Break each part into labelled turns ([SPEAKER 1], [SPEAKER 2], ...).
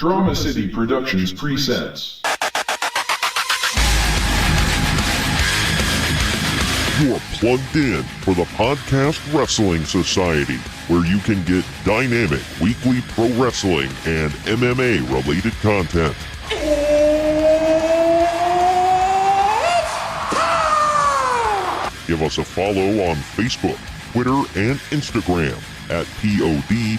[SPEAKER 1] Drama City Productions presents.
[SPEAKER 2] You are plugged in for the Podcast Wrestling Society, where you can get dynamic weekly pro wrestling and MMA-related content. Give us a follow on Facebook, Twitter, and Instagram at PODWRES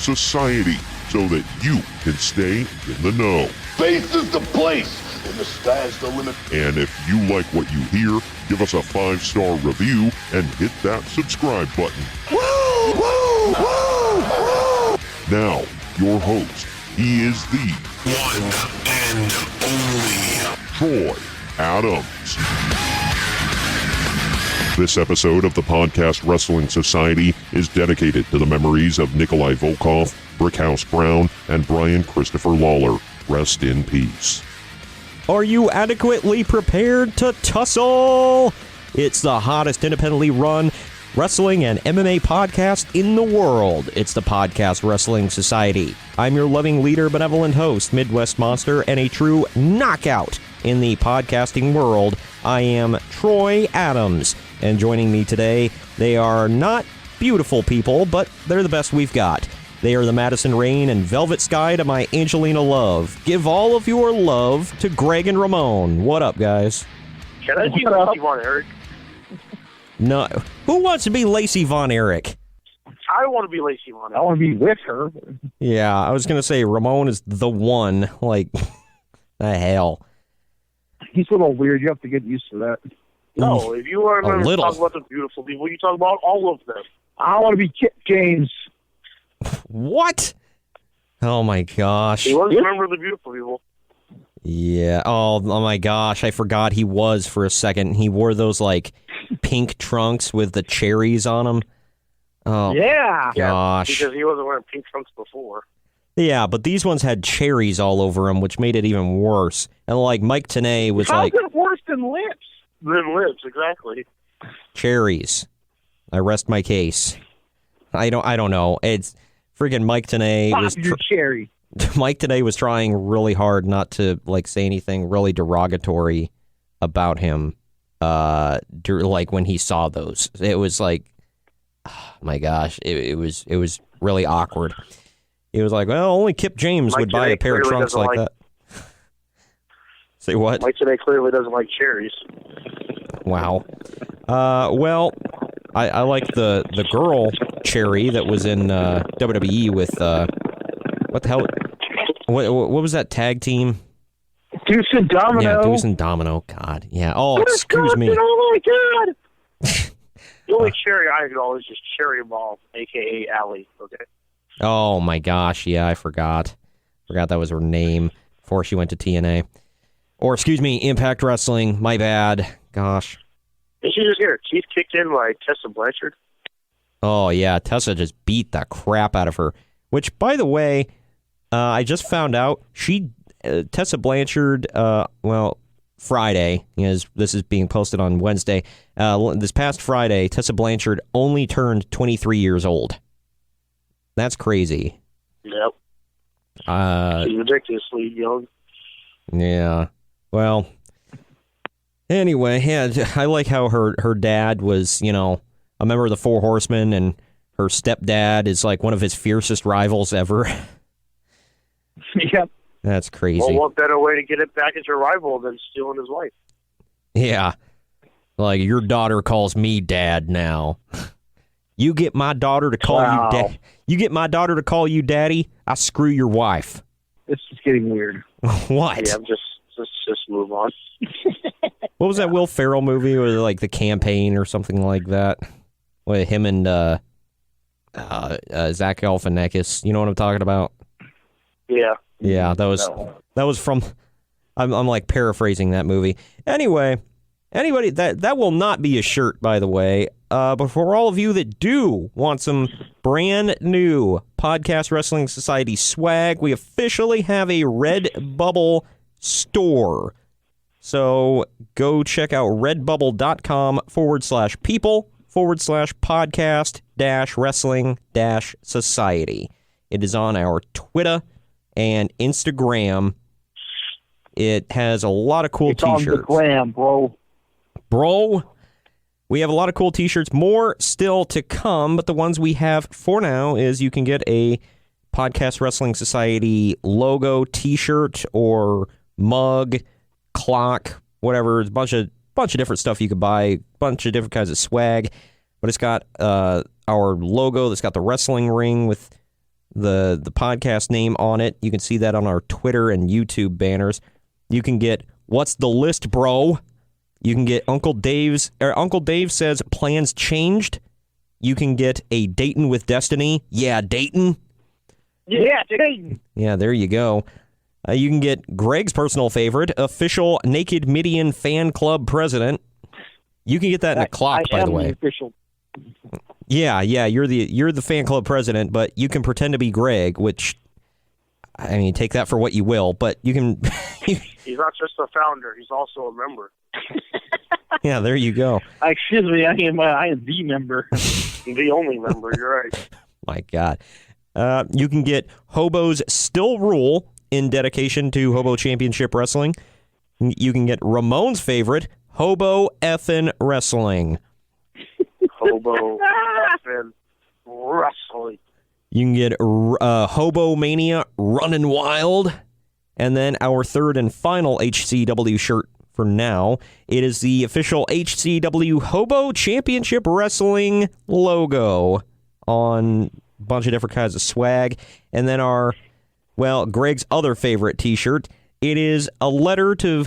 [SPEAKER 2] Society so that you can stay in the know.
[SPEAKER 3] Faith is the place, and the sky's the limit.
[SPEAKER 2] And if you like what you hear, give us a 5-star review and hit that subscribe button.
[SPEAKER 3] Woo! Woo! Woo! Woo!
[SPEAKER 2] Now, your host, he is the
[SPEAKER 4] one and only
[SPEAKER 2] Troy Adams. This episode of the Podcast Wrestling Society is dedicated to the memories of Nikolai Volkov, Brickhouse Brown, and Brian Christopher Lawler. Rest in peace.
[SPEAKER 5] Are you adequately prepared to tussle? It's the hottest independently run wrestling and MMA podcast in the world. It's the Podcast Wrestling Society. I'm your loving leader, benevolent host, Midwest Monster, and a true knockout in the podcasting world. I am Troy Adams, and joining me today, they are not beautiful people, but they're the best we've got. They are the Madison Rain and Velvet Sky to my Angelina Love. Give all of your love to Greg and Ramon. What up, guys?
[SPEAKER 6] Can I be Lacey Von Erich?
[SPEAKER 5] No. Who wants to be Lacey Von Erich?
[SPEAKER 6] I want to be Lacey Von Erich.
[SPEAKER 7] I want to be with her.
[SPEAKER 5] Yeah, I was going to say Ramon is the one. Like, the hell.
[SPEAKER 7] He's a little weird. You have to get used to that.
[SPEAKER 6] No, if you want to talk about the beautiful people, you talk about all of them.
[SPEAKER 7] I want to be Kip James.
[SPEAKER 5] What? Oh, my gosh.
[SPEAKER 6] He was a member of the beautiful people.
[SPEAKER 5] Yeah. Oh, my gosh. I forgot he was for a second. He wore those, like, pink trunks with the cherries on them. Oh,
[SPEAKER 7] yeah.
[SPEAKER 5] Gosh.
[SPEAKER 6] Because he wasn't wearing pink trunks before.
[SPEAKER 5] Yeah, but these ones had cherries all over them, which made it even worse. And, like, Mike Tenay was
[SPEAKER 7] How's
[SPEAKER 5] like...
[SPEAKER 7] it worse than lips?
[SPEAKER 6] Than lips, exactly.
[SPEAKER 5] Cherries. I rest my case. I don't know. It's freaking Mike Tenay was
[SPEAKER 7] cherry.
[SPEAKER 5] Mike Tenay was trying really hard not to like say anything really derogatory about him. Like when he saw those, it was like, oh my gosh, it was really awkward. He was like, well, only Kip James would buy a pair of trunks like that. Say what?
[SPEAKER 6] Mike Tenay clearly doesn't like cherries.
[SPEAKER 5] Wow. Well, I like the girl Cherry that was in WWE with what the hell? What was that tag team?
[SPEAKER 7] Deuce and Domino.
[SPEAKER 5] Yeah, Deuce and Domino. God, yeah. Oh, excuse me.
[SPEAKER 7] Oh my God.
[SPEAKER 6] The only cherry I know is just Cherry Ball, a.k.a. Allie. Okay.
[SPEAKER 5] Oh my gosh, yeah, I forgot. Forgot that was her name before she went to TNA. Or excuse me, Impact Wrestling. My bad. Gosh.
[SPEAKER 6] Did she just get her teeth kicked in by Tessa Blanchard?
[SPEAKER 5] Oh, yeah. Tessa just beat the crap out of her. Which, by the way, I just found out Tessa Blanchard, Friday, as this is being posted on Wednesday, this past Friday, Tessa Blanchard only turned 23 years old. That's crazy.
[SPEAKER 6] Yep. She's ridiculously young.
[SPEAKER 5] Yeah. Well, anyway, yeah, I like how her dad was, a member of the Four Horsemen, and her stepdad is like one of his fiercest rivals ever.
[SPEAKER 7] Yep.
[SPEAKER 5] That's crazy.
[SPEAKER 6] Well, what better way to get it back as your rival than stealing his wife?
[SPEAKER 5] Yeah. Like, your daughter calls me dad now. You get my daughter to call you dad. You get my daughter to call you daddy, I screw your wife.
[SPEAKER 7] This is getting weird.
[SPEAKER 5] What?
[SPEAKER 6] Yeah, just move on.
[SPEAKER 5] What was that Will Ferrell movie? Was it like The Campaign or something like that? With him and Zach Galifianakis. You know what I'm talking about?
[SPEAKER 6] Yeah.
[SPEAKER 5] Yeah, that was from. I'm like paraphrasing that movie. Anyway, anybody that will not be a shirt, by the way. But for all of you that do want some brand new Podcast Wrestling Society swag, we officially have a Redbubble store. So go check out redbubble.com/people/podcast-wrestling-society. It is on our Twitter and Instagram. It has a lot of cool
[SPEAKER 7] It's on
[SPEAKER 5] t-shirts.
[SPEAKER 7] the gram, bro.
[SPEAKER 5] Bro, we have a lot of cool t-shirts. More still to come, but the ones we have for now is you can get a Podcast Wrestling Society logo t-shirt or mug, clock, whatever. It's a bunch of different stuff you could buy, a bunch of different kinds of swag. But it's got our logo that's got the wrestling ring with the podcast name on it. You can see that on our Twitter and YouTube banners. You can get What's the List, Bro? You can get Uncle Dave says plans changed. You can get a Dayton with Destiny. Yeah, Dayton.
[SPEAKER 7] Yeah, Dayton.
[SPEAKER 5] Yeah, there you go. You can get Greg's personal favorite, official Naked Midian fan club president. You can get that in a clock, by the way.
[SPEAKER 7] Official.
[SPEAKER 5] Yeah, you're the fan club president, but you can pretend to be Greg, which, I mean, take that for what you will, but you can...
[SPEAKER 6] He's not just a founder, he's also a member.
[SPEAKER 5] Yeah, there you go.
[SPEAKER 7] Excuse me, I am the member.
[SPEAKER 6] The only member, you're right.
[SPEAKER 5] My God. You can get Hobos Still Rule in dedication to Hobo Championship Wrestling. You can get Ramon's favorite, Hobo Effin' Wrestling.
[SPEAKER 6] Hobo Effin' Wrestling.
[SPEAKER 5] You can get Hobo Mania Runnin' Wild. And then our third and final HCW shirt for now. It is the official HCW Hobo Championship Wrestling logo on a bunch of different kinds of swag. And then Greg's other favorite t-shirt. It is a letter to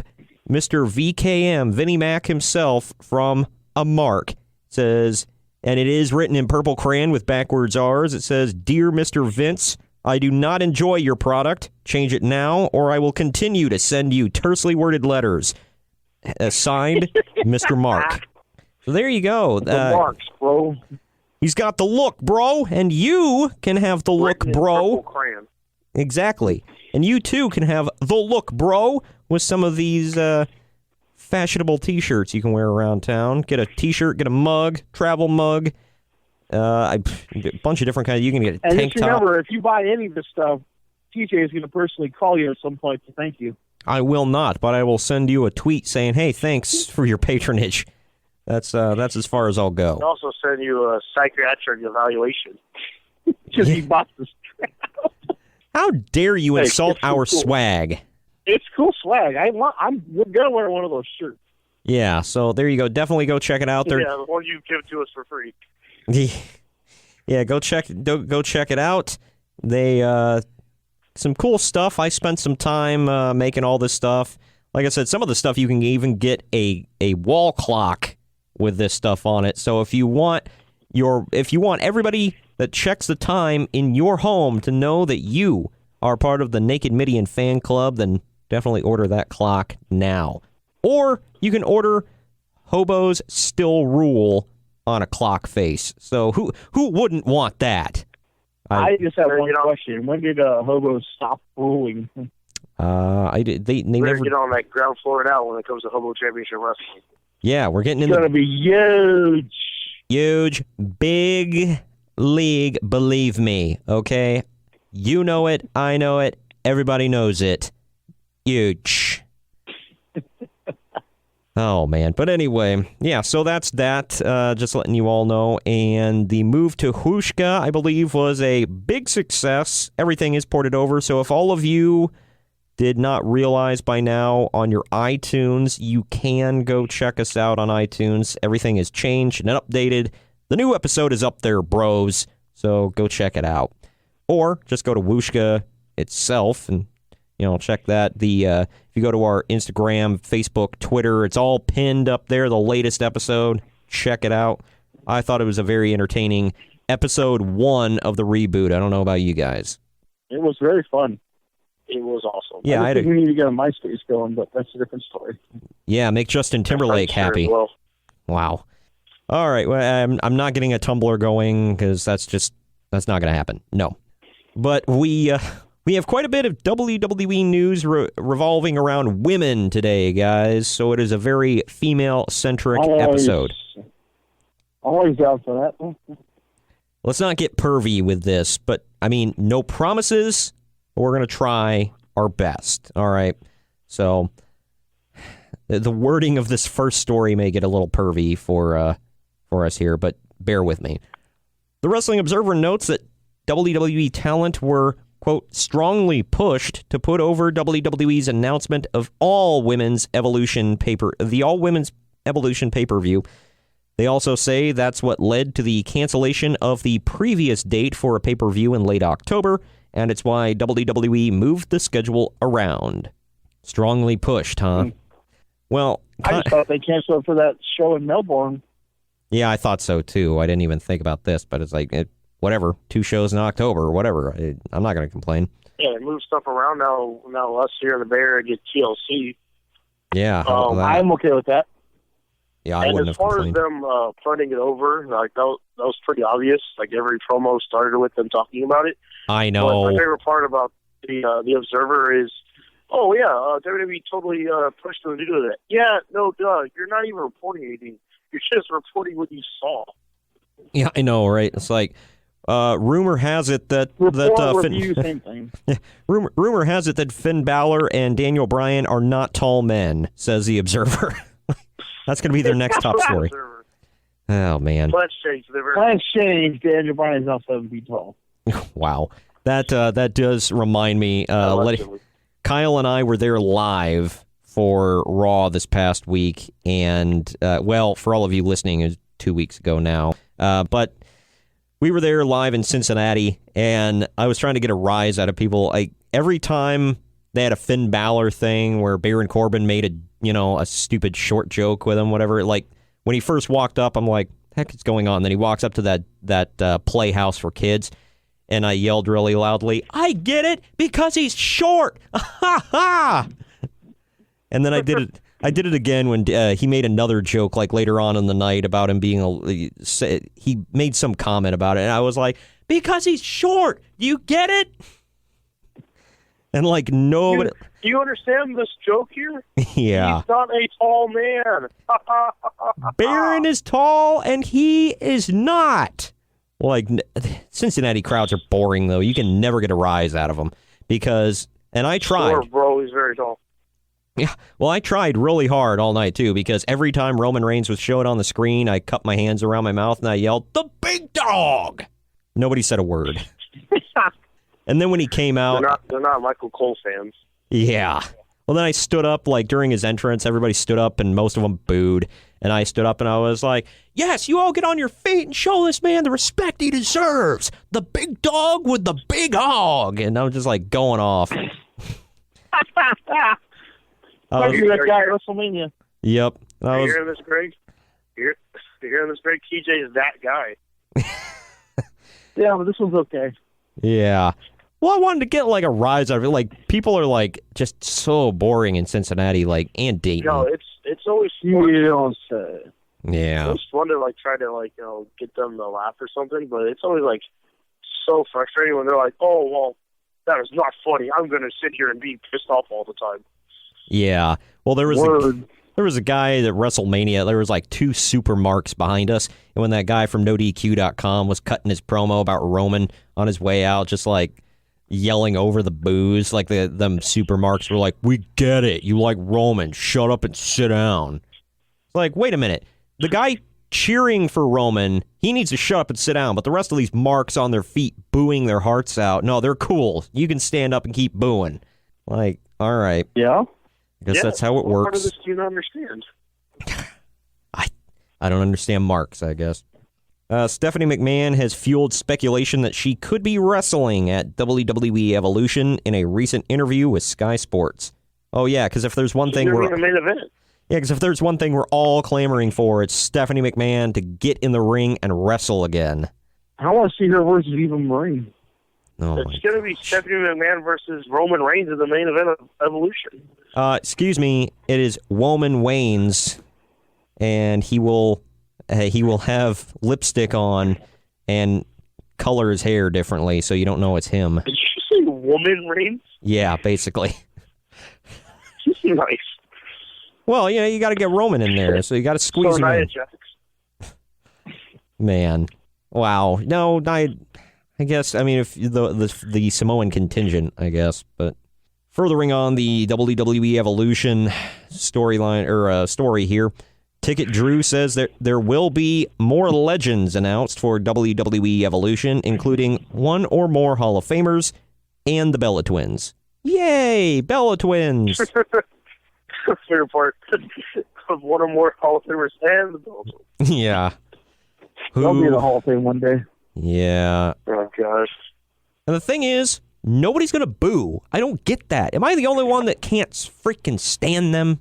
[SPEAKER 5] Mr. VKM, Vinnie Mac himself, from a Mark. It says, and it is written in purple crayon with backwards R's. It says, Dear Mr. Vince, I do not enjoy your product. Change it now, or I will continue to send you tersely worded letters. Signed, Mr. Mark. So there you go.
[SPEAKER 7] The marks, bro.
[SPEAKER 5] He's got the look, bro, and you can have the look, bro.
[SPEAKER 6] Purple crayon.
[SPEAKER 5] Exactly. And you, too, can have the look, bro, with some of these fashionable T-shirts you can wear around town. Get a T-shirt, get a mug, travel mug, a bunch of different kinds. You can get a
[SPEAKER 7] And
[SPEAKER 5] tank
[SPEAKER 7] just
[SPEAKER 5] top.
[SPEAKER 7] remember, if you buy any of this stuff, TJ is going to personally call you at some point to thank you.
[SPEAKER 5] I will not, but I will send you a tweet saying, hey, thanks for your patronage. That's as far as I'll go.
[SPEAKER 6] I'll also send you a psychiatric evaluation.
[SPEAKER 7] Because he bought this.
[SPEAKER 5] How dare you
[SPEAKER 7] Hey,
[SPEAKER 5] insult
[SPEAKER 7] it's so
[SPEAKER 5] our
[SPEAKER 7] cool.
[SPEAKER 5] swag?
[SPEAKER 7] It's cool swag. We're going to wear one of those shirts.
[SPEAKER 5] Yeah, so there you go. Definitely go check it out.
[SPEAKER 6] Yeah, the one you give to us for free.
[SPEAKER 5] Yeah, go check it out. They some cool stuff. I spent some time making all this stuff. Like I said, some of the stuff you can even get a wall clock with this stuff on it. So if you want everybody that checks the time in your home to know that you are part of the Naked Midian fan club, then definitely order that clock now. Or you can order Hobos Still Rule on a clock face. So who wouldn't want that?
[SPEAKER 7] I just have one question. When did hobos stop ruling?
[SPEAKER 5] I did. They
[SPEAKER 6] We're
[SPEAKER 5] never.
[SPEAKER 6] going to get on that ground floor now when it comes to Hobo Championship Wrestling.
[SPEAKER 5] Yeah, we're getting in
[SPEAKER 7] It's going to be huge.
[SPEAKER 5] huge, big league. Believe me, okay. You know it. I know it. Everybody knows it. Huge. Oh, man. But anyway, yeah, so that's that. Just letting you all know. And the move to Hushka, I believe, was a big success. Everything is ported over. So if all of you did not realize by now on your iTunes, you can go check us out on iTunes. Everything is changed and updated. The new episode is up there, bros. So go check it out. Or just go to Wooshka itself and check that. If you go to our Instagram, Facebook, Twitter, it's all pinned up there, the latest episode. Check it out. I thought it was a very entertaining episode 1 of the reboot. I don't know about you guys.
[SPEAKER 7] It was very fun.
[SPEAKER 6] It was awesome.
[SPEAKER 5] Yeah,
[SPEAKER 7] I think we need to get a MySpace going, but that's a different story.
[SPEAKER 5] Yeah, make Justin Timberlake
[SPEAKER 6] I'm sure
[SPEAKER 5] happy.
[SPEAKER 6] it will.
[SPEAKER 5] Wow. All right, well, I'm not getting a Tumblr going because that's not going to happen. No. But we have quite a bit of WWE news revolving around women today, guys. So it is a very female-centric episode.
[SPEAKER 7] Always out for that.
[SPEAKER 5] let's not get pervy with this, but, I mean, no promises. We're going to try our best, all right? So, the wording of this first story may get a little pervy for us here, but bear with me. The Wrestling Observer notes that WWE talent were, quote, strongly pushed to put over WWE's announcement of the All Women's Evolution pay-per-view. They also say that's what led to the cancellation of the previous date for a pay-per-view in late October, and it's why WWE moved the schedule around. Strongly pushed, huh? Well,
[SPEAKER 7] I just thought they canceled for that show in Melbourne.
[SPEAKER 5] Yeah, I thought so too. I didn't even think about this, but it's like, whatever, 2 shows in October or whatever. I'm not going to complain.
[SPEAKER 6] Yeah, they move stuff around now. Now us here in the Bay Area get TLC.
[SPEAKER 5] Yeah, how about that?
[SPEAKER 7] I'm okay with that.
[SPEAKER 5] Yeah, I
[SPEAKER 6] and
[SPEAKER 5] wouldn't
[SPEAKER 6] as
[SPEAKER 5] have
[SPEAKER 6] far
[SPEAKER 5] complained.
[SPEAKER 6] as them putting it over, like that was pretty obvious. Like every promo started with them talking about it.
[SPEAKER 5] I
[SPEAKER 6] But
[SPEAKER 5] know.
[SPEAKER 6] my favorite part about the Observer is, oh yeah, WWE totally pushed them to do that. Yeah, no, duh. You're not even reporting anything. You're just reporting what you saw.
[SPEAKER 5] Yeah, I know, right? It's like, rumor has it that
[SPEAKER 7] Review, same thing.
[SPEAKER 5] rumor has it that Finn Balor and Daniel Bryan are not tall men, says the Observer. That's going to be their next top story.
[SPEAKER 6] Observer.
[SPEAKER 5] Oh man,
[SPEAKER 6] Plans change.
[SPEAKER 7] Plans changed. Daniel Bryan is now 7 feet tall.
[SPEAKER 5] wow. That does remind me. Kyle and I were there live for Raw this past week, and well, for all of you listening, it was 2 weeks ago now. But we were there live in Cincinnati, and I was trying to get a rise out of people. Like every time they had a Finn Balor thing where Baron Corbin made a stupid short joke with him, whatever. Like when he first walked up, I'm like, heck is going on? Then he walks up to that playhouse for kids, and I yelled really loudly, I get it, because he's short. Ha ha! And then I did it again when he made another joke like later on in the night about him being he made some comment about it, and I was like, because he's short. Do you get it? And like nobody.
[SPEAKER 6] Do you understand this joke here?
[SPEAKER 5] Yeah.
[SPEAKER 6] He's not a tall man.
[SPEAKER 5] Baron is tall and he is not. Like Cincinnati crowds are boring though. You can never get a rise out of them because, and I tried.
[SPEAKER 6] Sure, bro, he's very tall.
[SPEAKER 5] Yeah, well, I tried really hard all night, too, because every time Roman Reigns was showing on the screen, I cupped my hands around my mouth and I yelled, the big dog! Nobody said a word. And then when he came out...
[SPEAKER 6] They're not Michael Cole fans.
[SPEAKER 5] Yeah. Well, then I stood up, like, during his entrance, everybody stood up and most of them booed. And I stood up and I was like, yes, you all get on your feet and show this man the respect he deserves. The big dog with the big hog. And I was just, like, going off.
[SPEAKER 7] You're that guy at WrestleMania.
[SPEAKER 5] Yep.
[SPEAKER 6] Are you hearing this, Greg? You're hearing this, Greg? TJ is that guy.
[SPEAKER 7] Yeah, but this one's okay.
[SPEAKER 5] Yeah. Well, I wanted to get like a rise out of it. Like people are like just so boring in Cincinnati, like and Dayton.
[SPEAKER 6] No, it's always fun.
[SPEAKER 7] You don't say.
[SPEAKER 5] Yeah.
[SPEAKER 6] It's fun to like try to like get them to laugh or something, but it's always like so frustrating when they're like, "Oh, well, that is not funny. I'm going to sit here and be pissed off all the time."
[SPEAKER 5] Yeah. Well, there was a guy at WrestleMania. There was like 2 super marks behind us, and when that guy from NoDQ.com was cutting his promo about Roman on his way out, just like yelling over the boos, like them super marks were like, "We get it. You like Roman. Shut up and sit down." It's like, wait a minute. The guy cheering for Roman, he needs to shut up and sit down, but the rest of these marks on their feet booing their hearts out, no, they're cool. You can stand up and keep booing. Like, all right.
[SPEAKER 7] Yeah.
[SPEAKER 5] I guess that's how it works.
[SPEAKER 6] Part of this do you not understand?
[SPEAKER 5] I don't understand marks, I guess. Stephanie McMahon has fueled speculation that she could be wrestling at WWE Evolution in a recent interview with Sky Sports. Oh yeah, because if there's one thing
[SPEAKER 6] You're in the main event.
[SPEAKER 5] Yeah, because if there's one thing we're all clamoring for, it's Stephanie McMahon to get in the ring and wrestle again.
[SPEAKER 7] I want to see her versus Eva Marie.
[SPEAKER 5] Oh,
[SPEAKER 6] it's going to be Stephanie McMahon versus Roman Reigns in the main event of Evolution.
[SPEAKER 5] Excuse me, it is Woman Waynes, and he will have lipstick on and color his hair differently, so you don't know it's him.
[SPEAKER 6] Did you say Woman Reigns?
[SPEAKER 5] Yeah, basically.
[SPEAKER 6] Nice.
[SPEAKER 5] Well, yeah, you got to get Roman in there, so you got to squeeze him in.
[SPEAKER 6] Jax.
[SPEAKER 5] Man. Wow. No, I guess, I mean, if the Samoan contingent, I guess, but furthering on the WWE Evolution storyline, or story here, Ticket Drew says that there will be more legends announced for WWE Evolution, including one or more Hall of Famers and the Bella Twins. Yay, Bella Twins!
[SPEAKER 6] Favorite part of one or more Hall of Famers and the Bella Twins.
[SPEAKER 5] Yeah.
[SPEAKER 7] They'll be in the Hall of Fame one day.
[SPEAKER 5] Yeah.
[SPEAKER 6] Oh, gosh.
[SPEAKER 5] And the thing is, nobody's going to boo. I don't get that. Am I the only one that can't freaking stand them?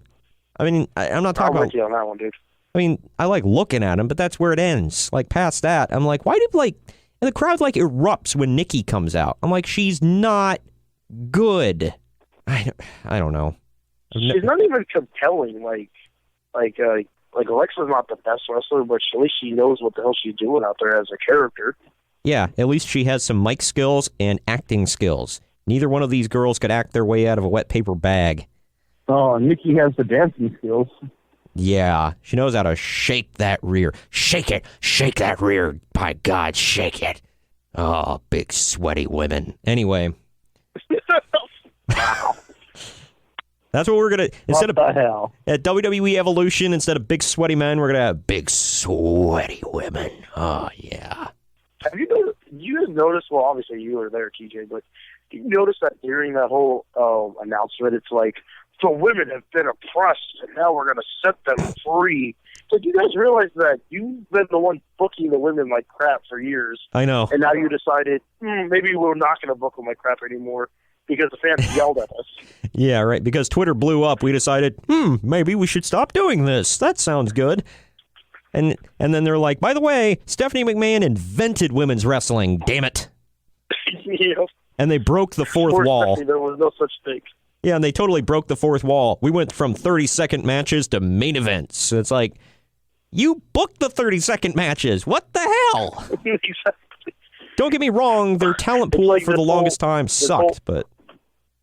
[SPEAKER 5] I mean, I'm not talking
[SPEAKER 6] I'm
[SPEAKER 5] about...
[SPEAKER 6] with you on that one, dude.
[SPEAKER 5] I mean, I like looking at them, but that's where it ends. Like, past that, I'm like, why did, like... And the crowd, like, erupts when Nikki comes out. I'm like, she's not good. I don't know.
[SPEAKER 6] She's not even compelling. Like Alexa's not the best wrestler, but at least she knows what the hell she's doing out there as a character.
[SPEAKER 5] Yeah, at least she has some mic skills and acting skills. Neither one of these girls could act their way out of a wet paper bag.
[SPEAKER 7] Oh, Nikki has the dancing skills.
[SPEAKER 5] Yeah, she knows how to shake that rear. Shake it! Shake that rear! By God, shake it! Oh, big sweaty women. Anyway.
[SPEAKER 6] Wow.
[SPEAKER 5] That's what we're going to... Instead
[SPEAKER 7] What the hell?
[SPEAKER 5] At WWE Evolution, instead of big sweaty men, we're going to have big sweaty women. Oh, yeah.
[SPEAKER 6] Have you guys noticed, well, obviously you were there, TJ, but did you notice that during that whole announcement, it's like, the women have been oppressed, and now we're going to set them free. Did you guys realize that you've been the one booking the women like crap for years?
[SPEAKER 5] I know.
[SPEAKER 6] And now you decided, maybe we're not going to book them like crap anymore because the fans yelled at us.
[SPEAKER 5] Yeah, right. Because Twitter blew up, we decided, maybe we should stop doing this. That sounds good. And then they're like, by the way, Stephanie McMahon invented women's wrestling, damn it.
[SPEAKER 6] Yeah.
[SPEAKER 5] And they broke the fourth wall.
[SPEAKER 6] There was no such thing.
[SPEAKER 5] Yeah, and they totally broke the fourth wall. We went from 30-second matches to main events. It's like, you booked the 30-second matches. What the hell?
[SPEAKER 6] Exactly.
[SPEAKER 5] Don't get me wrong, their talent pool
[SPEAKER 6] like
[SPEAKER 5] for the longest time sucked, but...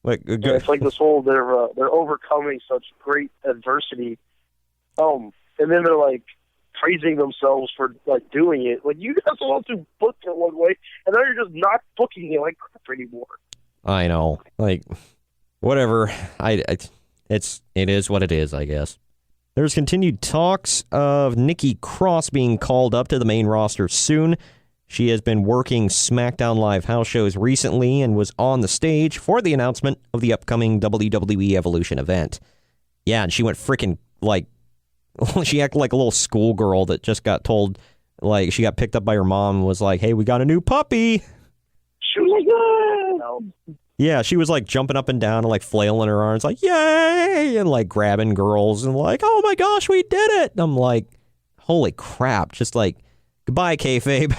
[SPEAKER 5] Like,
[SPEAKER 6] it's like this whole, they're overcoming such great adversity. And then they're like praising themselves for like doing it. Like, you guys also booked it one way, and now you're just not booking it like crap anymore.
[SPEAKER 5] I know. Like... Whatever. It is what it is, I guess. There's continued talks of Nikki Cross being called up to the main roster soon. She has been working SmackDown Live house shows recently and was on the stage for the announcement of the upcoming WWE Evolution event. Yeah, and she went freaking, like, she acted like a little schoolgirl that just got told, like, she got picked up by her mom and was like, hey, we got a new puppy.
[SPEAKER 6] She was like, oh.
[SPEAKER 5] Yeah, she was like jumping up and down and like flailing her arms like, yay, and like grabbing girls and like, oh my gosh, we did it. And I'm like, holy crap, just like, goodbye, kayfabe.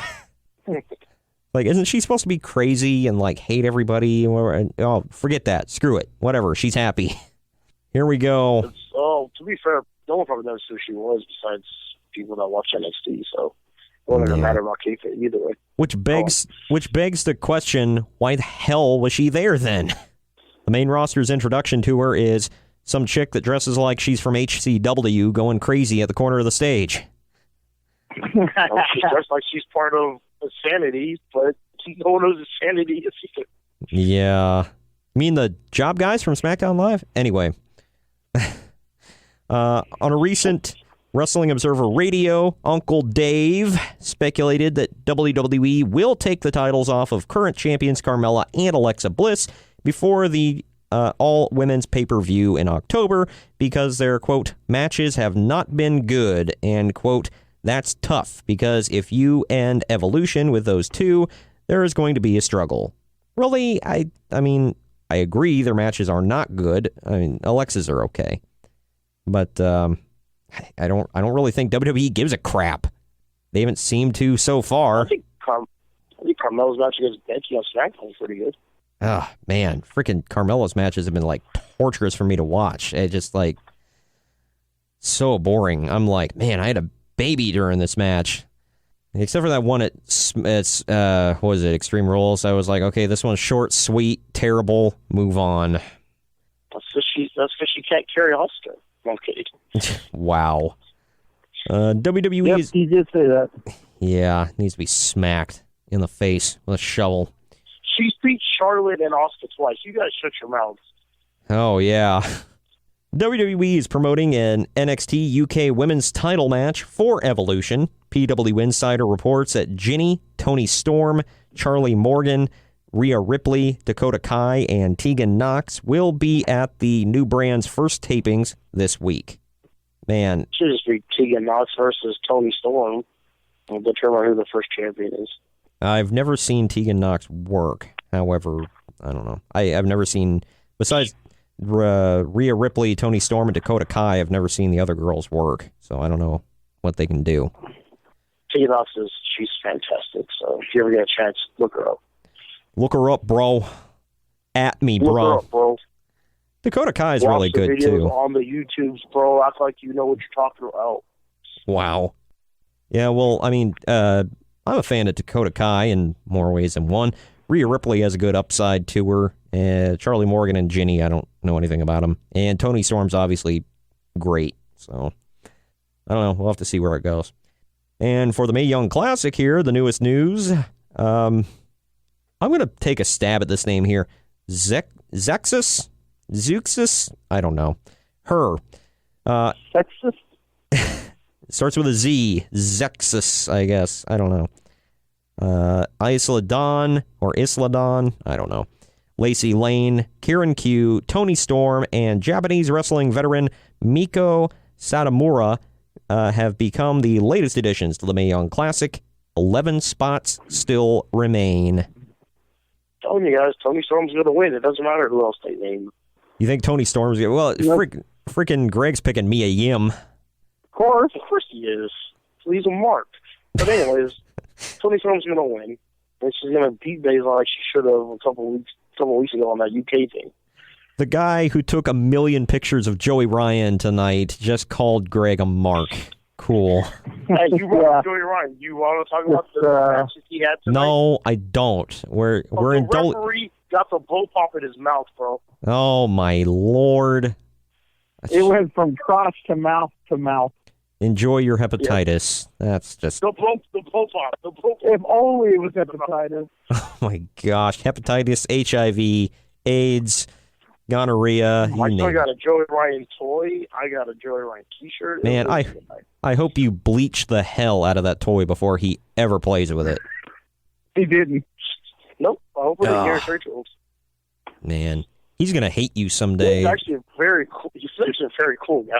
[SPEAKER 5] Like, isn't she supposed to be crazy and like hate everybody? And, oh, forget that. Screw it. Whatever. She's happy. Here we go.
[SPEAKER 6] To be fair, no one probably knows who she was besides people that watch NXT, so it wouldn't matter about kayfabe either way.
[SPEAKER 5] Which begs the question, why the hell was she there then? The main roster's introduction to her is some chick that dresses like she's from HCW going crazy at the corner of the stage.
[SPEAKER 6] Well, she's dressed like she's part of Insanity, but no one knows Insanity is either.
[SPEAKER 5] Yeah. You mean the job guys from SmackDown Live? Anyway. On a recent Wrestling Observer Radio, Uncle Dave speculated that WWE will take the titles off of current champions Carmella and Alexa Bliss before the all-women's pay-per-view in October because their, quote, matches have not been good, and, quote, that's tough because if you end Evolution with those two, there is going to be a struggle. Really, I mean, I agree their matches are not good. I mean, Alexa's are okay. But I don't really think WWE gives a crap. They haven't seemed to so far.
[SPEAKER 6] I think Carmella's match against Becky on SmackDown is pretty good.
[SPEAKER 5] Oh, man. Freaking Carmella's matches have been, like, torturous for me to watch. It's just, like, so boring. I'm like, man, I had a baby during this match. Except for that one at what was it, Extreme Rules. I was like, okay, this one's short, sweet, terrible, move on.
[SPEAKER 6] That's because she can't carry a Oscar. I'm kidding.
[SPEAKER 5] Wow. WWE
[SPEAKER 7] Yep,
[SPEAKER 5] is...
[SPEAKER 7] he did say that.
[SPEAKER 5] Yeah, needs to be smacked in the face with a shovel.
[SPEAKER 6] She's beat Charlotte and Asuka twice. You guys shut your mouths.
[SPEAKER 5] Oh, yeah. WWE is promoting an NXT UK women's title match for Evolution. PW Insider reports that Ginny, Toni Storm, Charlie Morgan, Rhea Ripley, Dakota Kai, and Tegan Nox will be at the new brand's first tapings this week. Man.
[SPEAKER 6] Should just be Tegan Nox versus Toni Storm. We'll determine who the first champion is.
[SPEAKER 5] I've never seen Tegan Nox work. However, I don't know. I've never seen, besides Rhea Ripley, Toni Storm, and Dakota Kai, I've never seen the other girls work. So I don't know what they can do.
[SPEAKER 6] Tegan Nox she's fantastic. So if you ever get a chance, look her up.
[SPEAKER 5] Look her up, bro. At me, bro.
[SPEAKER 6] Look her up, bro.
[SPEAKER 5] Dakota Kai is really good,
[SPEAKER 6] videos
[SPEAKER 5] too.
[SPEAKER 6] On the YouTubes, bro. Act like you know what you're talking about.
[SPEAKER 5] Wow. Yeah, well, I mean, I'm a fan of Dakota Kai in more ways than one. Rhea Ripley has a good upside to her. Charlie Morgan and Ginny, I don't know anything about them. And Toni Storm's obviously great. So, I don't know. We'll have to see where it goes. And for the Mae Young Classic here, the newest news, I'm going to take a stab at this name here. Zexus? I don't know. Her.
[SPEAKER 7] Sexist?
[SPEAKER 5] Starts with a Z. Zexus, I guess. I don't know. Isla Dawn or Isla Dawn. I don't know. Lacey Lane, Kieran Q, Toni Storm, and Japanese wrestling veteran Miko Satomura have become the latest additions to the Mae Young Classic. 11 spots still remain.
[SPEAKER 6] Telling you guys, Toni Storm's going to win. It doesn't matter who else they name.
[SPEAKER 5] You think Toni Storm's going to... Well, freaking Greg's picking Mia Yim.
[SPEAKER 6] Of course he is. So he's a mark. But anyways, Toni Storm's going to win. And she's going to beat Baszler like she should have a couple weeks ago on that UK thing.
[SPEAKER 5] The guy who took 1 million pictures of Joey Ryan tonight just called Greg a mark. Cool.
[SPEAKER 6] Hey, you brought Joey Ryan. You want to talk about the matches he had tonight?
[SPEAKER 5] No, I don't. We're in
[SPEAKER 6] the referee got the blow pop in his mouth, bro.
[SPEAKER 5] Oh, my Lord.
[SPEAKER 7] It went from crotch to mouth to mouth.
[SPEAKER 5] Enjoy your hepatitis. Yep. That's just...
[SPEAKER 6] The blow pop.
[SPEAKER 7] If only it was hepatitis.
[SPEAKER 5] Oh, my gosh. Hepatitis, HIV, AIDS, gonorrhea.
[SPEAKER 6] My son got a Joey Ryan toy. I got a Joey Ryan t-shirt.
[SPEAKER 5] Man, I hope you bleach the hell out of that toy before he ever plays with it.
[SPEAKER 7] He didn't.
[SPEAKER 6] Nope. I hope it didn't rituals.
[SPEAKER 5] Man, he's going to hate you someday.
[SPEAKER 6] He's actually a very cool guy.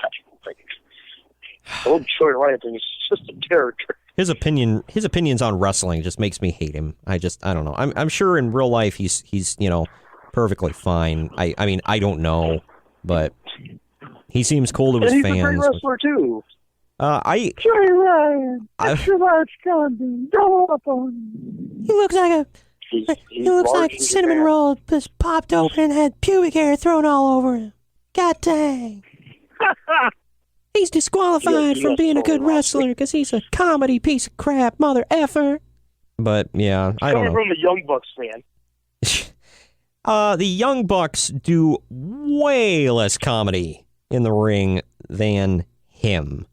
[SPEAKER 6] Like, the old Joey Ryan thing is just a character.
[SPEAKER 5] His opinions on wrestling just makes me hate him. I don't know. I'm sure in real life he's perfectly fine. I mean, I don't know, but he seems cool to his fans.
[SPEAKER 6] He's a great wrestler too.
[SPEAKER 7] Joey Ryan, extra large condom, go up on.
[SPEAKER 8] He looks like a cinnamon roll just popped open and had pubic hair thrown all over him. God dang. He's disqualified from being a good wrestler because he's a comedy piece of crap, mother effer.
[SPEAKER 5] But yeah, I don't know.
[SPEAKER 6] Coming from the Young Bucks fan.
[SPEAKER 5] The Young Bucks do way less comedy in the ring than him.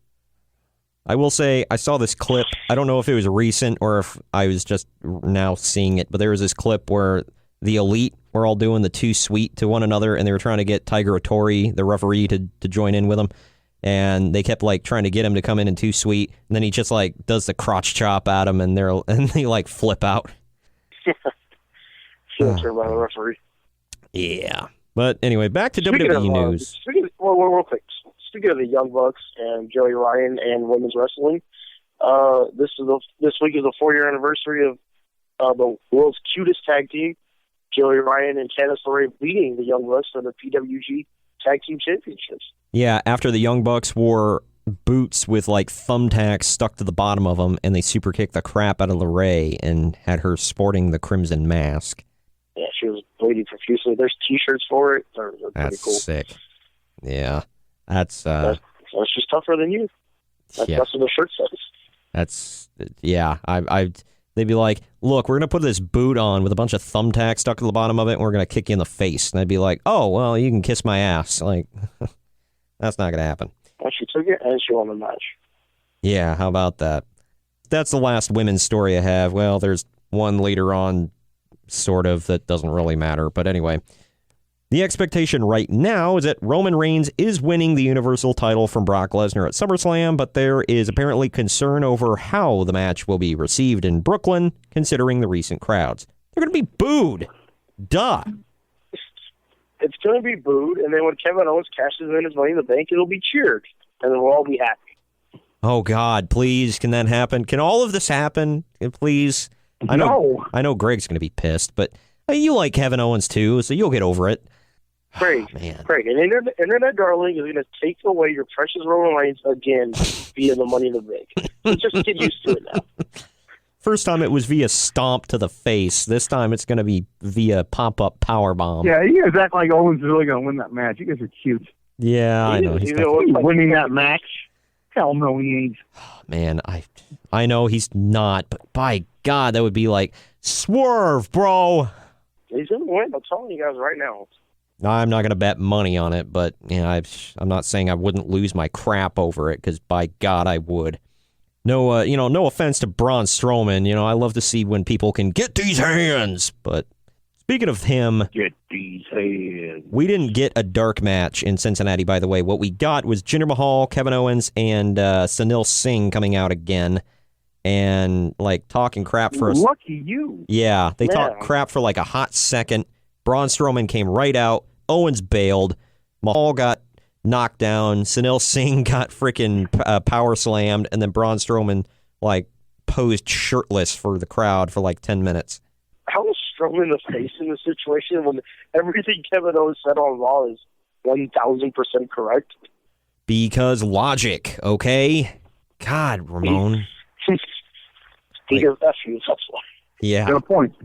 [SPEAKER 5] I will say, I saw this clip. I don't know if it was recent or if I was just now seeing it, but there was this clip where the Elite were all doing the too sweet to one another, and they were trying to get Tiger Otori, the referee, to join in with them. And they kept trying to get him to come in and too sweet, and then he just does the crotch chop at him, and they flip out.
[SPEAKER 6] Filter by the referee.
[SPEAKER 5] Yeah, but anyway, back to WWE news.
[SPEAKER 6] Real quick. Speaking of the Young Bucks and Joey Ryan and women's wrestling, this week is the 4-year anniversary of the world's cutest tag team, Joey Ryan and Candice LeRae, beating the Young Bucks for the PWG Tag Team Championships.
[SPEAKER 5] Yeah, after the Young Bucks wore boots with thumbtacks stuck to the bottom of them, and they super kicked the crap out of LeRae and had her sporting the crimson mask.
[SPEAKER 6] Yeah, she was bleeding profusely. There's T-shirts for it. They're pretty cool.
[SPEAKER 5] That's sick. Yeah. That's
[SPEAKER 6] just tougher than you. That's what the shirt says. They'd be like, look, we're going to put this boot on with a bunch of thumbtacks stuck to the bottom of it, and we're going to kick you in the face. And I'd be like, oh, well, you can kiss my ass. That's not going to happen. And she took it, and she won the match.
[SPEAKER 5] Yeah, how about that? That's the last women's story I have. Well, there's one later on, sort of, that doesn't really matter. But anyway, the expectation right now is that Roman Reigns is winning the Universal title from Brock Lesnar at SummerSlam, but there is apparently concern over how the match will be received in Brooklyn, considering the recent crowds. They're going to be booed. Duh.
[SPEAKER 6] It's going to be booed, and then when Kevin Owens cashes in his Money in the Bank, it'll be cheered, and then we'll all be happy.
[SPEAKER 5] Oh, God, please, can that happen? Can all of this happen, please? I know Greg's going to be pissed, but you like Kevin Owens, too, so you'll get over it.
[SPEAKER 6] Craig,
[SPEAKER 5] Oh, man.
[SPEAKER 6] Craig, an internet darling is going to take away your precious Roman Reigns again via the Money in the Bank. So just get used to it now.
[SPEAKER 5] First time it was via stomp to the face. This time it's going to be via pop-up powerbomb.
[SPEAKER 7] Yeah, you guys act like Owens is really going to win that match. You guys are cute.
[SPEAKER 5] Yeah, I know.
[SPEAKER 6] He's
[SPEAKER 7] winning that match? Hell no, he ain't.
[SPEAKER 5] Man, I know he's not, but by God, that would be like, swerve, bro.
[SPEAKER 6] He's going to win. I'm telling you guys right now.
[SPEAKER 5] I'm not going to bet money on it, but I'm not saying I wouldn't lose my crap over it, because by God, I would. No, no offense to Braun Strowman. I love to see when people can get these hands. But speaking of him,
[SPEAKER 7] Get these hands.
[SPEAKER 5] we didn't get a dark match in Cincinnati, by the way. What we got was Jinder Mahal, Kevin Owens, and Sunil Singh coming out again and, talking crap for us.
[SPEAKER 7] Lucky you.
[SPEAKER 5] Yeah, they talked crap for, a hot second. Braun Strowman came right out. Owens bailed. Mahal got knocked down. Sunil Singh got freaking power slammed, and then Braun Strowman posed shirtless for the crowd for 10 minutes.
[SPEAKER 6] How is Strowman the face in the situation when everything Kevin Owens said on Raw is 1,000% correct?
[SPEAKER 5] Because logic, okay? God, Ramon.
[SPEAKER 6] Because F you, that's why.
[SPEAKER 5] Yeah.
[SPEAKER 7] Got a point.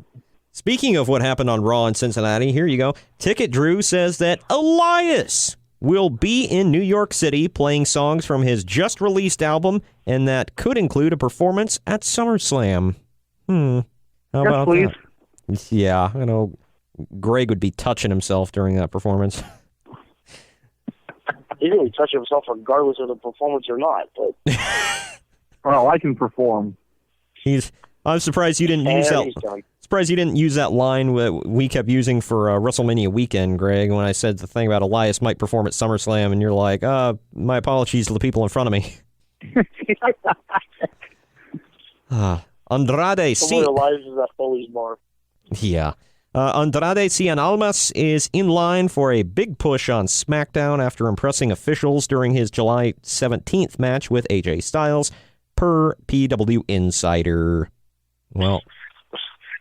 [SPEAKER 5] Speaking of what happened on Raw in Cincinnati, here you go. Ticket Drew says that Elias will be in New York City playing songs from his just-released album, and that could include a performance at SummerSlam. How about
[SPEAKER 7] please.
[SPEAKER 5] that? Yeah, I know Greg would be touching himself during that performance.
[SPEAKER 6] He's going to be touching himself regardless of the performance or not. But
[SPEAKER 7] Well, I can perform.
[SPEAKER 5] I'm surprised you didn't use that.
[SPEAKER 6] he's done.
[SPEAKER 5] Surprised you didn't use that line we kept using for WrestleMania weekend, Greg, when I said the thing about Elias might perform at SummerSlam, and you're like, my apologies to the people in front of me. Andrade
[SPEAKER 6] Someone realizes that Foley's bar.
[SPEAKER 5] Yeah. Andrade Cien Almas is in line for a big push on SmackDown after impressing officials during his July 17th match with AJ Styles, per PW Insider. Well,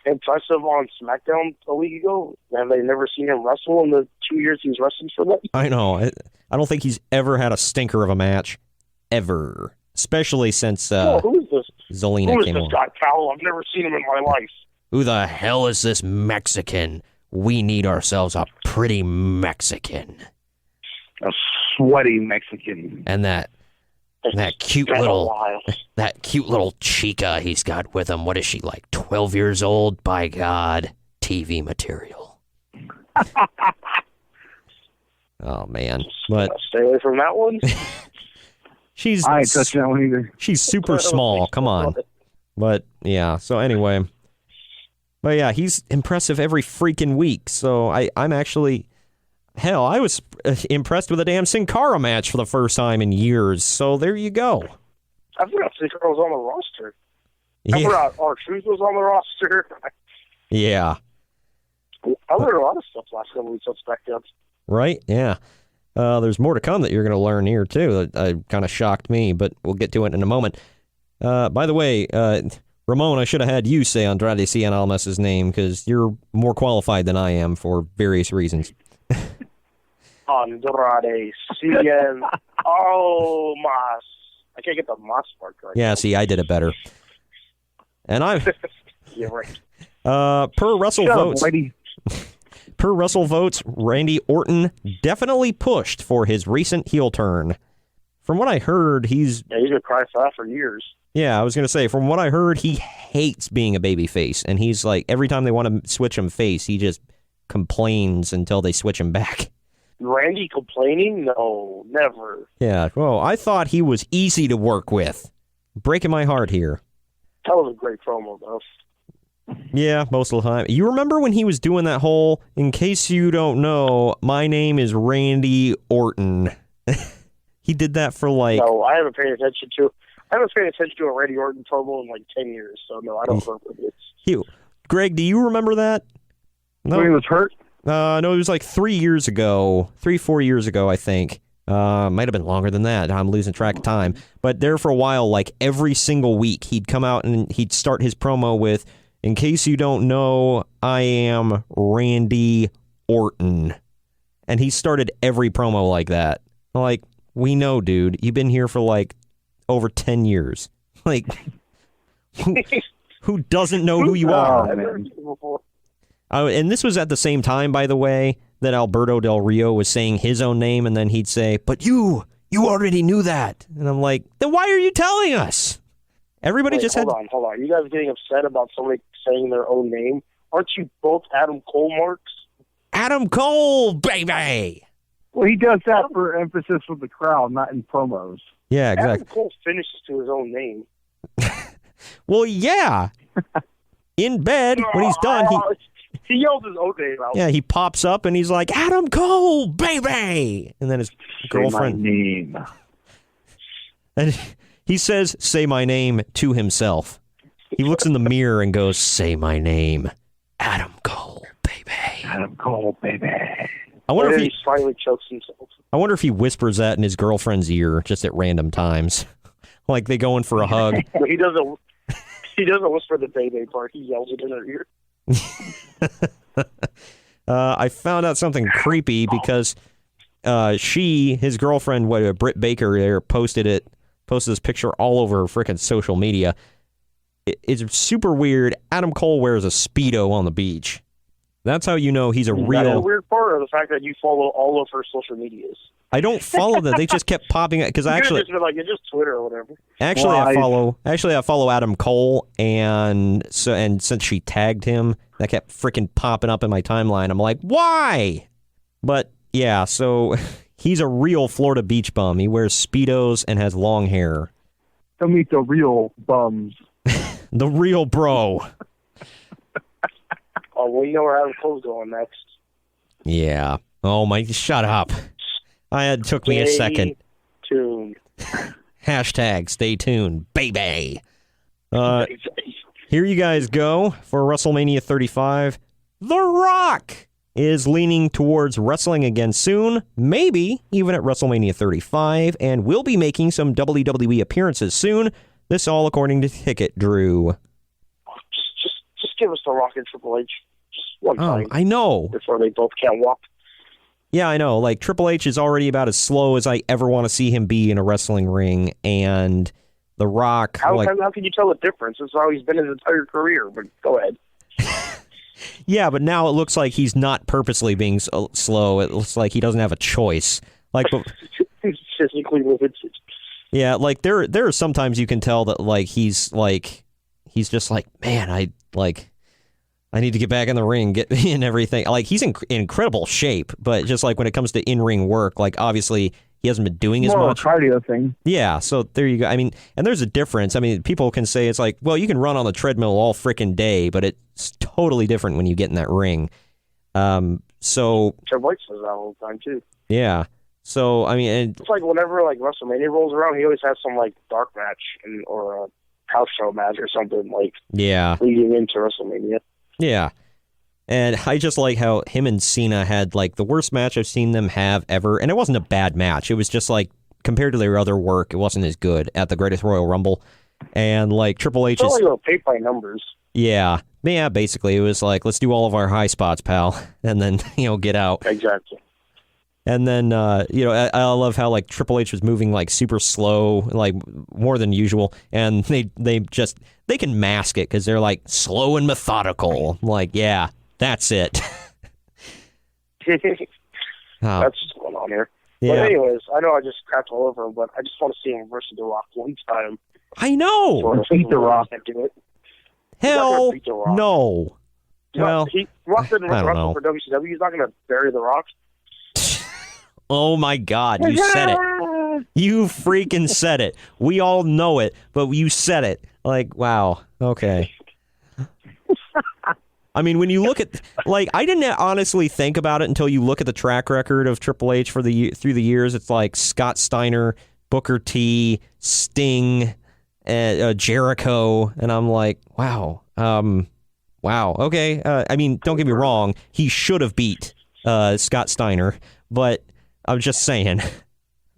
[SPEAKER 6] impressive on SmackDown a week ago. Have they never seen him wrestle in the 2 years he's wrestling for them?
[SPEAKER 5] I know. I don't think he's ever had a stinker of a match. Ever. Especially since
[SPEAKER 6] who is this?
[SPEAKER 5] Zelina
[SPEAKER 6] Who is
[SPEAKER 5] came
[SPEAKER 6] this
[SPEAKER 5] on.
[SPEAKER 6] guy, pal? I've never seen him in my life.
[SPEAKER 5] Who the hell is this Mexican? We need ourselves a pretty Mexican.
[SPEAKER 7] A sweaty Mexican.
[SPEAKER 5] And that cute
[SPEAKER 6] been a
[SPEAKER 5] little
[SPEAKER 6] while.
[SPEAKER 5] that cute little chica he's got with him. What is she, 12 years old? By God, TV material. Oh man, but
[SPEAKER 6] Stay away from that one.
[SPEAKER 7] I ain't touching that one either.
[SPEAKER 5] She's super small. Come on. But yeah. So anyway, but yeah, he's impressive every freaking week. So I'm actually. Hell, I was impressed with a damn Sin Cara match for the first time in years. So there you go.
[SPEAKER 6] I forgot Sin Cara was on the roster. I
[SPEAKER 5] Yeah.
[SPEAKER 6] forgot R-Truth was on the roster.
[SPEAKER 5] Yeah.
[SPEAKER 6] I learned a lot of stuff last couple weeks on SmackDown.
[SPEAKER 5] Right? Yeah. There's more to come that you're going to learn here, too. That kind of shocked me, but we'll get to it in a moment. By the way, Ramon, I should have had you say Andrade Cien Almas' name because you're more qualified than I am for various reasons.
[SPEAKER 6] Andrade Cien Almas. I can't get the Mas part right.
[SPEAKER 5] Yeah, see, I did it better. And I've...
[SPEAKER 6] Yeah, right.
[SPEAKER 5] Per Russell
[SPEAKER 7] Shut up,
[SPEAKER 5] Votes...
[SPEAKER 7] lady.
[SPEAKER 5] Per Russell Votes, Randy Orton definitely pushed for his recent heel turn. From what I heard, he's
[SPEAKER 6] been crying for that for years.
[SPEAKER 5] Yeah, I was going to say, from what I heard, he hates being a babyface. And he's like, every time they want to switch him face, he just complains until they switch him back.
[SPEAKER 6] Randy complaining? No, never.
[SPEAKER 5] Yeah, well, I thought he was easy to work with. Breaking my heart here.
[SPEAKER 6] That was a great promo, though.
[SPEAKER 5] Yeah, most of the time. You remember when he was doing that whole, in case you don't know, my name is Randy Orton. He did that for like...
[SPEAKER 6] No, I haven't paid attention to a Randy Orton promo in like 10 years, so no, I don't remember this.
[SPEAKER 5] Greg, do you remember that? No.
[SPEAKER 7] When he was hurt?
[SPEAKER 5] No, it was like 4 years ago, I think. Might have been longer than that. I'm losing track of time. But there for a while, like every single week, he'd come out and he'd start his promo with, in case you don't know, I am Randy Orton. And he started every promo like that. Like, we know, dude. You've been here for like over 10 years. Like, who doesn't know who you are? And this was at the same time, by the way, that Alberto Del Rio was saying his own name, and then he'd say, but you already knew that. And I'm like, then why are you telling us? Everybody
[SPEAKER 6] Wait,
[SPEAKER 5] just
[SPEAKER 6] hold on. Are you guys getting upset about somebody saying their own name? Aren't you both Adam Cole marks?
[SPEAKER 5] Adam Cole, baby!
[SPEAKER 7] Well, he does that for emphasis with the crowd, not in promos.
[SPEAKER 5] Yeah, exactly.
[SPEAKER 6] Adam Cole finishes to his own name.
[SPEAKER 5] Well, yeah. In bed, when he's done,
[SPEAKER 6] he yells his own name out.
[SPEAKER 5] Yeah, he pops up and he's like, Adam Cole, baby! And then his girlfriend...
[SPEAKER 7] Say my name.
[SPEAKER 5] And he says, say my name to himself. He looks in the mirror and goes, say my name. Adam Cole, baby.
[SPEAKER 7] Adam Cole, baby.
[SPEAKER 5] I wonder if
[SPEAKER 6] he slightly chokes himself.
[SPEAKER 5] I wonder if he whispers that in his girlfriend's ear just at random times. Like they go in for a hug.
[SPEAKER 6] He doesn't whisper the baby part. He yells it in her ear.
[SPEAKER 5] I found out something creepy because his girlfriend, Britt Baker, posted this picture all over freaking social media. It's super weird. Adam Cole wears a Speedo on the beach. That's how you know he's a real...
[SPEAKER 6] That's the weird part, or the fact that you follow all of her social medias.
[SPEAKER 5] I don't follow them. They just kept popping up because actually...
[SPEAKER 6] Just been like, it's just Twitter or whatever.
[SPEAKER 5] Actually, I follow Adam Cole, and since she tagged him, that kept freaking popping up in my timeline. I'm like, why? But yeah, so he's a real Florida beach bum. He wears Speedos and has long hair.
[SPEAKER 7] Come meet the real bums.
[SPEAKER 5] The real bro.
[SPEAKER 6] Oh, well, you know where Adam Cole's going next.
[SPEAKER 5] Yeah. Oh my! Shut up. It took me a second.
[SPEAKER 6] Stay tuned.
[SPEAKER 5] Hashtag stay tuned, baby. Here you guys go for WrestleMania 35. The Rock is leaning towards wrestling again soon, maybe even at WrestleMania 35, and will be making some WWE appearances soon. This all according to Ticket Drew.
[SPEAKER 6] Just give us The Rock and Triple H. Just one time.
[SPEAKER 5] I know.
[SPEAKER 6] Before they both can't walk.
[SPEAKER 5] Yeah, I know. Like, Triple H is already about as slow as I ever want to see him be in a wrestling ring, and The Rock...
[SPEAKER 6] How can you tell the difference? It's how he's been his entire career, but go ahead.
[SPEAKER 5] Yeah, but now it looks like he's not purposely being slow. It looks like he doesn't have a choice. Like,
[SPEAKER 6] He's physically limited.
[SPEAKER 5] Yeah, like, there are sometimes you can tell that, like, he's just like, man, I need to get back in the ring, get in everything. Like, he's in incredible shape, but just like when it comes to in-ring work, like, obviously he hasn't been doing as much.
[SPEAKER 7] More cardio thing.
[SPEAKER 5] Yeah, so there you go. I mean, and there's a difference. I mean, people can say it's like, well, you can run on the treadmill all freaking day, but it's totally different when you get in that ring. So
[SPEAKER 6] Triple H does that all the time too.
[SPEAKER 5] Yeah. So I mean,
[SPEAKER 6] it's like whenever like WrestleMania rolls around, he always has some like dark match or a house show match or something like.
[SPEAKER 5] Yeah.
[SPEAKER 6] Leading into WrestleMania.
[SPEAKER 5] Yeah. And I just like how him and Cena had like the worst match I've seen them have ever. And it wasn't a bad match. It was just like compared to their other work, it wasn't as good at the Greatest Royal Rumble. And like Triple H is
[SPEAKER 6] like paid by numbers.
[SPEAKER 5] Yeah. Yeah, basically it was like, let's do all of our high spots, pal. And then, get out.
[SPEAKER 6] Exactly.
[SPEAKER 5] And then, I love how like Triple H was moving like super slow, like more than usual. And they can mask it because they're like slow and methodical. Like, yeah, that's it.
[SPEAKER 6] That's what's going on here.
[SPEAKER 5] Yeah.
[SPEAKER 6] But anyways, I know I just crapped all over him, but I just want to see him versus The Rock one time.
[SPEAKER 5] I know.
[SPEAKER 7] Beat The Rock.
[SPEAKER 6] Do it.
[SPEAKER 5] Hell no. Well,
[SPEAKER 6] Rock didn't
[SPEAKER 5] I don't
[SPEAKER 6] wrestle
[SPEAKER 5] know.
[SPEAKER 6] for WCW. He's not going to bury The Rock.
[SPEAKER 5] Oh my God, you said it. You freaking said it. We all know it, but you said it. Like, wow. Okay. I mean, when you look at, like, I didn't honestly think about it until you look at the track record of Triple H through the years. It's like Scott Steiner, Booker T, Sting, Jericho, and I'm like, wow. Wow. Okay. I mean, don't get me wrong. He should have beat Scott Steiner, but I'm just saying.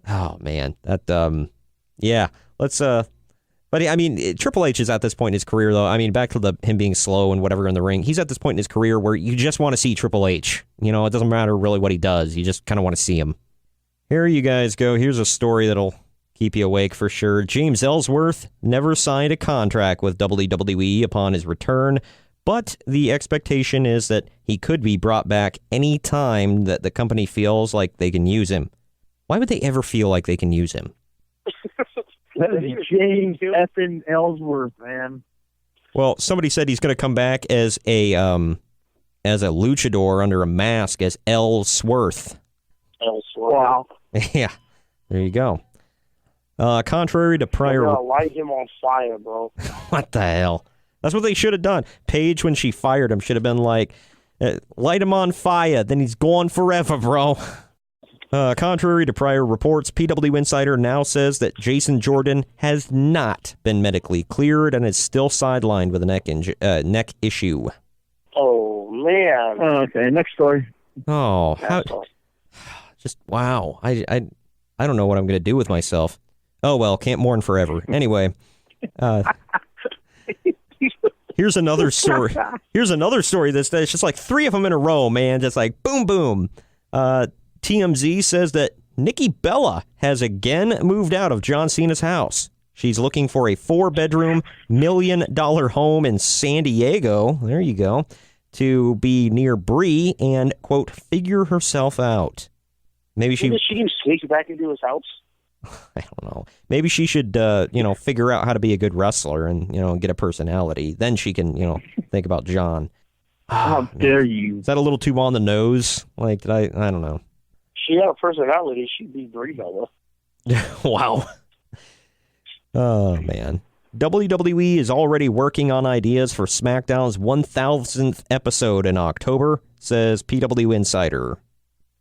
[SPEAKER 5] Oh man, that yeah. Let's But I mean, Triple H is at this point in his career, though. I mean, back to him being slow and whatever in the ring. He's at this point in his career where you just want to see Triple H. You know, it doesn't matter really what he does. You just kind of want to see him. Here you guys go. Here's a story that'll keep you awake for sure. James Ellsworth never signed a contract with WWE upon his return, but the expectation is that he could be brought back any time that the company feels like they can use him. Why would they ever feel like they can use him?
[SPEAKER 7] That is James effing Ellsworth, man.
[SPEAKER 5] Well, somebody said he's going to come back as a luchador under a mask as Ellsworth.
[SPEAKER 6] Ellsworth.
[SPEAKER 7] Wow.
[SPEAKER 5] Yeah, there you go. Contrary to prior...
[SPEAKER 6] They're gonna light him on fire, bro.
[SPEAKER 5] What the hell? That's what they should have done. Paige, when she fired him, should have been like, light him on fire, then he's gone forever, bro. Contrary to prior reports, PW Insider now says that Jason Jordan has not been medically cleared and is still sidelined with a neck issue.
[SPEAKER 6] Oh, man.
[SPEAKER 7] Okay, next story.
[SPEAKER 5] Oh, just wow. I don't know what I'm going to do with myself. Oh, well, can't mourn forever. Anyway, here's another story. Here's another story that's just like three of them in a row, man. Just like boom, boom. TMZ says that Nikki Bella has again moved out of John Cena's house. She's looking for a 4-bedroom, $1 million home in San Diego. There you go. To be near Brie and, quote, figure herself out. Maybe she
[SPEAKER 6] can sneak back into his house.
[SPEAKER 5] I don't know. Maybe she should, figure out how to be a good wrestler and, get a personality. Then she can, think about John.
[SPEAKER 7] How dare you?
[SPEAKER 5] Is that a little too on the nose? Like, I don't know.
[SPEAKER 6] She had a personality. She'd be Brie Bella.
[SPEAKER 5] Wow. Oh, man. WWE is already working on ideas for SmackDown's 1,000th episode in October, says PW Insider.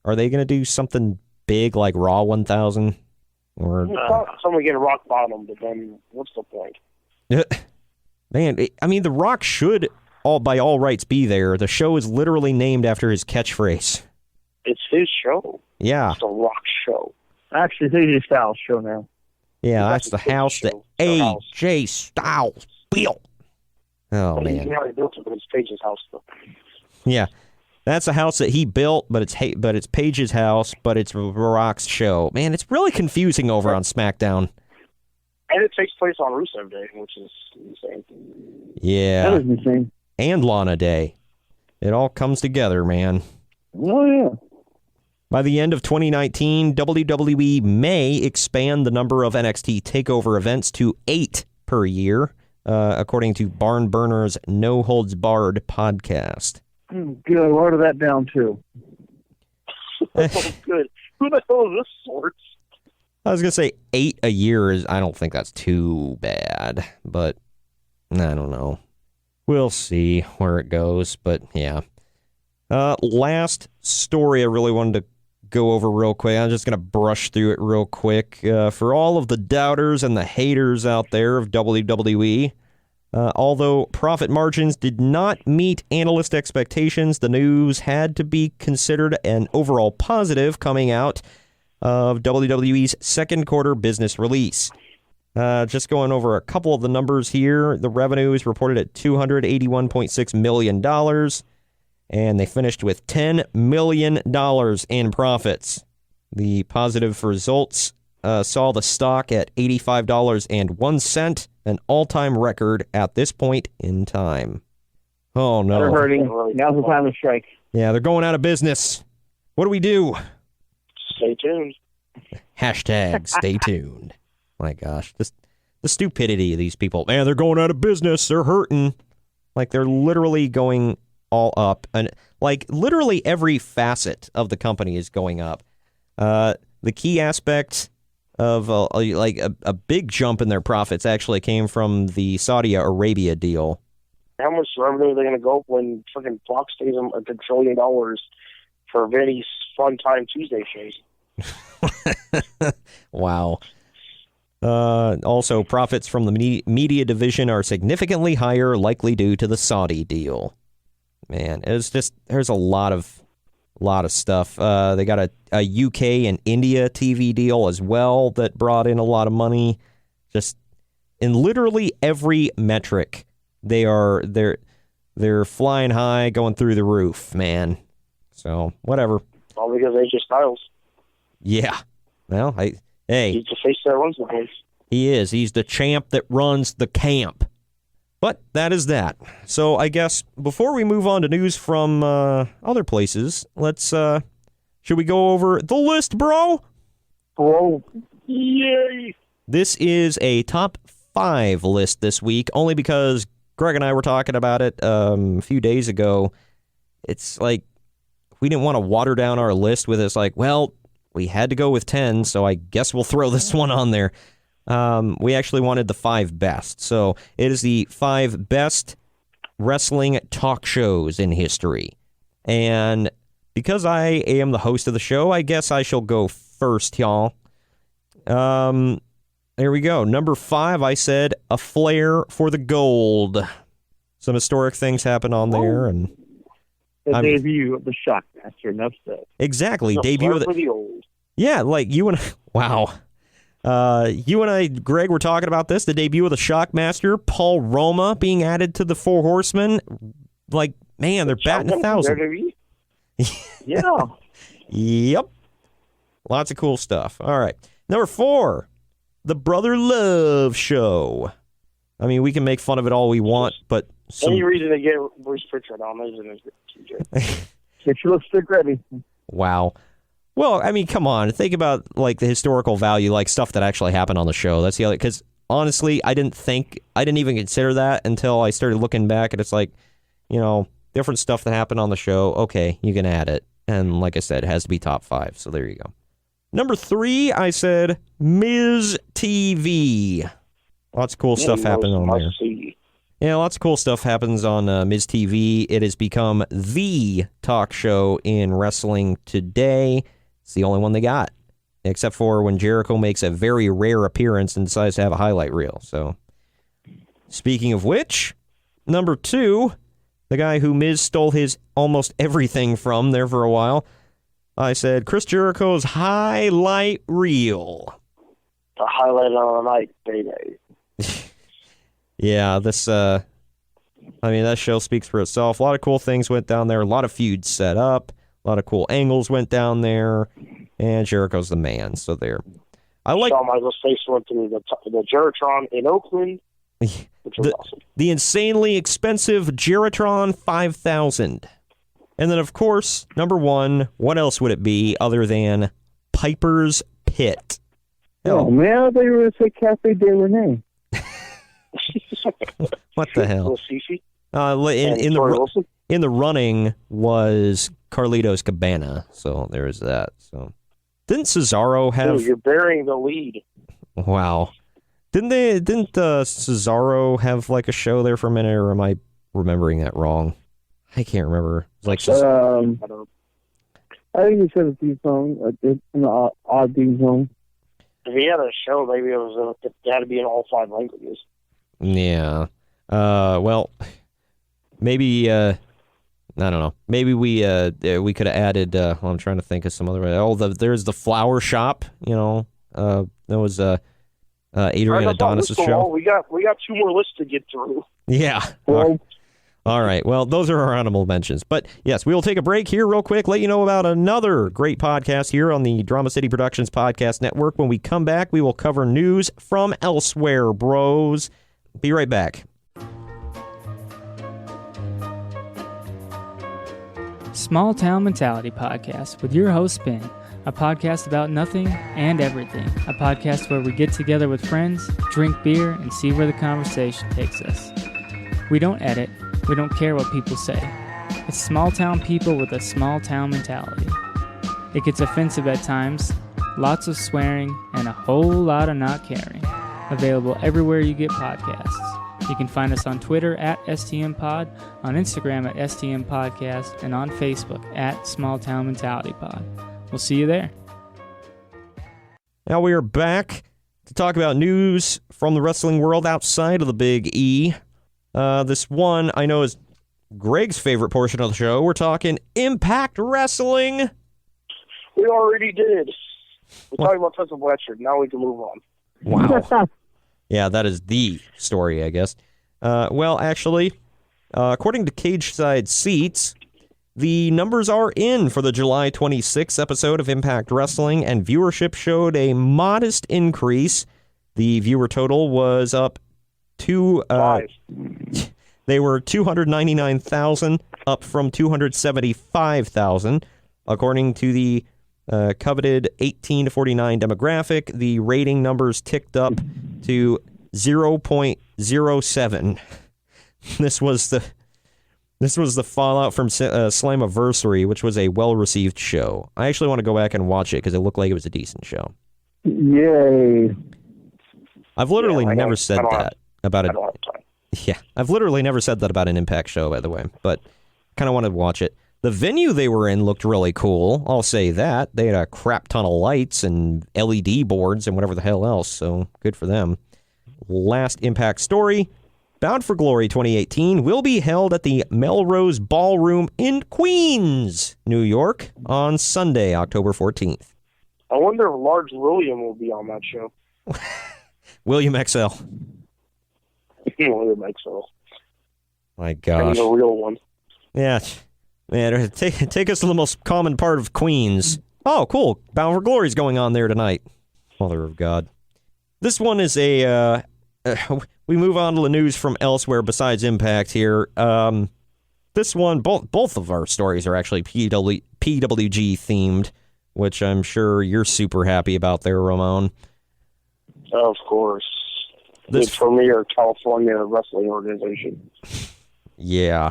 [SPEAKER 5] Are they going to do something big like Raw 1000? Or
[SPEAKER 6] someone getting rock bottom, but then what's the point?
[SPEAKER 5] Man, The Rock should by all rights be there. The show is literally named after his catchphrase.
[SPEAKER 6] It's his show.
[SPEAKER 5] Yeah.
[SPEAKER 6] It's a Rock show.
[SPEAKER 7] Actually, it's AJ Styles' show now.
[SPEAKER 5] Yeah, that's the house that AJ Styles built. Oh, man.
[SPEAKER 6] He already built it, but it's Paige's house, though.
[SPEAKER 5] Yeah. That's a house that he built, but it's Paige's house, but it's Rock's show. Man, it's really confusing over on SmackDown.
[SPEAKER 6] And it takes place on Rusev Day, which is insane.
[SPEAKER 5] Yeah.
[SPEAKER 7] That is insane.
[SPEAKER 5] And Lana Day. It all comes together, man.
[SPEAKER 7] Oh, yeah.
[SPEAKER 5] By the end of 2019, WWE may expand the number of NXT TakeOver events to 8 per year, according to Barn Burner's No Holds Barred podcast.
[SPEAKER 7] Good. What that down to?
[SPEAKER 6] Oh, good. Who the hell is this sort?
[SPEAKER 5] I was going to say 8 a year I don't think that's too bad, but I don't know. We'll see where it goes, but yeah. Last story I really wanted to go over real quick. I'm just going to brush through it real quick. For all of the doubters and the haters out there of WWE, although profit margins did not meet analyst expectations, the news had to be considered an overall positive coming out of WWE's second quarter business release. Just going over a couple of the numbers here. The revenue is reported at $281.6 million, and they finished with $10 million in profits. The positive results saw the stock at $85.01, an all-time record at this point in time. Oh, no.
[SPEAKER 7] They're hurting. Now's the time to strike.
[SPEAKER 5] Yeah, they're going out of business. What do we do?
[SPEAKER 6] Stay tuned.
[SPEAKER 5] Hashtag stay tuned. My gosh, the stupidity of these people. Man, they're going out of business. They're hurting. Like, they're literally going all up. And, like, literally every facet of the company is going up. The key aspect of a big jump in their profits actually came from the Saudi Arabia deal.
[SPEAKER 6] How much revenue are they going to go up when fucking Fox pays them $1 trillion for Vinny's Fun Time Tuesday shows?
[SPEAKER 5] Wow. Also, profits from the media division are significantly higher, likely due to the Saudi deal. Man, there's a lot of stuff. They got a UK and India TV deal as well that brought in a lot of money. Just in literally every metric, they're flying high, going through the roof, man. So whatever.
[SPEAKER 6] All because AJ Styles.
[SPEAKER 5] Yeah. Well, hey,
[SPEAKER 6] he's the face that runs the place.
[SPEAKER 5] He is. He's the champ that runs the camp. But that is that. So I guess before we move on to news from other places, let's should we go over the list, bro?
[SPEAKER 6] Bro, yay!
[SPEAKER 5] This is a top 5 list this week, only because Greg and I were talking about it a few days ago. It's like we didn't want to water down our list with this. Like, well, we had to go with 10, so I guess we'll throw this one on there. We actually wanted the 5 best. So it is the 5 best wrestling talk shows in history. And because I am the host of the show, I guess I shall go first, y'all. There we go. Number 5, I said A Flair for the Gold. Some historic things happen on there. And
[SPEAKER 7] the debut of the Shockmaster, enough said.
[SPEAKER 5] Exactly.
[SPEAKER 6] The
[SPEAKER 5] Debut of
[SPEAKER 6] for the old.
[SPEAKER 5] Yeah, like you and wow. You and I, Greg, were talking about this, the debut of the Shockmaster, Paul Roma being added to the Four Horsemen. Like, man, they're batting 1,000.
[SPEAKER 6] Yeah.
[SPEAKER 5] Yep. Lots of cool stuff. All right. Number 4, the Brother Love Show. I mean, we can make fun of it all we want, but...
[SPEAKER 6] Any reason to get Bruce Pritchard on isn't it?
[SPEAKER 7] Get your lipstick ready.
[SPEAKER 5] Wow. Well, I mean, come on. Think about, like, the historical value, like, stuff that actually happened on the show. That's the other... Because, honestly, I didn't even consider that until I started looking back, and it's like, you know, different stuff that happened on the show. Okay, you can add it. And, like I said, it has to be top 5, so there you go. Number 3, I said Miz TV. Lots of cool stuff happened on there. Yeah, lots of cool stuff happens on Miz TV. It has become the talk show in wrestling today. It's the only one they got, except for when Jericho makes a very rare appearance and decides to have a highlight reel. So, speaking of which, number 2, the guy who Miz stole his almost everything from there for a while, I said Chris Jericho's highlight reel.
[SPEAKER 6] The highlight of the night, baby.
[SPEAKER 5] Yeah, this, I mean, that show speaks for itself. A lot of cool things went down there. A lot of feuds set up. A lot of cool angles went down there. And Jericho's the man, so there. I like...
[SPEAKER 6] Shawn Michaels' face went to the Geritron in Oakland, which was awesome.
[SPEAKER 5] The insanely expensive Geritron 5000. And then, of course, number 1, what else would it be other than Piper's Pit?
[SPEAKER 7] Oh, man, I thought you were going to say Cafe de Rene.
[SPEAKER 5] What the hell? In the running was Carlitos Cabana, so there's that. So didn't Cesaro have?
[SPEAKER 6] Dude, you're burying the lead.
[SPEAKER 5] Wow, didn't Cesaro have like a show there for a minute, or am I remembering that wrong? I can't remember. Like
[SPEAKER 7] I think he said a theme song, an odd theme song.
[SPEAKER 6] If he had a show, maybe it had to be in all 5 languages.
[SPEAKER 5] Yeah. Well, maybe, I don't know. Maybe we could have added, I'm trying to think of some other, there's the flower shop, you know, there was, Adrian Adonis' show.
[SPEAKER 6] We got 2 more lists to get through.
[SPEAKER 5] Yeah. All right. Well, those are our honorable mentions. But yes, we will take a break here real quick, let you know about another great podcast here on the Drama City Productions Podcast Network. When we come back, we will cover news from elsewhere, bros. Be right back.
[SPEAKER 9] Small Town Mentality Podcast with your host, Ben. A podcast about nothing and everything. A podcast where we get together with friends, drink beer, and see where the conversation takes us. We don't edit. We don't care what people say. It's small town people with a small town mentality. It gets offensive at times, lots of swearing, and a whole lot of not caring. Available everywhere you get podcasts. You can find us on Twitter at STMPod, on Instagram at STMPodcast, and on Facebook at Small Town Mentality Pod. We'll see you there.
[SPEAKER 5] Now we are back to talk about news from the wrestling world outside of the Big E. This one I know is Greg's favorite portion of the show. We're talking Impact Wrestling.
[SPEAKER 6] We already did. We're talking about Tessa Blanchard. Now we can move on.
[SPEAKER 5] Wow. Yeah, that is the story, I guess. Well, actually, according to Cage Side Seats, the numbers are in for the July 26th episode of Impact Wrestling, and viewership showed a modest increase. The viewer total was up to... they were 299,000, up from 275,000. According to the coveted 18 to 49 demographic, the rating numbers ticked up to 0.07. This was the fallout from Slammiversary, which was a well-received show. I actually want to go back and watch it because it looked like it was a decent show.
[SPEAKER 7] Yay.
[SPEAKER 5] I've literally never said that about it.
[SPEAKER 6] Time.
[SPEAKER 5] Yeah, I've literally never said that about an Impact show, by the way, but kind of wanted to watch it. The venue they were in looked really cool, I'll say that. They had a crap ton of lights and LED boards and whatever the hell else, so good for them. Last Impact story, Bound for Glory 2018 will be held at the Melrose Ballroom in Queens, New York, on Sunday, October 14th.
[SPEAKER 6] I wonder if Large William will be on that show.
[SPEAKER 5] William XL.
[SPEAKER 6] William XL.
[SPEAKER 5] My gosh.
[SPEAKER 6] The real one.
[SPEAKER 5] Yeah. Man, take us to the most common part of Queens. Oh, cool. Bound for Glory is going on there tonight. Mother of God. This one is a... we move on to the news from elsewhere besides Impact here. This one, both of our stories are actually PWG themed, which I'm sure you're super happy about there, Ramon.
[SPEAKER 6] Of course. This premier California wrestling organization.
[SPEAKER 5] Yeah.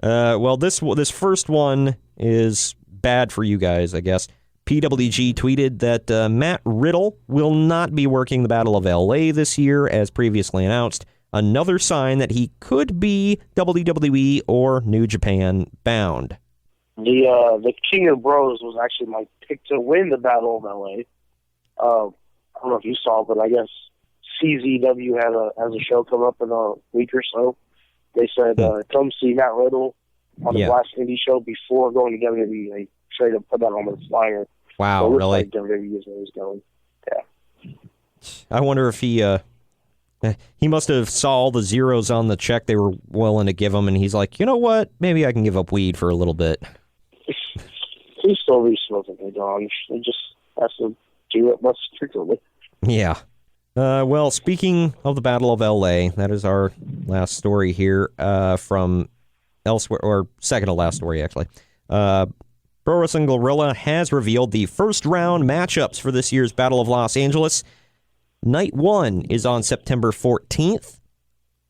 [SPEAKER 5] Well, this first one is bad for you guys, I guess. PWG tweeted that Matt Riddle will not be working the Battle of LA this year, as previously announced. Another sign that he could be WWE or New Japan bound.
[SPEAKER 6] The King of Bros was actually my pick to win the Battle of LA. I don't know if you saw, but I guess CZW has a show come up in a week or so. They said, come see Matt Riddle on the Blast Indie show before going to WWE. They straight up put that on the flyer.
[SPEAKER 5] Wow,
[SPEAKER 6] so
[SPEAKER 5] really?
[SPEAKER 6] Like WWE is where he's going. Yeah.
[SPEAKER 5] I wonder if he must have saw all the zeros on the check they were willing to give him, and he's like, you know what? Maybe I can give up weed for a little bit.
[SPEAKER 6] He's still be smoking the dog. He just has to do it less frequently.
[SPEAKER 5] Yeah. Well, speaking of the Battle of LA, that is our last story here from elsewhere, or second to last story, actually. Pro Wrestling Guerrilla has revealed the first round matchups for this year's Battle of Los Angeles. Night 1 is on September 14th.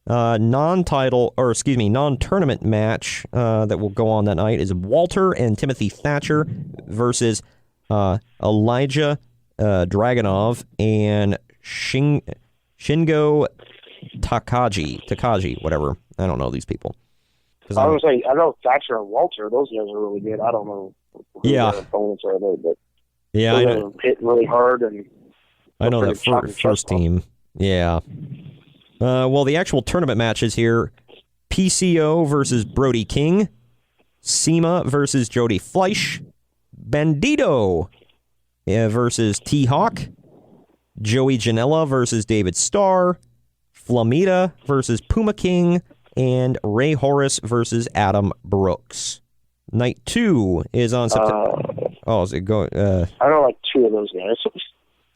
[SPEAKER 5] Non-tournament match that will go on that night is Walter and Timothy Thatcher versus Elijah Dragunov and Shingo Takagi, whatever. I don't know these people.
[SPEAKER 6] I was saying, I know Thatcher and Walter; those guys are really good. I don't know who their opponents are there, but
[SPEAKER 5] I know
[SPEAKER 6] hitting really hard and
[SPEAKER 5] I know that first team. Yeah. Well, the actual tournament matches here: PCO versus Brody King, SEMA versus Jody Fleisch, Bandito versus T-Hawk, Joey Janela versus David Starr, Flamita versus Puma King, and Ray Horace versus Adam Brooks. Night 2 is on September... is it going...
[SPEAKER 6] I know like 2 of those guys.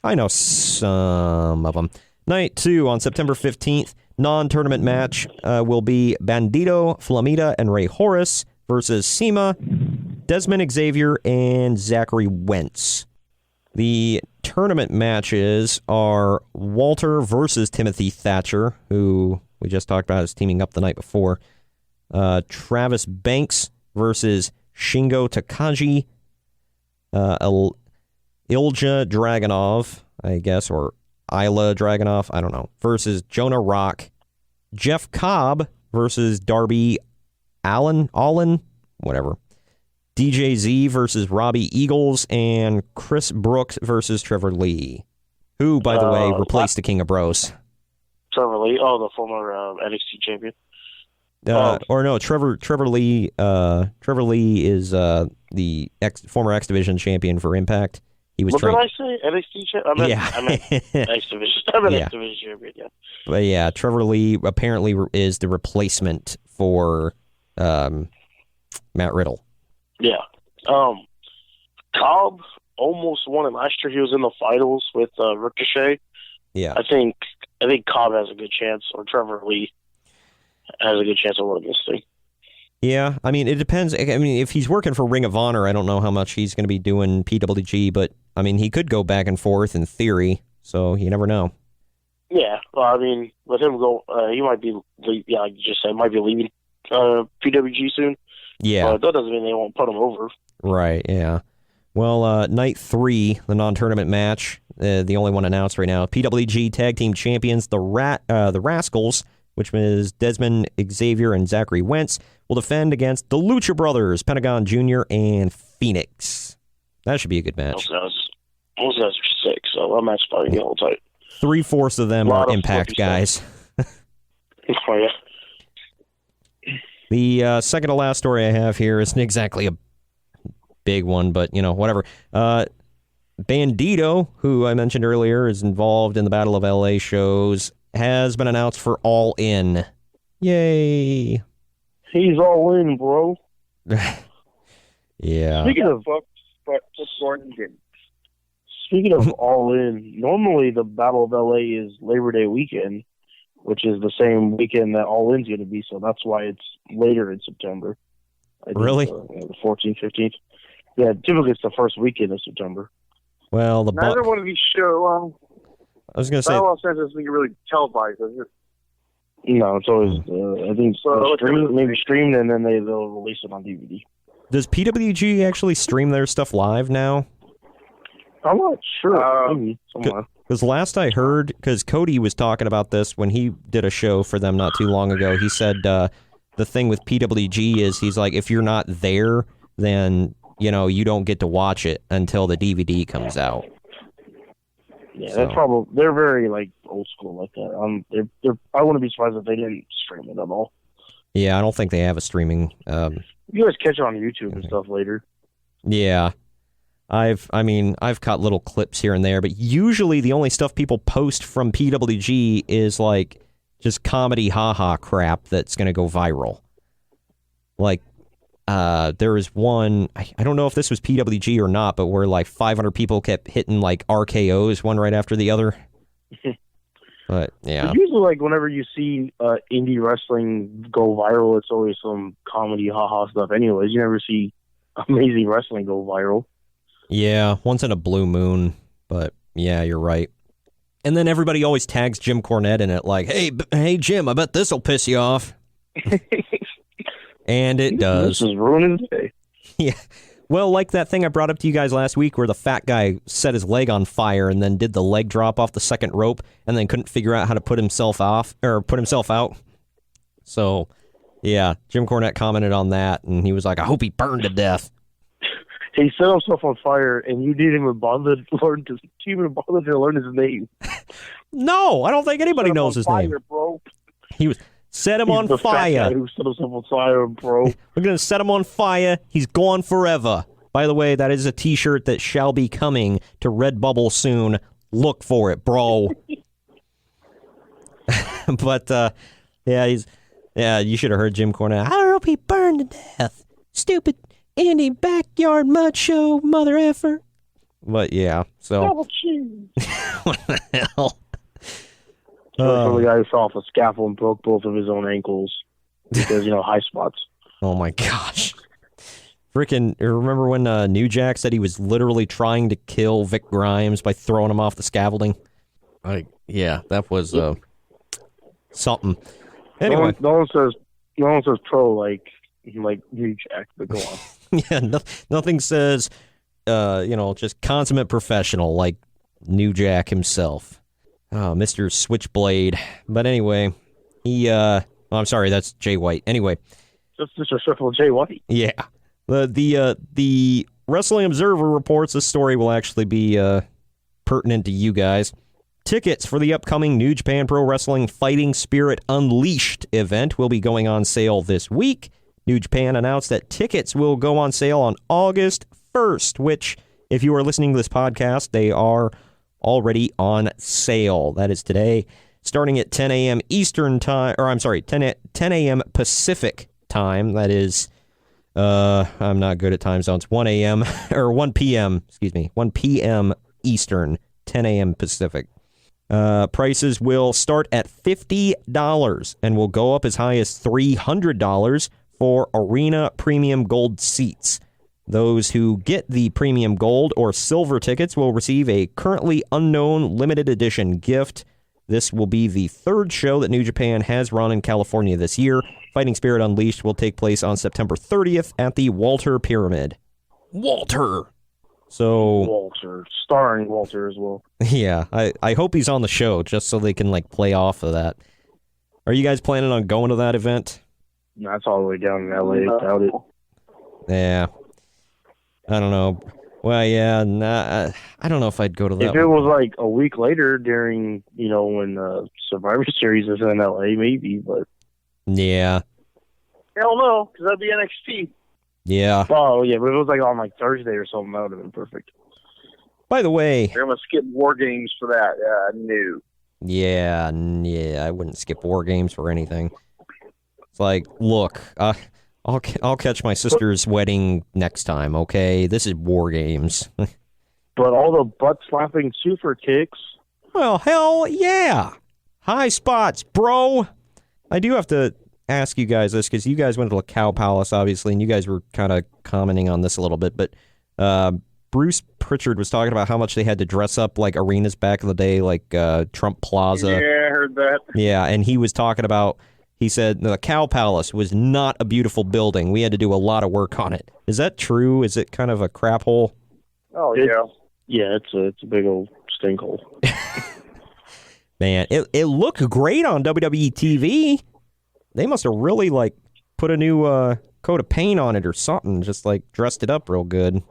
[SPEAKER 5] I know some of them. Night 2 on September 15th. Non-tournament match will be Bandito, Flamita, and Ray Horace versus SEMA, Desmond Xavier, and Zachary Wentz. The tournament matches are Walter versus Timothy Thatcher, who we just talked about is teaming up the night before. Travis Banks versus Shingo Takagi. Ilja Dragunov, I guess, or Isla Dragunov, I don't know, versus Jonah Rock. Jeff Cobb versus Darby Allin, whatever. DJ Z versus Robbie Eagles, and Chris Brooks versus Trevor Lee, who, by the way, replaced the King of Bros.
[SPEAKER 6] Trevor Lee, the former NXT champion.
[SPEAKER 5] Or no, Trevor Lee. Trevor Lee is the former X Division champion for Impact. He was. What did I say?
[SPEAKER 6] NXT champion. I meant X Division. X Division champion. Yeah.
[SPEAKER 5] But yeah, Trevor Lee apparently is the replacement for Matt Riddle.
[SPEAKER 6] Yeah. Cobb almost won it last year. He was in the finals with Ricochet.
[SPEAKER 5] Yeah.
[SPEAKER 6] I think Cobb has a good chance, or Trevor Lee has a good chance of winning this thing.
[SPEAKER 5] Yeah, I mean, it depends. I mean, if he's working for Ring of Honor, I don't know how much he's going to be doing PWG, but, I mean, he could go back and forth in theory, so you never know.
[SPEAKER 6] Yeah, well, I mean, with him go, he might be, like you just said, might be leaving PWG soon.
[SPEAKER 5] Yeah.
[SPEAKER 6] But that doesn't mean they won't put him over.
[SPEAKER 5] Right, yeah. Well, night 3, the non-tournament match, the only one announced right now, PWG Tag Team Champions, the Rascals, which is Desmond Xavier and Zachary Wentz, will defend against the Lucha Brothers, Pentagon Jr. and Phoenix. That should be a good match.
[SPEAKER 6] Those guys are sick, so that match is probably going to be tight.
[SPEAKER 5] 3/4 of them are Impact guys.
[SPEAKER 6] Oh, yeah.
[SPEAKER 5] The second to last story I have here isn't exactly a big one, but, whatever. Bandito, who I mentioned earlier, is involved in the Battle of LA shows, has been announced for All In. Yay.
[SPEAKER 6] He's all in, bro.
[SPEAKER 5] Yeah.
[SPEAKER 6] Speaking of All In, normally the Battle of LA is Labor Day weekend, which is the same weekend that All In's going to be, so that's why it's later in September.
[SPEAKER 5] Really?
[SPEAKER 6] The 14th, 15th. Yeah, typically it's the first weekend of September.
[SPEAKER 5] Well,
[SPEAKER 6] neither one of these shows.
[SPEAKER 5] I was going to say.
[SPEAKER 6] Battle of Los Angeles isn't really televised, is it? No, it's always, I think, maybe streamed, and then they'll release it on DVD.
[SPEAKER 5] Does PWG actually stream their stuff live now?
[SPEAKER 6] I'm not sure.
[SPEAKER 5] Because last I heard, because Cody was talking about this when he did a show for them not too long ago, he said the thing with PWG is he's like, if you're not there, then, you don't get to watch it until the DVD comes out.
[SPEAKER 6] Yeah, so. They're very old school like that. I wouldn't be surprised if they didn't stream it at all.
[SPEAKER 5] Yeah, I don't think they have a streaming.
[SPEAKER 6] You guys catch it on YouTube and stuff later.
[SPEAKER 5] Yeah, I've caught little clips here and there, but usually the only stuff people post from PWG is just comedy haha crap that's gonna go viral. There was one, I don't know if this was PWG or not, but where 500 people kept hitting RKOs one right after the other. But yeah.
[SPEAKER 6] But usually whenever you see indie wrestling go viral, it's always some comedy haha stuff anyways. You never see amazing wrestling go viral.
[SPEAKER 5] Yeah, once in a blue moon, but yeah, you're right. And then everybody always tags Jim Cornette in it hey Jim, I bet this'll piss you off. And it does.
[SPEAKER 6] This is ruining his day.
[SPEAKER 5] Yeah. Well, that thing I brought up to you guys last week where the fat guy set his leg on fire and then did the leg drop off the second rope and then couldn't figure out how to put himself out. So, yeah, Jim Cornette commented on that and he was like, I hope he burned to death.
[SPEAKER 6] He set himself on fire and you didn't even bother to learn his name.
[SPEAKER 5] No, I don't think anybody knows his name.
[SPEAKER 6] Bro.
[SPEAKER 5] He was... Set him on fire.
[SPEAKER 6] Who set himself on fire, bro.
[SPEAKER 5] We're going to set him on fire. He's gone forever. By the way, that is a t-shirt that shall be coming to Redbubble soon. Look for it, bro. But, you should have heard Jim Cornette.
[SPEAKER 8] I hope he burned to death. Stupid Andy Backyard Mud Show, mother effer.
[SPEAKER 5] But, yeah, so.
[SPEAKER 6] Double cheese.
[SPEAKER 5] What the hell?
[SPEAKER 6] The guy who fell off a scaffold and broke both of his own ankles because, high spots.
[SPEAKER 5] Oh, my gosh. Freaking, remember when New Jack said he was literally trying to kill Vic Grimes by throwing him off the scaffolding? Yeah, that was something. Anyway.
[SPEAKER 6] No one says pro like New Jack, but go on.
[SPEAKER 5] Yeah, nothing says just consummate professional like New Jack himself. Oh, Mr. Switchblade. But anyway, I'm sorry, that's Jay White. Anyway.
[SPEAKER 6] Just Mr. Triple J White.
[SPEAKER 5] Yeah. The Wrestling Observer reports this story will actually be pertinent to you guys. Tickets for the upcoming New Japan Pro Wrestling Fighting Spirit Unleashed event will be going on sale this week. New Japan announced that tickets will go on sale on August 1st, which, if you are listening to this podcast, they are already on sale. That is today, starting at 10 a.m. Eastern time, 10 a.m. Pacific time. That is, I'm not good at time zones. 1 a.m. or 1 p.m. 1 p.m. Eastern, 10 a.m. Pacific. Prices will start at $50 and will go up as high as $300 for Arena Premium Gold seats. Those who get the Premium Gold or Silver tickets will receive a currently unknown limited edition gift. This will be the third show that New Japan has run in California this year. Fighting Spirit Unleashed will take place on September 30th at the Walter Pyramid. Walter!
[SPEAKER 6] Walter, starring Walter as well.
[SPEAKER 5] Yeah, I hope he's on the show just so they can play off of that. Are you guys planning on going to that event?
[SPEAKER 6] No, that's all the way down in LA. Doubt it.
[SPEAKER 5] Yeah. I don't know. Well, yeah, I don't know if I'd go to that.
[SPEAKER 6] If it was a week later during, when Survivor Series is in LA, maybe, but.
[SPEAKER 5] Yeah.
[SPEAKER 6] Hell no, because that'd be NXT.
[SPEAKER 5] Yeah.
[SPEAKER 6] Oh, yeah, but if it was on Thursday or something, that would have been perfect.
[SPEAKER 5] By the way.
[SPEAKER 6] They're going to skip War Games for that. No.
[SPEAKER 5] Yeah, I wouldn't skip War Games for anything. It's look, I'll catch my sister's wedding next time, okay? This is War Games.
[SPEAKER 6] But all the butt-slapping super kicks.
[SPEAKER 5] Well, hell yeah. High spots, bro. I do have to ask you guys this, because you guys went to the Cow Palace, obviously, and you guys were kind of commenting on this a little bit, but Bruce Pritchard was talking about how much they had to dress up like arenas back in the day, like Trump Plaza.
[SPEAKER 6] Yeah, I heard that.
[SPEAKER 5] Yeah, and he was talking about, he said the Cow Palace was not a beautiful building. We had to do a lot of work on it. Is that true? Is it kind of a crap hole?
[SPEAKER 6] Oh, yeah. Yeah, it's a big old stink hole.
[SPEAKER 5] Man, it looked great on WWE TV. They must have really put a new coat of paint on it or something, just dressed it up real good.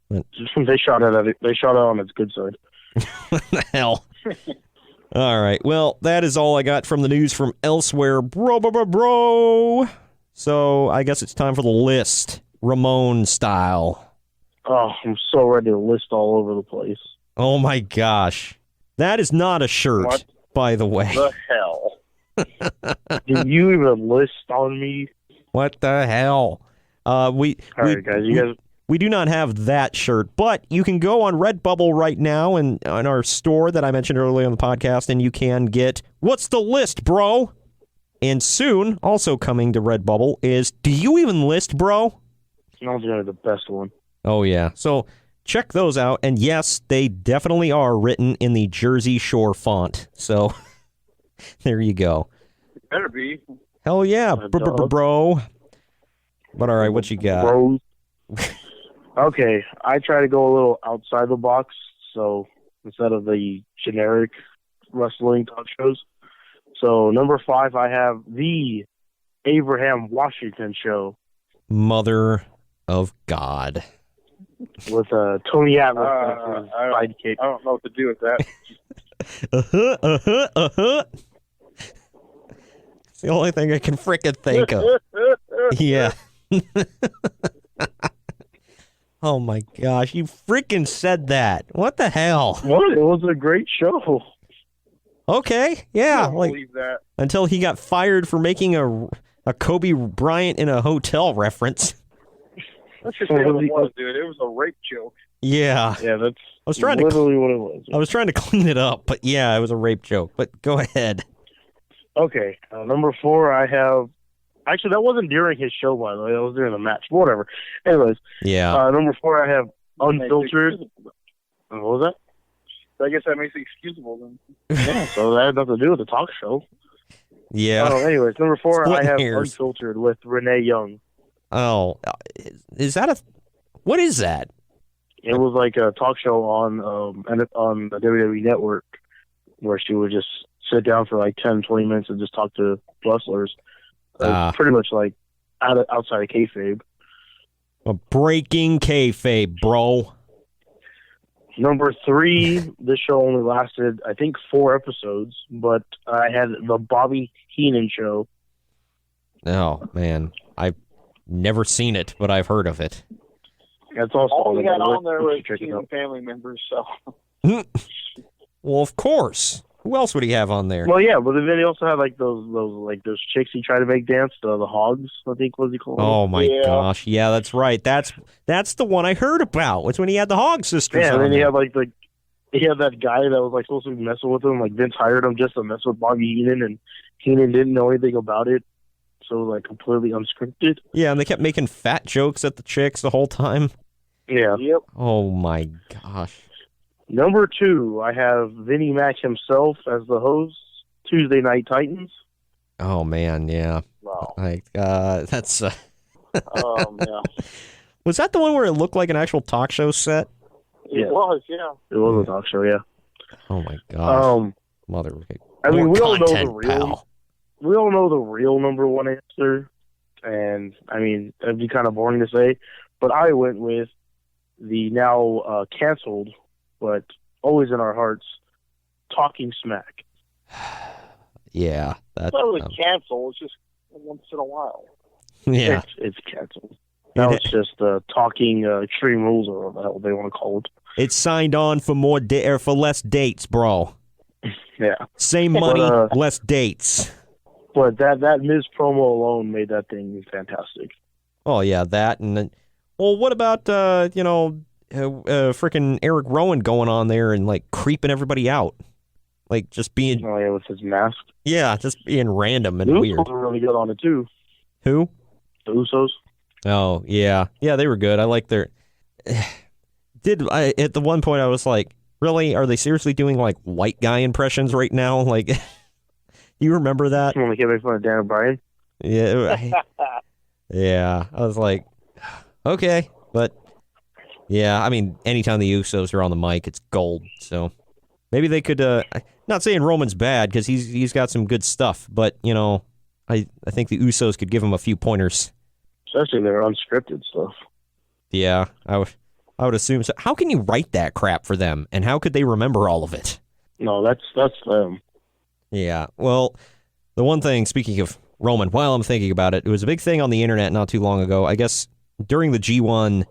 [SPEAKER 5] But,
[SPEAKER 6] they shot it on its good side.
[SPEAKER 5] what the hell? All right. Well, that is all I got from the news from elsewhere, bro. So I guess it's time for the list, Ramon style.
[SPEAKER 6] Oh, I'm so ready to list all over the place.
[SPEAKER 5] Oh my gosh, that is not a shirt, by the way.
[SPEAKER 6] What the hell? Did you even list on me?
[SPEAKER 5] What the hell?
[SPEAKER 6] All right, guys.
[SPEAKER 5] We do not have that shirt, but you can go on Redbubble right now and on our store that I mentioned earlier on the podcast, and you can get What's the List, Bro? And soon, also coming to Redbubble, is Do You Even List, Bro?
[SPEAKER 6] That's the best one.
[SPEAKER 5] Oh, yeah. So check those out. And yes, they definitely are written in the Jersey Shore font. So there you go.
[SPEAKER 6] It better be.
[SPEAKER 5] Hell yeah, bro. But all right, what you got?
[SPEAKER 6] Bros. Okay, I try to go a little outside the box, so instead of the generic wrestling talk shows. So number 5, I have the Abraham Washington Show.
[SPEAKER 5] Mother of God.
[SPEAKER 6] With Tony Atlas as his sidekick.
[SPEAKER 10] I don't know what to do with that.
[SPEAKER 5] It's the only thing I can frickin' think of. Yeah. Oh my gosh, you freaking said that. What the hell?
[SPEAKER 6] What? It was a great show.
[SPEAKER 5] Okay, yeah.
[SPEAKER 10] I don't believe that.
[SPEAKER 5] Until he got fired for making a Kobe Bryant in a hotel reference.
[SPEAKER 10] That's just what it was, dude. It was a rape joke.
[SPEAKER 5] Yeah.
[SPEAKER 6] Yeah, that's
[SPEAKER 5] literally
[SPEAKER 6] what it was.
[SPEAKER 5] I was trying to clean it up, but yeah, it was a rape joke. But go ahead.
[SPEAKER 6] Okay, number 4, I have... Actually, that wasn't during his show, by the way. That was during the match. Whatever. Anyways.
[SPEAKER 5] Yeah.
[SPEAKER 6] Number 4, I have Unfiltered. What was that?
[SPEAKER 10] I guess that makes it excusable then.
[SPEAKER 6] Yeah, so that had nothing to do with the talk show.
[SPEAKER 5] Yeah.
[SPEAKER 6] Anyways, number 4,
[SPEAKER 5] Splitting
[SPEAKER 6] I have
[SPEAKER 5] hairs.
[SPEAKER 6] Unfiltered with Renee Young.
[SPEAKER 5] Oh, is that what is that?
[SPEAKER 6] It was like a talk show on the WWE Network where she would just sit down for like 10, 20 minutes and just talk to wrestlers. Pretty much like outside of kayfabe.
[SPEAKER 5] Breaking kayfabe, bro.
[SPEAKER 6] Number 3, this show only lasted, I think, 4 episodes, but I had the Bobby Heenan show.
[SPEAKER 5] Oh, man. I've never seen it, but I've heard of it.
[SPEAKER 6] That's also
[SPEAKER 10] all we had on there was Heenan family members, so.
[SPEAKER 5] Well, of course. Who else would he have on there?
[SPEAKER 6] Well, yeah, but then he also had like those chicks he tried to make dance, the hogs, I think was he called.
[SPEAKER 5] Oh my gosh, yeah, that's right. That's the one I heard about. It's when he had the Hog sisters.
[SPEAKER 6] Yeah, and then
[SPEAKER 5] he
[SPEAKER 6] had he had that guy that was like supposed to be messing with him. Like Vince hired him just to mess with Bobby Heenan, and Heenan didn't know anything about it, so like completely unscripted.
[SPEAKER 5] Yeah, and they kept making fat jokes at the chicks the whole time.
[SPEAKER 6] Yeah.
[SPEAKER 10] Yep.
[SPEAKER 5] Oh my gosh.
[SPEAKER 6] Number 2, I have Vinnie Mac himself as the host, Tuesday Night Titans.
[SPEAKER 5] Oh man, yeah.
[SPEAKER 10] Wow.
[SPEAKER 5] Like that's.
[SPEAKER 10] Yeah.
[SPEAKER 5] Was that the one where it looked like an actual talk show set?
[SPEAKER 10] It was, yeah.
[SPEAKER 6] It was a talk show, yeah.
[SPEAKER 5] Oh my gosh.
[SPEAKER 6] I mean, we all know the real.
[SPEAKER 5] pal.
[SPEAKER 6] We all know the real number 1 answer, and I mean that'd be kind of boring to say, but I went with the now canceled, but always in our hearts, Talking Smack.
[SPEAKER 5] Yeah,
[SPEAKER 10] that's not really canceled. It's just once in a while.
[SPEAKER 5] Yeah,
[SPEAKER 6] it's canceled. Now it's just Talking Extreme Rules, or whatever the hell they want to call it.
[SPEAKER 5] It's signed on for for less dates, bro.
[SPEAKER 6] Yeah,
[SPEAKER 5] same money, less dates.
[SPEAKER 6] But that Miz promo alone made that thing fantastic.
[SPEAKER 5] Oh yeah, that and then, well, what about freaking Eric Rowan going on there and like creeping everybody out, like just being
[SPEAKER 6] with his mask.
[SPEAKER 5] Yeah, just being random and
[SPEAKER 6] the
[SPEAKER 5] weird.
[SPEAKER 6] Usos were really good on it too.
[SPEAKER 5] Who?
[SPEAKER 6] The Usos.
[SPEAKER 5] Oh yeah, they were good. I like their. At the one point I was like, really? Are they seriously doing like white guy impressions right now? Like, you remember that?
[SPEAKER 6] When they kept making fun of Dan O'Brien.
[SPEAKER 5] Yeah. Yeah, I was like, okay, but. Yeah, I mean, anytime the Usos are on the mic, it's gold. So maybe they could. Not saying Roman's bad because he's got some good stuff, but I think the Usos could give him a few pointers.
[SPEAKER 6] Especially their unscripted stuff.
[SPEAKER 5] Yeah, I would assume so. How can you write that crap for them, and how could they remember all of it?
[SPEAKER 6] No, that's them.
[SPEAKER 5] Yeah. Well, the one thing, speaking of Roman, while I'm thinking about it, it was a big thing on the internet not too long ago. I guess during the G1.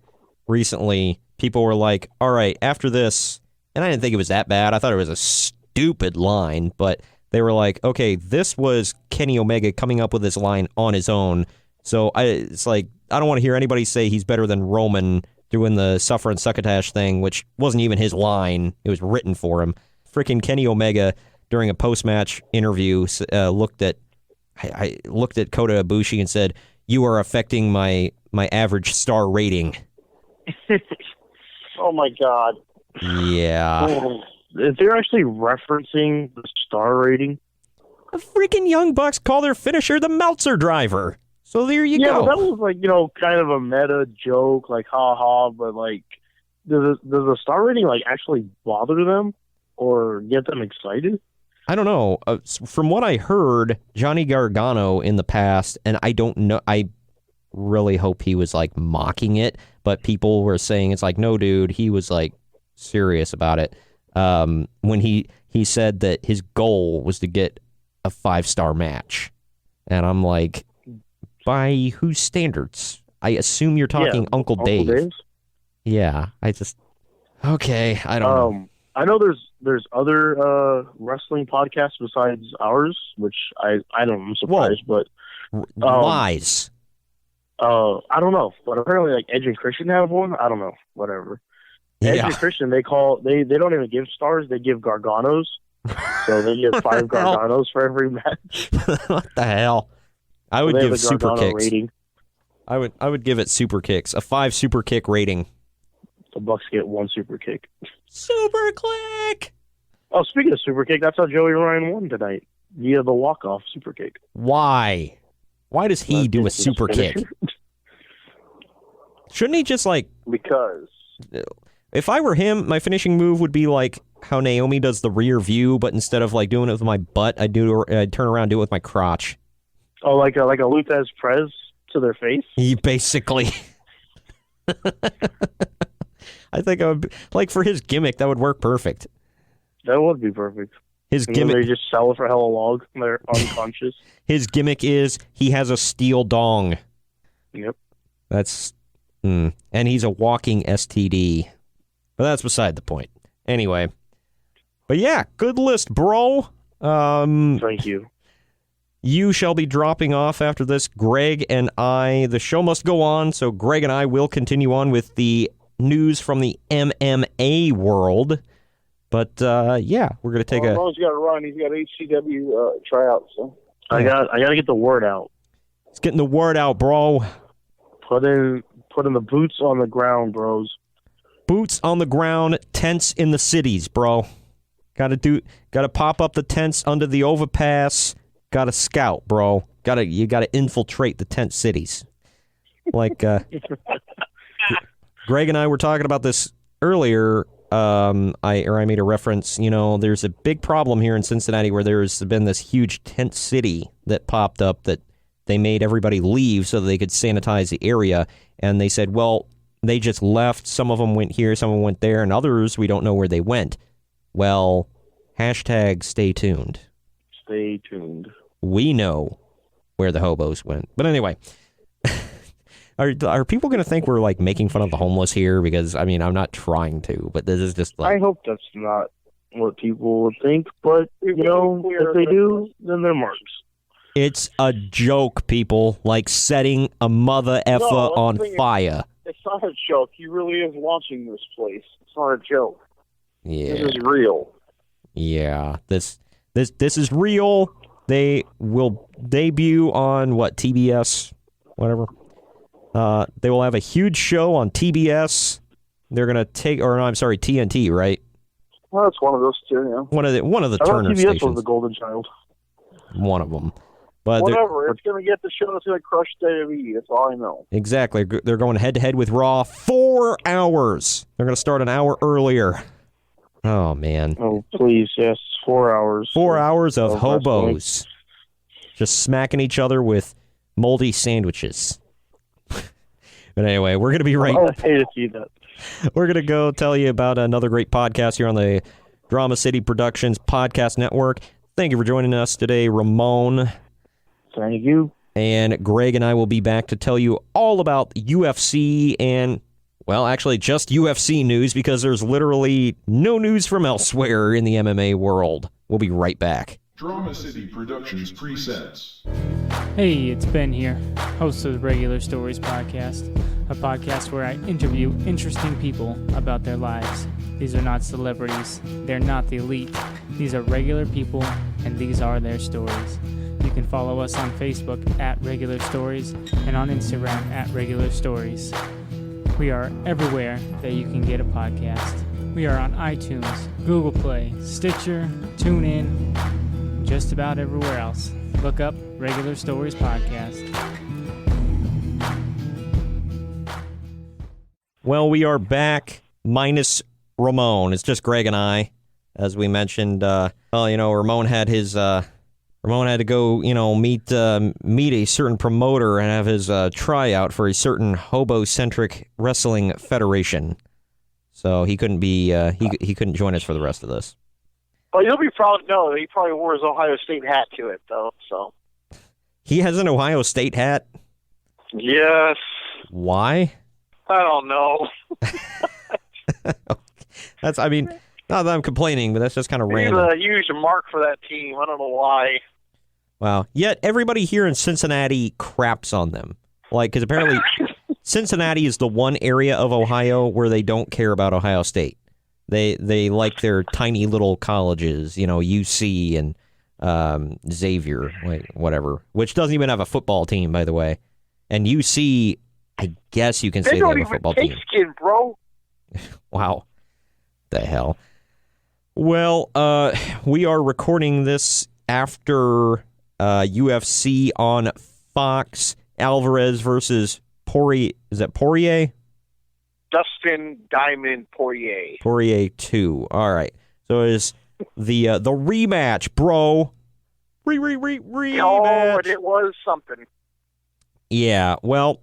[SPEAKER 5] Recently, people were like, all right, after this, and I didn't think it was that bad. I thought it was a stupid line, but they were like, okay, this was Kenny Omega coming up with this line on his own. So it's like, I don't want to hear anybody say he's better than Roman doing the suffer and succotash thing, which wasn't even his line. It was written for him. Freaking Kenny Omega, during a post-match interview, looked at Kota Ibushi and said, you are affecting my average star rating.
[SPEAKER 10] Oh my God.
[SPEAKER 5] Yeah.
[SPEAKER 6] If they're actually referencing the star rating.
[SPEAKER 5] The freaking Young Bucks call their finisher the Meltzer driver. So there you go.
[SPEAKER 6] Yeah, but that was like, kind of a meta joke, like ha ha, but like does the star rating like actually bother them or get them excited?
[SPEAKER 5] I don't know. From what I heard, Johnny Gargano in the past, and I don't know, I really hope he was like mocking it, but people were saying it's like, no, dude, he was like serious about it. When he said that his goal was to get a 5-star match, and I'm like, by whose standards? I assume you're talking Uncle Dave.
[SPEAKER 6] Dave's?
[SPEAKER 5] Yeah, okay, I don't know.
[SPEAKER 6] I know there's other wrestling podcasts besides ours, which I'm surprised, but
[SPEAKER 5] lies.
[SPEAKER 6] I don't know, but apparently like Edge and Christian have one. I don't know, whatever. Edge and Christian, they don't even give stars; they give Garganos. So they give 5 Garganos for every match.
[SPEAKER 5] What the hell? I would give super kicks.
[SPEAKER 6] Rating.
[SPEAKER 5] I would give it super kicks, a 5 super kick rating.
[SPEAKER 6] The Bucks get 1 super kick.
[SPEAKER 5] Super click.
[SPEAKER 6] Oh, speaking of super kick, that's how Joey Ryan won tonight via the walk-off super kick.
[SPEAKER 5] Why? Why does he do a super kick? Shouldn't he just like...
[SPEAKER 10] Because...
[SPEAKER 5] If I were him, my finishing move would be like how Naomi does the rear view, but instead of like doing it with my butt, I'd turn around and do it with my crotch.
[SPEAKER 6] Oh, like a Luthez Prez to their face?
[SPEAKER 5] Basically. I think I would, like, for his gimmick, that would work perfect.
[SPEAKER 6] That would be perfect.
[SPEAKER 5] His
[SPEAKER 6] and
[SPEAKER 5] gimmick.
[SPEAKER 6] They just sell it for hella log. They're unconscious.
[SPEAKER 5] His gimmick is he has a steel dong.
[SPEAKER 6] Yep.
[SPEAKER 5] That's, and he's a walking STD. But that's beside the point. Anyway. But yeah, good list, bro.
[SPEAKER 6] Thank you.
[SPEAKER 5] You shall be dropping off after this. Greg and I, the show must go on, so Greg and I will continue on with the news from the MMA world. But, yeah, we're going to take a...
[SPEAKER 10] Ramon's got to run. He's got HCW tryouts. So.
[SPEAKER 6] I got to get the word out.
[SPEAKER 5] It's getting the word out, bro.
[SPEAKER 6] Put in the boots on the ground, bros.
[SPEAKER 5] Boots on the ground, tents in the cities, bro. Got to pop up the tents under the overpass. Got to scout, bro. You got to infiltrate the tent cities. Like, Greg and I were talking about this earlier. I made a reference. You know, there's a big problem here in Cincinnati where there's been this huge tent city that popped up that they made everybody leave so that they could sanitize the area. And they said, well, they just left. Some of them went here, some of them went there, and others, we don't know where they went. Well, hashtag stay tuned.
[SPEAKER 6] Stay tuned.
[SPEAKER 5] We know where the hobos went. But anyway, are people going to think we're, like, making fun of the homeless here? Because, I mean, I'm not trying to, but this is just like...
[SPEAKER 6] I hope that's not what people would think, but, you know, if they do, then they're marks.
[SPEAKER 5] It's a joke, people. Like setting a mother effer on fire.
[SPEAKER 10] It's not a joke. He really is launching this place. It's not a joke.
[SPEAKER 5] Yeah.
[SPEAKER 10] This is real.
[SPEAKER 5] Yeah. This is real. They will debut on, what, TBS? Whatever. They will have a huge show on TBS. They're going to TNT, right?
[SPEAKER 10] Well, it's one of those two, yeah.
[SPEAKER 5] One of the
[SPEAKER 6] I
[SPEAKER 5] Turner
[SPEAKER 6] TBS
[SPEAKER 5] stations.
[SPEAKER 6] was the golden child.
[SPEAKER 5] One of them. But
[SPEAKER 10] whatever, it's going to get the show that's going to crush WWE. That's all I know.
[SPEAKER 5] Exactly. They're going head-to-head with Raw 4 hours. They're going to start an hour earlier. Oh, man.
[SPEAKER 6] Oh, please, yes. 4 hours.
[SPEAKER 5] 4 hours of hobos.
[SPEAKER 6] wrestling.
[SPEAKER 5] Just smacking each other with moldy sandwiches. But anyway, we're going to be right...
[SPEAKER 6] I'll pay to see that.
[SPEAKER 5] We're going to go tell you about another great podcast here on the Drama City Productions Podcast Network. Thank you for joining us today, Ramon.
[SPEAKER 6] Thank you.
[SPEAKER 5] And Greg and I will be back to tell you all about UFC and, well, actually just UFC news because there's literally no news from elsewhere in the MMA world. We'll be right back.
[SPEAKER 1] Drama City Productions presents.
[SPEAKER 9] Hey, it's Ben here, host of the Regular Stories podcast, a podcast where I interview interesting people about their lives. These are not celebrities. They're not the elite. These are regular people, and these are their stories. You can follow us on Facebook at Regular Stories and on Instagram at Regular Stories. We are everywhere that you can get a podcast. We are on iTunes, Google Play, Stitcher, TuneIn, just about everywhere else. Look up Regular Stories Podcast.
[SPEAKER 5] Well, we are back, minus Ramon. It's just Greg and I, as we mentioned. Ramon had to go, meet a certain promoter and have his tryout for a certain hobo-centric wrestling federation. So he couldn't be he couldn't join us for the rest of this.
[SPEAKER 10] Well, he probably wore his Ohio State hat to it, though. So
[SPEAKER 5] He has an Ohio State hat?
[SPEAKER 10] Yes.
[SPEAKER 5] Why?
[SPEAKER 10] I don't know.
[SPEAKER 5] Not that I'm complaining, but that's just kind of random.
[SPEAKER 10] He's a huge mark for that team. I don't know why.
[SPEAKER 5] Wow. Yet everybody here in Cincinnati craps on them. Because apparently Cincinnati is the one area of Ohio where they don't care about Ohio State. They like their tiny little colleges, UC and Xavier, whatever, which doesn't even have a football team, by the way. And UC, I guess you can say they have a football team.
[SPEAKER 10] Skin, bro.
[SPEAKER 5] Wow. The hell. Well, we are recording this after UFC on Fox. Alvarez versus Poirier. Is that Poirier?
[SPEAKER 10] Dustin Diamond Poirier.
[SPEAKER 5] Poirier 2. All right. So is the rematch, bro. Rematch.
[SPEAKER 10] Oh, it was something.
[SPEAKER 5] Yeah, well,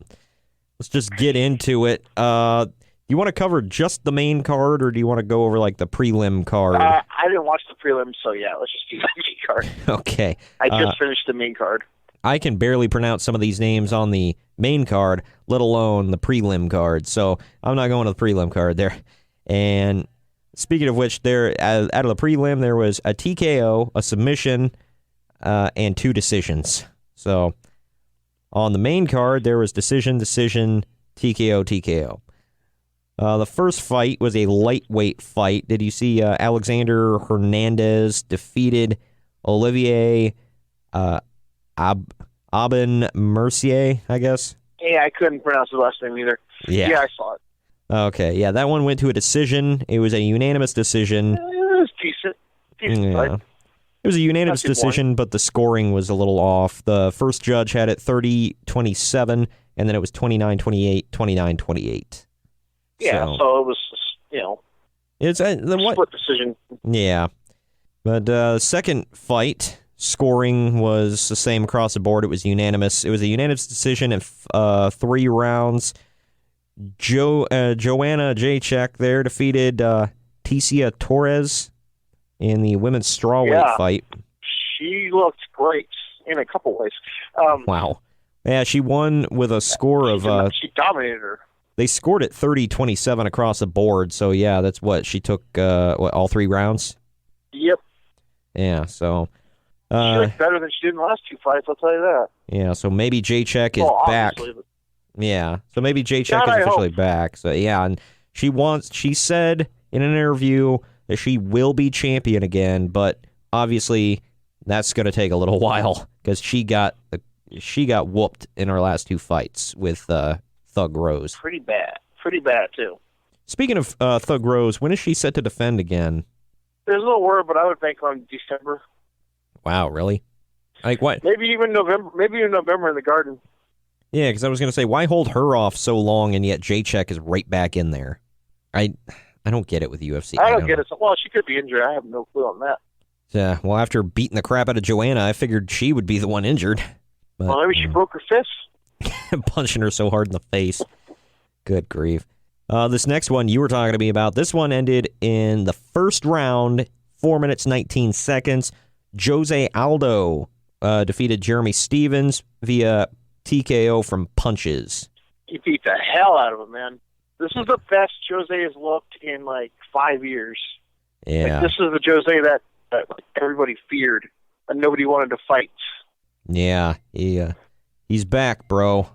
[SPEAKER 5] let's just get into it. You want to cover just the main card, or do you want to go over, like, the prelim card?
[SPEAKER 10] I didn't watch the prelims, so yeah, let's just do the main card.
[SPEAKER 5] Okay.
[SPEAKER 10] I just finished the main card.
[SPEAKER 5] I can barely pronounce some of these names on the main card, let alone the prelim card, so I'm not going to the prelim card there. And speaking of which, out of the prelim, there was a TKO, a submission, and 2 decisions. So on the main card, there was decision, TKO. The first fight was a lightweight fight. Did you see Alexander Hernandez defeated Olivier Aben Mercier, I guess?
[SPEAKER 10] Yeah, I couldn't pronounce his last name either.
[SPEAKER 5] Yeah,
[SPEAKER 10] I saw it.
[SPEAKER 5] Okay, yeah, that one went to a decision. It was a unanimous decision.
[SPEAKER 10] It was decent.
[SPEAKER 5] Yeah. It was a unanimous decision, but the scoring was a little off. The first judge had it 30-27, and then it was 29-28, 29-28.
[SPEAKER 10] Yeah, so it was,
[SPEAKER 5] it's
[SPEAKER 10] split decision.
[SPEAKER 5] Yeah. But second fight, scoring was the same across the board. It was unanimous. It was a unanimous decision in 3 rounds. Joanna Jacek there defeated Ticia Torres in the women's strawweight fight.
[SPEAKER 10] She looked great in a couple ways.
[SPEAKER 5] Wow. Yeah, she won with a score of...
[SPEAKER 10] she dominated her.
[SPEAKER 5] They scored it 30-27 across the board, so yeah, that's what, she took, all 3 rounds?
[SPEAKER 10] Yep.
[SPEAKER 5] Yeah, so...
[SPEAKER 10] she looked better than she did in the last 2 fights, I'll tell you that.
[SPEAKER 5] Yeah, so maybe Jacek is back.
[SPEAKER 10] But...
[SPEAKER 5] Yeah, so maybe Jacek is officially back. So yeah, and she said in an interview that she will be champion again, but obviously that's going to take a little while because she got whooped in her last 2 fights with Thug Rose.
[SPEAKER 10] Pretty bad too.
[SPEAKER 5] Speaking of Thug Rose, when is she set to defend again?
[SPEAKER 10] There's a little word, but I would bank on December.
[SPEAKER 5] Wow, really? Like what?
[SPEAKER 10] Maybe even November. Maybe in November in the Garden.
[SPEAKER 5] Yeah, because I was going to say, why hold her off so long, and yet Jacek is right back in there? I don't get it with UFC.
[SPEAKER 10] I don't get it. Well, she could be injured. I have no clue on that.
[SPEAKER 5] Yeah, well, after beating the crap out of Joanna, I figured she would be the one injured. But,
[SPEAKER 10] well, maybe she broke her fist.
[SPEAKER 5] Punching her so hard in the face. Good grief. This next one you were talking to me about, this one ended in the first round, 4 minutes, 19 seconds. Jose Aldo defeated Jeremy Stevens via TKO from punches.
[SPEAKER 10] He beat the hell out of him, man. This is the best Jose has looked in, 5 years.
[SPEAKER 5] Yeah.
[SPEAKER 10] This is the Jose that everybody feared and nobody wanted to fight.
[SPEAKER 5] Yeah, he's back, bro.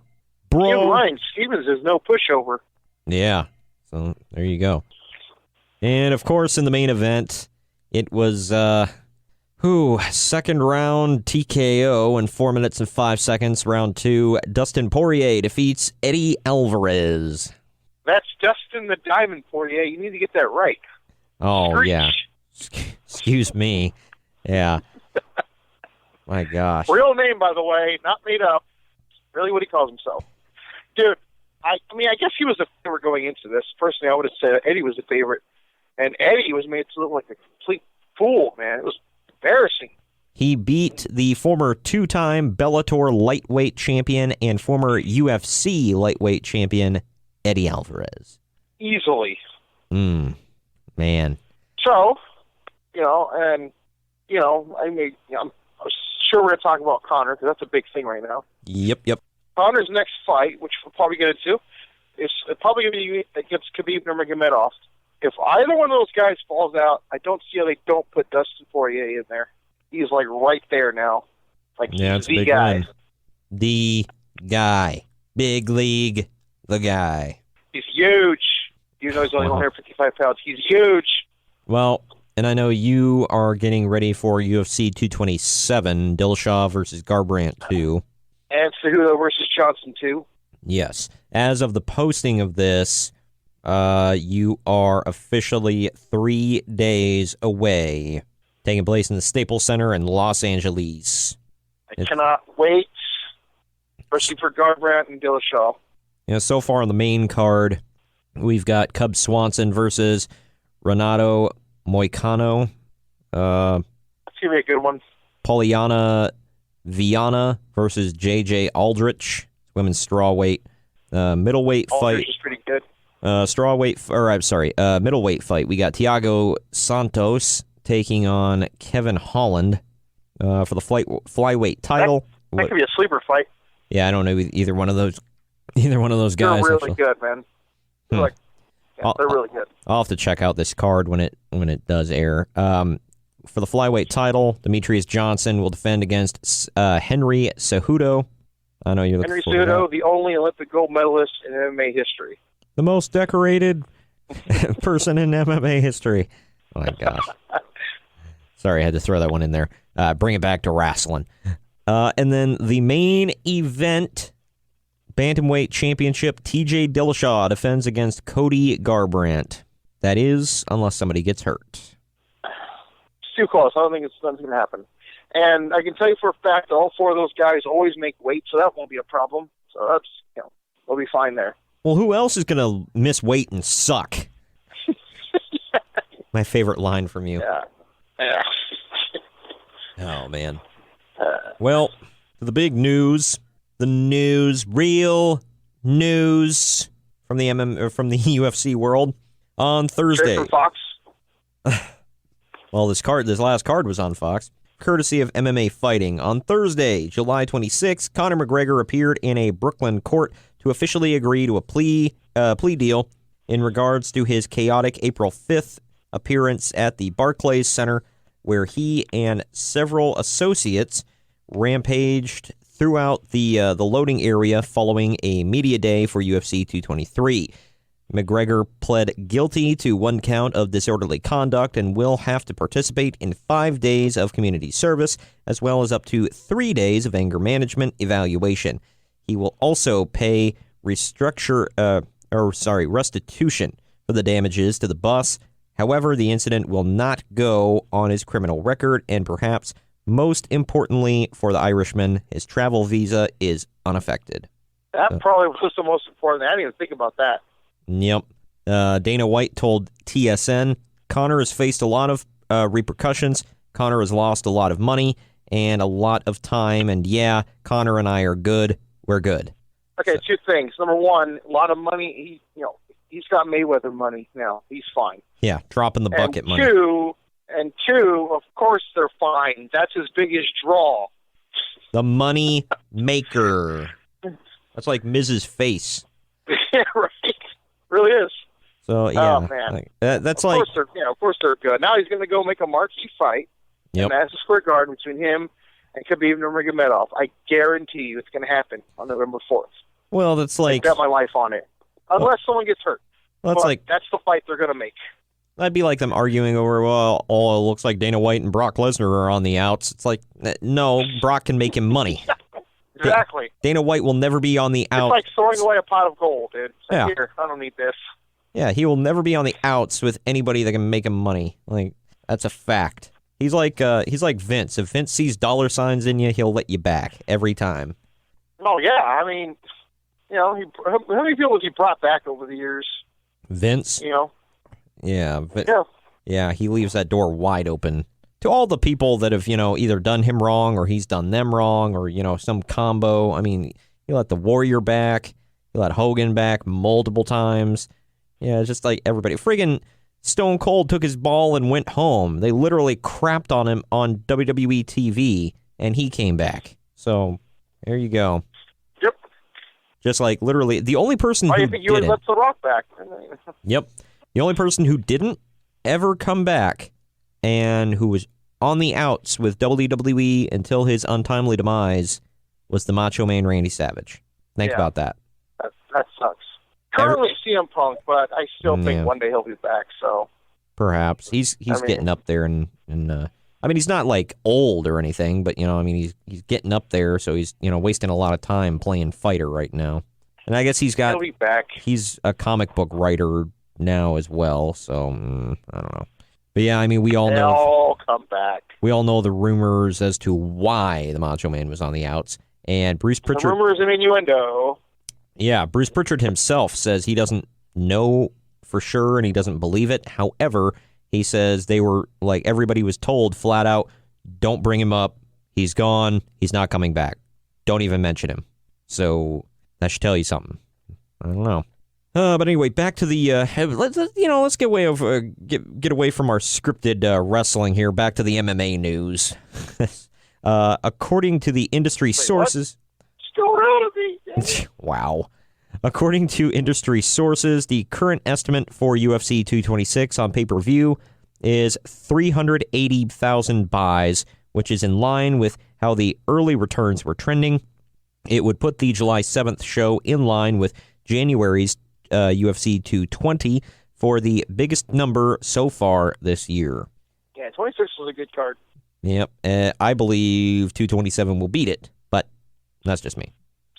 [SPEAKER 10] You're lying. Stevens is no pushover.
[SPEAKER 5] Yeah, so there you go. And, of course, in the main event, it was, second round TKO in 4 minutes and 5 seconds. Round 2, Dustin Poirier defeats Eddie Alvarez.
[SPEAKER 10] That's Dustin the Diamond Poirier. You need to get that right.
[SPEAKER 5] Oh,
[SPEAKER 10] Screech.
[SPEAKER 5] yeah. Excuse me. Yeah. My gosh.
[SPEAKER 10] Real name, by the way, not made up. Really what he calls himself. Dude, I guess he was a favorite going into this. Personally, I would have said Eddie was a favorite. And Eddie was made to look like a complete fool, man. It was embarrassing.
[SPEAKER 5] He beat the former 2-time Bellator lightweight champion and former UFC lightweight champion, Eddie Alvarez.
[SPEAKER 10] Easily.
[SPEAKER 5] Man.
[SPEAKER 10] So, I'm sure we're going to talk about Conor, because that's a big thing right now.
[SPEAKER 5] Yep.
[SPEAKER 10] Conor's next fight, which we'll probably get into, is probably going to be against Khabib Nurmagomedov. If either one of those guys falls out, I don't see how they don't put Dustin Poirier in there. He's right there now.
[SPEAKER 5] It's
[SPEAKER 10] the
[SPEAKER 5] big
[SPEAKER 10] guy.
[SPEAKER 5] win. The guy. Big league. The guy.
[SPEAKER 10] He's huge. He's only 155 pounds. He's huge.
[SPEAKER 5] Well, and I know you are getting ready for UFC 227, Dillashaw versus Garbrandt 2.
[SPEAKER 10] And Cejudo versus Johnson 2.
[SPEAKER 5] Yes. As of the posting of this, you are officially 3 days away, taking place in the Staples Center in Los Angeles.
[SPEAKER 10] I cannot wait, especially for Garbrandt and Dillashaw.
[SPEAKER 5] So far on the main card, We've got Cub Swanson versus Renato Moicano.
[SPEAKER 10] That's going to be a good one.
[SPEAKER 5] Poliana Viana versus J.J. Aldrich. Women's strawweight. Middleweight
[SPEAKER 10] Aldrich
[SPEAKER 5] fight.
[SPEAKER 10] is pretty good.
[SPEAKER 5] Middleweight fight. We got Thiago Santos taking on Kevin Holland for the flyweight title.
[SPEAKER 10] That could be a sleeper fight.
[SPEAKER 5] Yeah, I don't know either one of those guys.
[SPEAKER 10] They're really
[SPEAKER 5] actually.
[SPEAKER 10] good, man. They're really good.
[SPEAKER 5] I'll have to check out this card when it does air. For the flyweight title, Demetrius Johnson will defend against Henry Cejudo. I know you're looking
[SPEAKER 10] Henry Cejudo, the only Olympic gold medalist in MMA history.
[SPEAKER 5] The most decorated person in MMA history. Oh my gosh. Sorry, I had to throw that one in there. Bring it back to wrestling. And then the main event, Bantamweight Championship, TJ Dillashaw defends against Cody Garbrandt. That is, unless somebody gets hurt.
[SPEAKER 10] It's too close. I don't think it's going to happen. And I can tell you for a fact, all four of those guys always make weight, so that won't be a problem. So that's, we'll be fine there.
[SPEAKER 5] Well, who else is going to miss weight and suck? My favorite line from you.
[SPEAKER 10] Yeah.
[SPEAKER 5] Oh, man. Well, the big news, real news from the UFC world on Thursday.
[SPEAKER 10] From Fox.
[SPEAKER 5] Well, this last card was on Fox, courtesy of MMA Fighting. On Thursday, July 26th, Conor McGregor appeared in a Brooklyn court to officially agree to a plea deal in regards to his chaotic April 5th appearance at the Barclays Center, where he and several associates rampaged throughout the loading area following a media day for UFC 223. McGregor pled guilty to 1 count of disorderly conduct and will have to participate in 5 days of community service, as well as up to 3 days of anger management evaluation. He will also pay restitution for the damages to the bus. However, the incident will not go on his criminal record, and perhaps most importantly for the Irishman, his travel visa is unaffected.
[SPEAKER 10] That probably was the most important. I didn't even think about that.
[SPEAKER 5] Yep. Dana White told TSN, Conor has faced a lot of repercussions. Conor has lost a lot of money and a lot of time. And yeah, Conor and I are good. We're good.
[SPEAKER 10] Okay, 2 things. Number 1, a lot of money. He's got Mayweather money now. He's fine.
[SPEAKER 5] Yeah, dropping the bucket money.
[SPEAKER 10] And two, of course they're fine. That's his biggest draw.
[SPEAKER 5] The money maker. That's like Mrs. Face.
[SPEAKER 10] Yeah, right. Really is.
[SPEAKER 5] So yeah,
[SPEAKER 10] oh, man.
[SPEAKER 5] That's like.
[SPEAKER 10] Of course they're good. Now he's going to go make a marquee fight in Madison Square Garden between him and Khabib Nurmagomedov. I guarantee you it's going to happen on November 4th.
[SPEAKER 5] Well, that's like.
[SPEAKER 10] I bet my life on it, unless someone gets hurt.
[SPEAKER 5] Well,
[SPEAKER 10] that's the fight they're going to make.
[SPEAKER 5] That'd be like them arguing over, well, it looks like Dana White and Brock Lesnar are on the outs. It's like, no, Brock can make him money.
[SPEAKER 10] Exactly.
[SPEAKER 5] Dana White will never be on the outs.
[SPEAKER 10] It's like throwing away a pot of gold, dude.
[SPEAKER 5] Yeah.
[SPEAKER 10] Here, I don't need this.
[SPEAKER 5] Yeah, he will never be on the outs with anybody that can make him money. Like, that's a fact. He's like Vince. If Vince sees dollar signs in you, he'll let you back every time.
[SPEAKER 10] Oh, yeah. I mean, how many people has he brought back over the years?
[SPEAKER 5] Vince? Yeah, but
[SPEAKER 10] yeah,
[SPEAKER 5] he leaves that door wide open to all the people that have, either done him wrong or he's done them wrong or, some combo. I mean, he let the Warrior back. He let Hogan back multiple times. Yeah, just like everybody. Friggin' Stone Cold took his ball and went home. They literally crapped on him on WWE TV, and he came back. So, there you go.
[SPEAKER 10] Yep.
[SPEAKER 5] Just like literally, the only person who
[SPEAKER 10] think you would let The Rock back?
[SPEAKER 5] Yep. The only person who didn't ever come back and who was on the outs with WWE until his untimely demise was the Macho Man Randy Savage. Think about that.
[SPEAKER 10] That sucks. Currently CM Punk, but I still think one day he'll be back. So
[SPEAKER 5] perhaps he's getting up there, and I mean he's not like old or anything, but he's getting up there, so he's wasting a lot of time playing fighter right now. And I guess
[SPEAKER 10] he'll be back.
[SPEAKER 5] He's a comic book writer now as well, so I don't know. But yeah, I mean we all know
[SPEAKER 10] they'll all come back.
[SPEAKER 5] We all know the rumors as to why the Macho Man was on the outs, and Bruce Pritchard.
[SPEAKER 10] The rumors and innuendo.
[SPEAKER 5] Yeah, Bruce Pritchard himself says he doesn't know for sure, and he doesn't believe it. However, he says they were, like, everybody was told flat out, don't bring him up. He's gone. He's not coming back. Don't even mention him. So that should tell you something. I don't know. But anyway, back to the let's get away from our scripted wrestling here. Back to the MMA news. According to the industry sources, wow. According to industry sources, the current estimate for UFC 226 on pay-per-view is 380,000 buys, which is in line with how the early returns were trending. It would put the July 7th show in line with January's UFC 220 for the biggest number so far this year.
[SPEAKER 10] Yeah, 26 was a good card.
[SPEAKER 5] Yep. I believe 227 will beat it, but that's just me.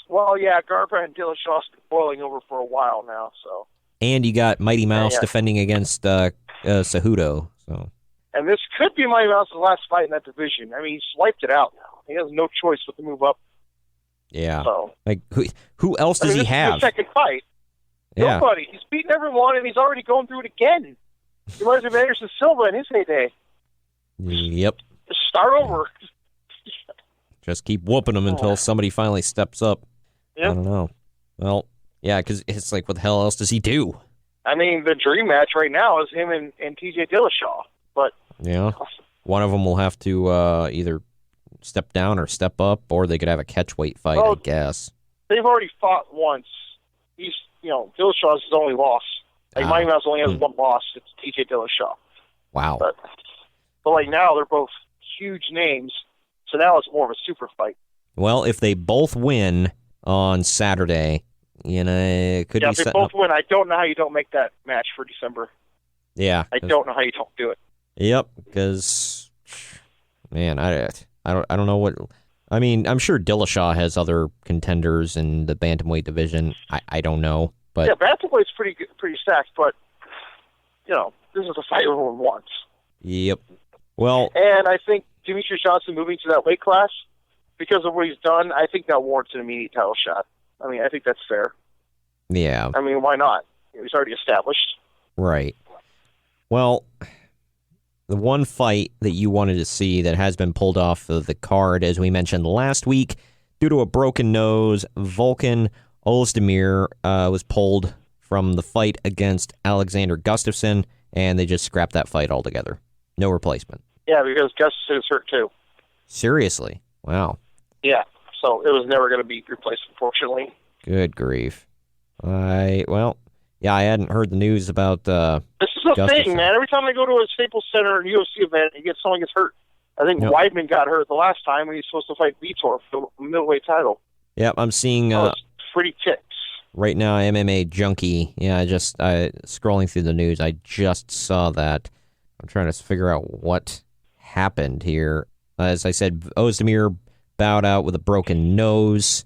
[SPEAKER 10] Well, yeah, Garza and Dillashaw's been boiling over for a while now, so.
[SPEAKER 5] And you got Mighty Mouse defending against Cejudo. So.
[SPEAKER 10] And this could be Mighty Mouse's last fight in that division. I mean, he swiped it out now. He has no choice but to move up.
[SPEAKER 5] Yeah.
[SPEAKER 10] So.
[SPEAKER 5] Like, who else does he have?
[SPEAKER 10] This is his second fight.
[SPEAKER 5] Yeah.
[SPEAKER 10] Nobody. He's beaten everyone, and he's already going through it again. He reminds me of Anderson Silva in his heyday.
[SPEAKER 5] Yep.
[SPEAKER 10] Just start over.
[SPEAKER 5] Just keep whooping him until somebody finally steps up. Yep. I don't know. Well, yeah, because it's like, what the hell else does he do?
[SPEAKER 10] I mean, the dream match right now is him and TJ Dillashaw. But
[SPEAKER 5] yeah, one of them will have to either step down or step up, or they could have a catchweight fight, I guess.
[SPEAKER 10] They've already fought once. Dillashaw's his only loss. Like, Mighty Mouse only has one loss. It's TJ Dillashaw.
[SPEAKER 5] Wow.
[SPEAKER 10] But like now, they're both huge names, so now it's more of a super fight.
[SPEAKER 5] Well, if they both win on Saturday, it could be.
[SPEAKER 10] Yeah, if they both win, I don't know how you don't make that match for December.
[SPEAKER 5] Yeah.
[SPEAKER 10] I don't know how you don't do it.
[SPEAKER 5] Yep, because, man, I don't know what. I mean, I'm sure Dillashaw has other contenders in the bantamweight division. I don't know, but
[SPEAKER 10] yeah, bantamweight's pretty stacked. But this is a fight everyone wants.
[SPEAKER 5] Yep. Well,
[SPEAKER 10] and I think Demetrius Johnson moving to that weight class because of what he's done, I think that warrants an immediate title shot. I mean, I think that's fair.
[SPEAKER 5] Yeah.
[SPEAKER 10] I mean, why not? He's already established.
[SPEAKER 5] Right. Well, the one fight that you wanted to see that has been pulled off of the card, as we mentioned last week, due to a broken nose, Volkan Ozdemir was pulled from the fight against Alexander Gustafsson, and they just scrapped that fight altogether. No replacement.
[SPEAKER 10] Yeah, because Gustafsson is hurt too.
[SPEAKER 5] Seriously? Wow.
[SPEAKER 10] Yeah, so it was never going to be replaced, unfortunately.
[SPEAKER 5] Good grief. I hadn't heard the news about
[SPEAKER 10] this is the thing, man. Every time I go to a Staples Center UFC event, someone gets hurt. I think Weidman got hurt the last time when he was supposed to fight Vitor for the middleweight title.
[SPEAKER 5] Yep, I'm seeing
[SPEAKER 10] it's pretty ticks.
[SPEAKER 5] Right now, MMA Junkie. Yeah, scrolling through the news, I just saw that. I'm trying to figure out what happened here. As I said, Ozdemir bowed out with a broken nose.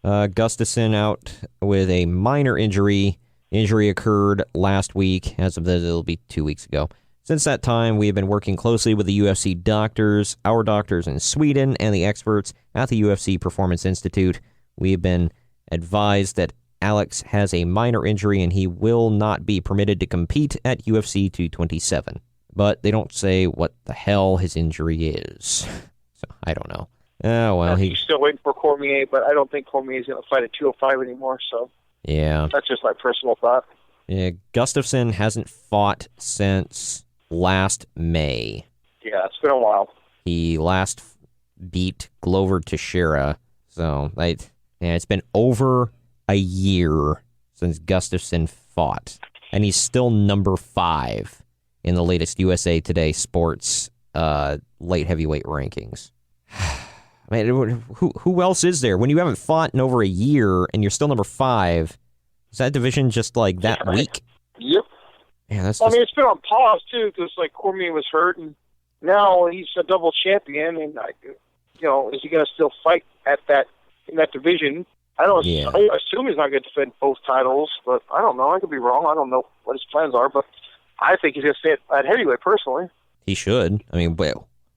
[SPEAKER 5] Gustafsson out with a minor injury. Injury occurred last week. As of this, it'll be 2 weeks ago. Since that time, we have been working closely with the UFC doctors, our doctors in Sweden, and the experts at the UFC Performance Institute. We have been advised that Alex has a minor injury and he will not be permitted to compete at UFC 227. But they don't say what the hell his injury is. So, I don't know. Well,
[SPEAKER 10] he's still waiting for Cormier, but I don't think Cormier is going to fight at 205 anymore, so.
[SPEAKER 5] Yeah.
[SPEAKER 10] That's just my personal thought.
[SPEAKER 5] Yeah, Gustafsson hasn't fought since last May.
[SPEAKER 10] Yeah, it's been a while.
[SPEAKER 5] He last beat Glover Teixeira. So, it's been over a year since Gustafsson fought. And he's still number 5 in the latest USA Today Sports light heavyweight rankings. I mean, who else is there? When you haven't fought in over a year and you're still number 5, is that division just like that weak?
[SPEAKER 10] Yep.
[SPEAKER 5] Yeah,
[SPEAKER 10] I mean, it's been on pause too because Cormier was hurt, and now he's a double champion. And is he going to still fight in that division? I assume he's not going to defend both titles, but I don't know. I could be wrong. I don't know what his plans are, but I think he's going to stay at heavyweight personally.
[SPEAKER 5] He should. I mean,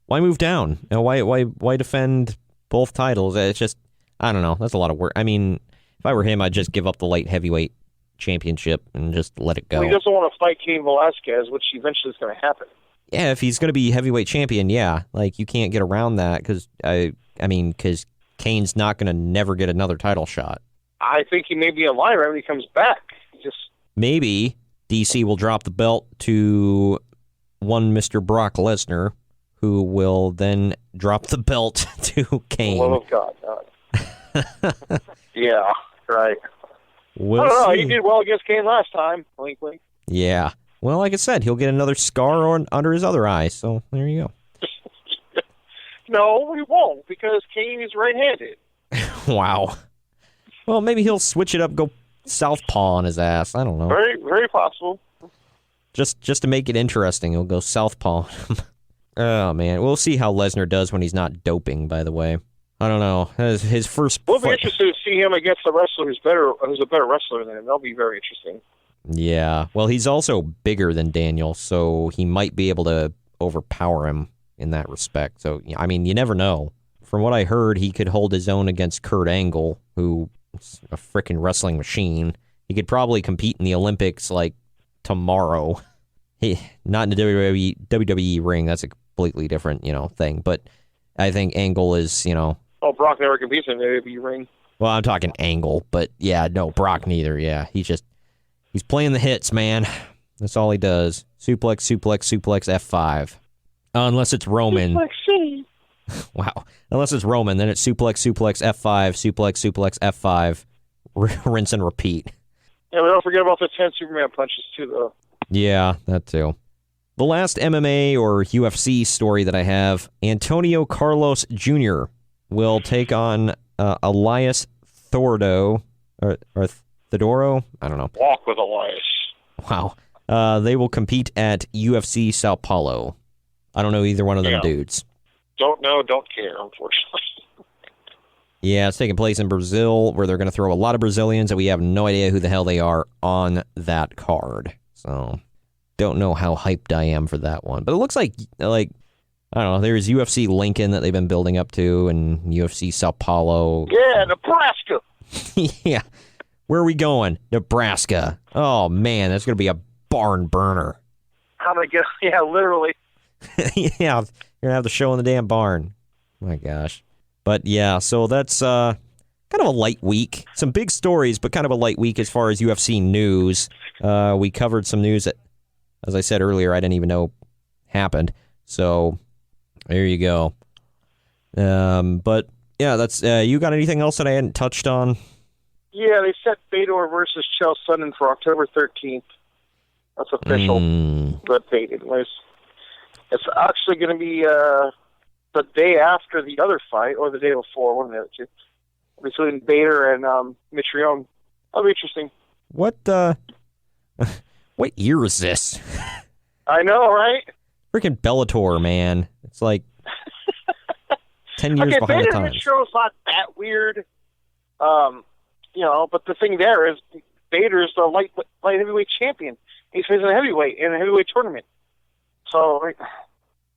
[SPEAKER 5] why move down? Why defend both titles? It's just, I don't know. That's a lot of work. I mean, if I were him, I'd just give up the light heavyweight championship and just let it go.
[SPEAKER 10] Well, he doesn't want to fight Cain Velasquez, which eventually is going to happen.
[SPEAKER 5] Yeah, if he's going to be heavyweight champion, yeah. Like, you can't get around that because, because Kane's not going to never get another title shot.
[SPEAKER 10] I think he may be a liar when he comes back.
[SPEAKER 5] Maybe DC will drop the belt to one Mr. Brock Lesnar, who will then drop the belt to Kane.
[SPEAKER 10] For the love of God. Yeah, right.
[SPEAKER 5] We'll
[SPEAKER 10] I don't know.
[SPEAKER 5] see.
[SPEAKER 10] He did well against Kane last time. Wink, wink.
[SPEAKER 5] Yeah. Well, like I said, he'll get another scar under his other eye, so there you go.
[SPEAKER 10] No, he won't, because Kane is right-handed.
[SPEAKER 5] Wow. Well, maybe he'll switch it up, go southpaw on his ass. I don't know.
[SPEAKER 10] Very, very possible.
[SPEAKER 5] Just to make it interesting, he'll go southpaw. Oh, man. We'll see how Lesnar does when he's not doping, by the way. I don't know. His first
[SPEAKER 10] We'll be interested to see him against a wrestler who's a better wrestler than him. That'll be very interesting.
[SPEAKER 5] Yeah. Well, he's also bigger than Daniel, so he might be able to overpower him in that respect. So, I mean, you never know. From what I heard, he could hold his own against Kurt Angle, who's a freaking wrestling machine. He could probably compete in the Olympics, like, tomorrow. Not in the WWE ring. That's a completely different, thing. But I think Angle is,
[SPEAKER 10] Oh, Brock never competes in the WWE ring.
[SPEAKER 5] Well, I'm talking Angle, but yeah, no, Brock neither. Yeah, he's playing the hits, man. That's all he does. Suplex, suplex, suplex, F5. Unless it's Roman. Wow. Unless it's Roman, then it's suplex, suplex, F5, suplex, suplex, F5, rinse and repeat.
[SPEAKER 10] Yeah, but don't forget about the 10 Superman punches, too, though.
[SPEAKER 5] Yeah, that too. The last MMA or UFC story that I have, Antonio Carlos Jr. will take on Elias Theodoro, or Theodoro? I don't know.
[SPEAKER 10] Walk with Elias.
[SPEAKER 5] Wow. They will compete at UFC Sao Paulo. I don't know either one of them dudes.
[SPEAKER 10] Don't know, don't care, unfortunately.
[SPEAKER 5] Yeah, it's taking place in Brazil, where they're going to throw a lot of Brazilians, and we have no idea who the hell they are on that card. So, don't know how hyped I am for that one. But it looks like I don't know, there's UFC Lincoln that they've been building up to, and UFC Sao Paulo.
[SPEAKER 10] Yeah, Nebraska.
[SPEAKER 5] Yeah. Where are we going? Nebraska. Oh, man, that's going to be a barn burner.
[SPEAKER 10] How do I get? Yeah, literally.
[SPEAKER 5] Yeah, you're going to have the show in the damn barn. My gosh. But yeah, so that's kind of a light week. Some big stories, but kind of a light week as far as UFC news. We covered some news that, as I said earlier, I didn't even know happened. So there you go. But yeah, that's you got anything else that I hadn't touched on?
[SPEAKER 10] Yeah, they set Fedor versus Chael Sonnen for October 13th. That's official. But anyways, it's actually going to be the day after the other fight, or the day before, one of the other two, between Bader and Mitrione. That'll be interesting.
[SPEAKER 5] What year is this?
[SPEAKER 10] I know, right?
[SPEAKER 5] Freaking Bellator, man. It's like 10 years behind
[SPEAKER 10] Bader
[SPEAKER 5] the
[SPEAKER 10] and
[SPEAKER 5] times.
[SPEAKER 10] Mitrione's not that weird. But the thing there is Bader's the light heavyweight champion. He's facing a heavyweight in a heavyweight tournament. So,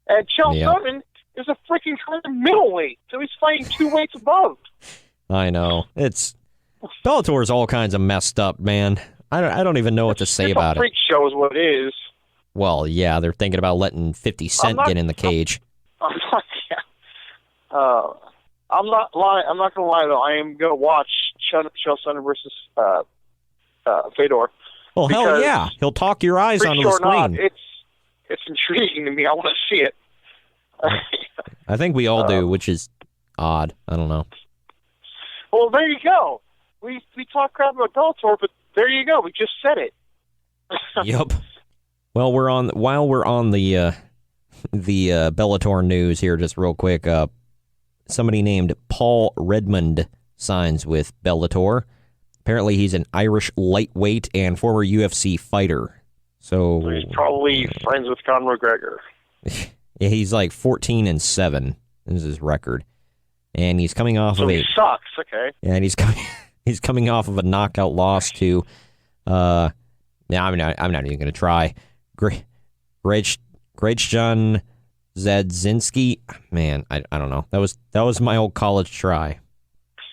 [SPEAKER 10] and Chael Sonnen is a freaking middleweight, so he's fighting 2 weights above.
[SPEAKER 5] I know. Bellator is all kinds of messed up, man. I don't even know what to say about
[SPEAKER 10] it. Freak show is what it is.
[SPEAKER 5] Well, yeah, they're thinking about letting 50 Cent get in the cage.
[SPEAKER 10] I'm not lying. I'm not gonna lie though. I am gonna watch Chael Sonnen versus Fedor.
[SPEAKER 5] Well, hell yeah, he'll talk your eyes onto the screen.
[SPEAKER 10] It's intriguing to me. I want to see it.
[SPEAKER 5] I think we all do, which is odd. I don't know.
[SPEAKER 10] Well, there you go. We talk crap about Bellator, but there you go. We just said it.
[SPEAKER 5] Yep. Well, while we're on the Bellator news here, just real quick. Somebody named Paul Redmond signs with Bellator. Apparently, he's an Irish lightweight and former UFC fighter. So
[SPEAKER 10] he's probably friends with Conor McGregor.
[SPEAKER 5] Yeah, he's like 14-7 is his record, and he's coming off of
[SPEAKER 10] he sucks. Okay.
[SPEAKER 5] Yeah, and he's coming off of a knockout loss to. I'm not even going to try. Grejjan Zadzinski. Man, I don't know. That was my old college try.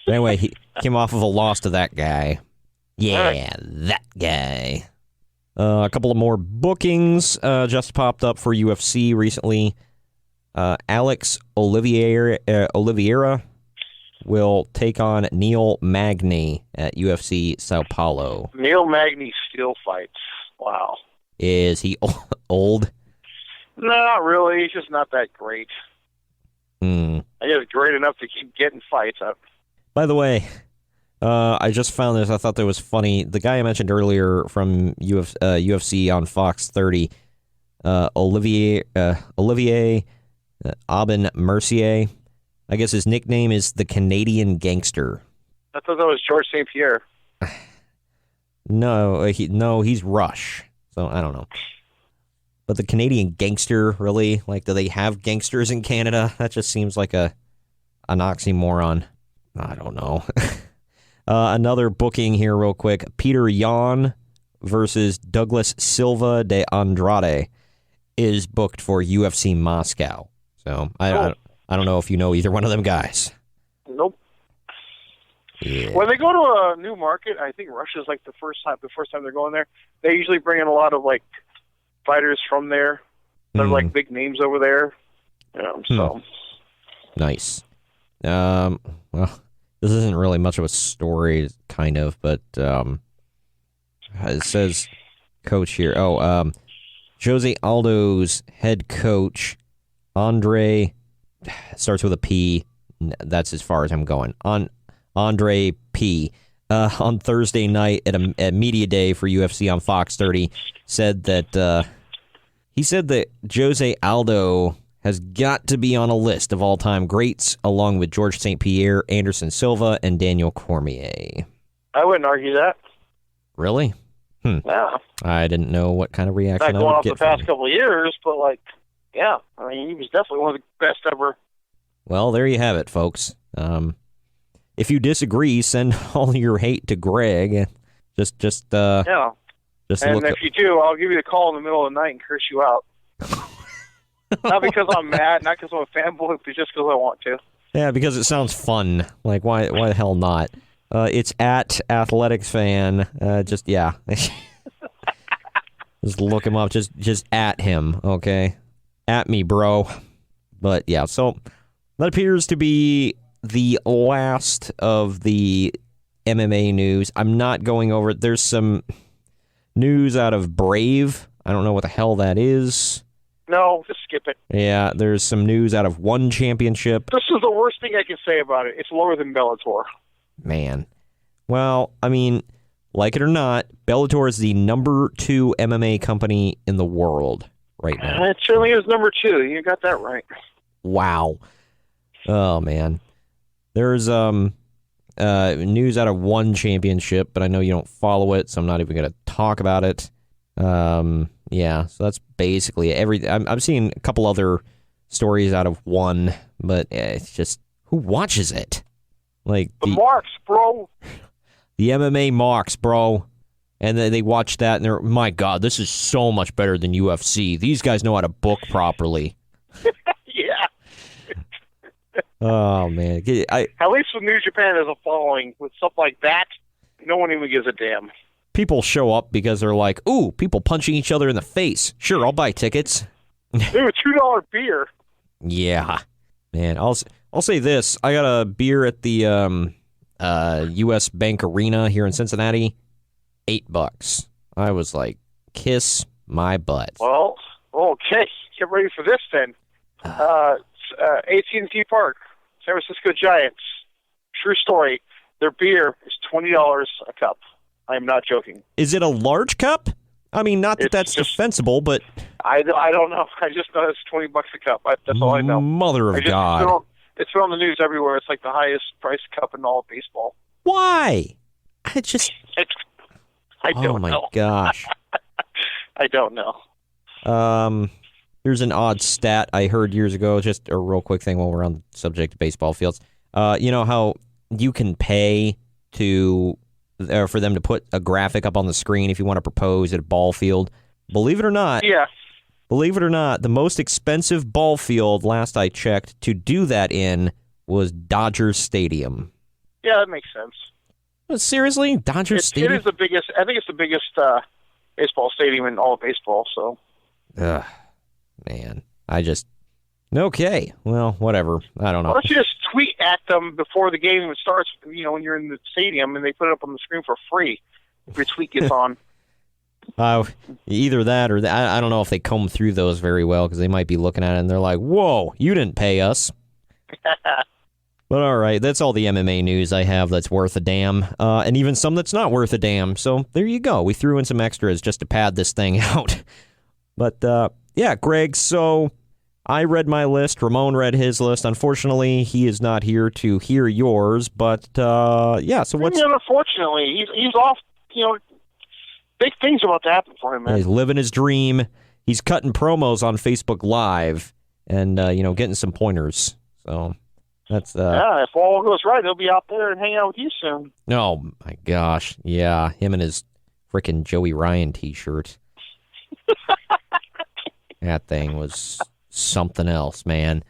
[SPEAKER 5] But anyway, he came off of a loss to that guy. Yeah, that guy. A couple of more bookings just popped up for UFC recently. Alex Oliveira will take on Neil Magny at UFC Sao Paulo.
[SPEAKER 10] Neil Magny still fights. Wow.
[SPEAKER 5] Is he old?
[SPEAKER 10] No, not really. He's just not that great.
[SPEAKER 5] I
[SPEAKER 10] guess great enough to keep getting fights up.
[SPEAKER 5] By the way, I just found this. I thought that was funny. The guy I mentioned earlier from UFC on Fox 30, Olivier Aubin Mercier. I guess his nickname is the Canadian Gangster.
[SPEAKER 10] I thought that was George St. Pierre.
[SPEAKER 5] No, he's Rush. So I don't know. But the Canadian Gangster, really? Like, do they have gangsters in Canada? That just seems like an oxymoron. I don't know. Another booking here real quick. Peter Yan versus Douglas Silva de Andrade is booked for UFC Moscow. So I don't know if you know either one of them guys.
[SPEAKER 10] Nope.
[SPEAKER 5] Yeah.
[SPEAKER 10] When they go to a new market, I think Russia's like the first time they're going there, they usually bring in a lot of like fighters from there. They're like big names over there. So
[SPEAKER 5] nice. Well, this isn't really much of a story, kind of, but it says coach here. Jose Aldo's head coach, Andre, starts with a P. That's as far as I'm going. Andre P. On Thursday night at Media Day for UFC on Fox 30, said that he said that Jose Aldo has got to be on a list of all-time greats, along with George St. Pierre, Anderson Silva, and Daniel Cormier.
[SPEAKER 10] I wouldn't argue that.
[SPEAKER 5] Really?
[SPEAKER 10] Yeah.
[SPEAKER 5] I didn't know what kind of reaction
[SPEAKER 10] Not
[SPEAKER 5] I
[SPEAKER 10] going
[SPEAKER 5] would
[SPEAKER 10] off
[SPEAKER 5] get
[SPEAKER 10] the past
[SPEAKER 5] from
[SPEAKER 10] couple of years, but like, yeah. I mean, he was definitely one of the best ever.
[SPEAKER 5] Well, there you have it, folks. If you disagree, send all your hate to Greg. Just
[SPEAKER 10] yeah.
[SPEAKER 5] Just
[SPEAKER 10] and
[SPEAKER 5] look
[SPEAKER 10] if you do, I'll give you a call in the middle of the night and curse you out. Not because I'm mad, not because I'm a fanboy, but just because I want to.
[SPEAKER 5] Yeah, because it sounds fun. Like, why the hell not? It's at Athletics Fan. Just look him up. Just at him, okay? At me, bro. But yeah, so that appears to be the last of the MMA news. I'm not going over it. There's some news out of Brave. I don't know what the hell that is.
[SPEAKER 10] No, just skip it.
[SPEAKER 5] Yeah, there's some news out of One Championship.
[SPEAKER 10] This is the worst thing I can say about it. It's lower than Bellator.
[SPEAKER 5] Man. Well, I mean, like it or not, Bellator is the number 2 MMA company in the world right now.
[SPEAKER 10] It certainly is number 2. You got that right.
[SPEAKER 5] Wow. Oh, man. There's news out of One Championship, but I know you don't follow it, so I'm not even going to talk about it. Yeah, so that's basically everything. I'm seeing a couple other stories out of One, but it's just, who watches it? Like
[SPEAKER 10] the marks, bro.
[SPEAKER 5] The MMA marks, bro. And then they watch that and they're, my God, this is so much better than UFC. These guys know how to book properly.
[SPEAKER 10] Yeah.
[SPEAKER 5] Oh, man.
[SPEAKER 10] At least with New Japan as a following, with stuff like that, no one even gives a damn.
[SPEAKER 5] People show up because they're like, ooh, people punching each other in the face. Sure, I'll buy tickets.
[SPEAKER 10] Ooh, $2 beer.
[SPEAKER 5] Yeah. Man, I'll say this. I got a beer at the U.S. Bank Arena here in Cincinnati. $8. I was like, kiss my butt.
[SPEAKER 10] Well, okay. Get ready for this then. AT&T Park, San Francisco Giants. True story. Their beer is $20 a cup. I am not joking.
[SPEAKER 5] Is it a large cup? I mean, not that that's defensible, but
[SPEAKER 10] I don't know. I just know it's $20 a cup. That's all I know.
[SPEAKER 5] Mother of God.
[SPEAKER 10] It's been on the news everywhere. It's like the highest priced cup in all of baseball.
[SPEAKER 5] Why?
[SPEAKER 10] I don't know.
[SPEAKER 5] Oh, my gosh.
[SPEAKER 10] I don't know.
[SPEAKER 5] Here's an odd stat I heard years ago, just a real quick thing while we're on the subject of baseball fields. You know how you can pay for them to put a graphic up on the screen if you want to propose at a ball field? Believe it or not.
[SPEAKER 10] Yeah.
[SPEAKER 5] Believe it or not, the most expensive ball field, last I checked, to do that in was Dodger Stadium.
[SPEAKER 10] Yeah, that makes sense.
[SPEAKER 5] Seriously? Dodger Stadium?
[SPEAKER 10] It is the biggest. I think it's the biggest baseball stadium in all of baseball. So.
[SPEAKER 5] Ugh, man. Okay. Well, whatever. I don't know.
[SPEAKER 10] Why don't you just tweet at them before the game starts, when you're in the stadium, and they put it up on the screen for free if your tweet gets on.
[SPEAKER 5] Either that or I don't know if they comb through those very well, because they might be looking at it and they're like, whoa, you didn't pay us. But all right, that's all the MMA news I have that's worth a damn, and even some that's not worth a damn. So there you go. We threw in some extras just to pad this thing out. But yeah, Greg, so I read my list. Ramon read his list. Unfortunately, he is not here to hear yours. But yeah, so what's...
[SPEAKER 10] Unfortunately, he's off, big things about to happen for him, man.
[SPEAKER 5] He's living his dream. He's cutting promos on Facebook Live and, getting some pointers. So that's...
[SPEAKER 10] yeah, if all goes right, he'll be out there and hang out with you soon.
[SPEAKER 5] Oh, my gosh. Yeah, him and his frickin' Joey Ryan t-shirt. That thing was something else, man.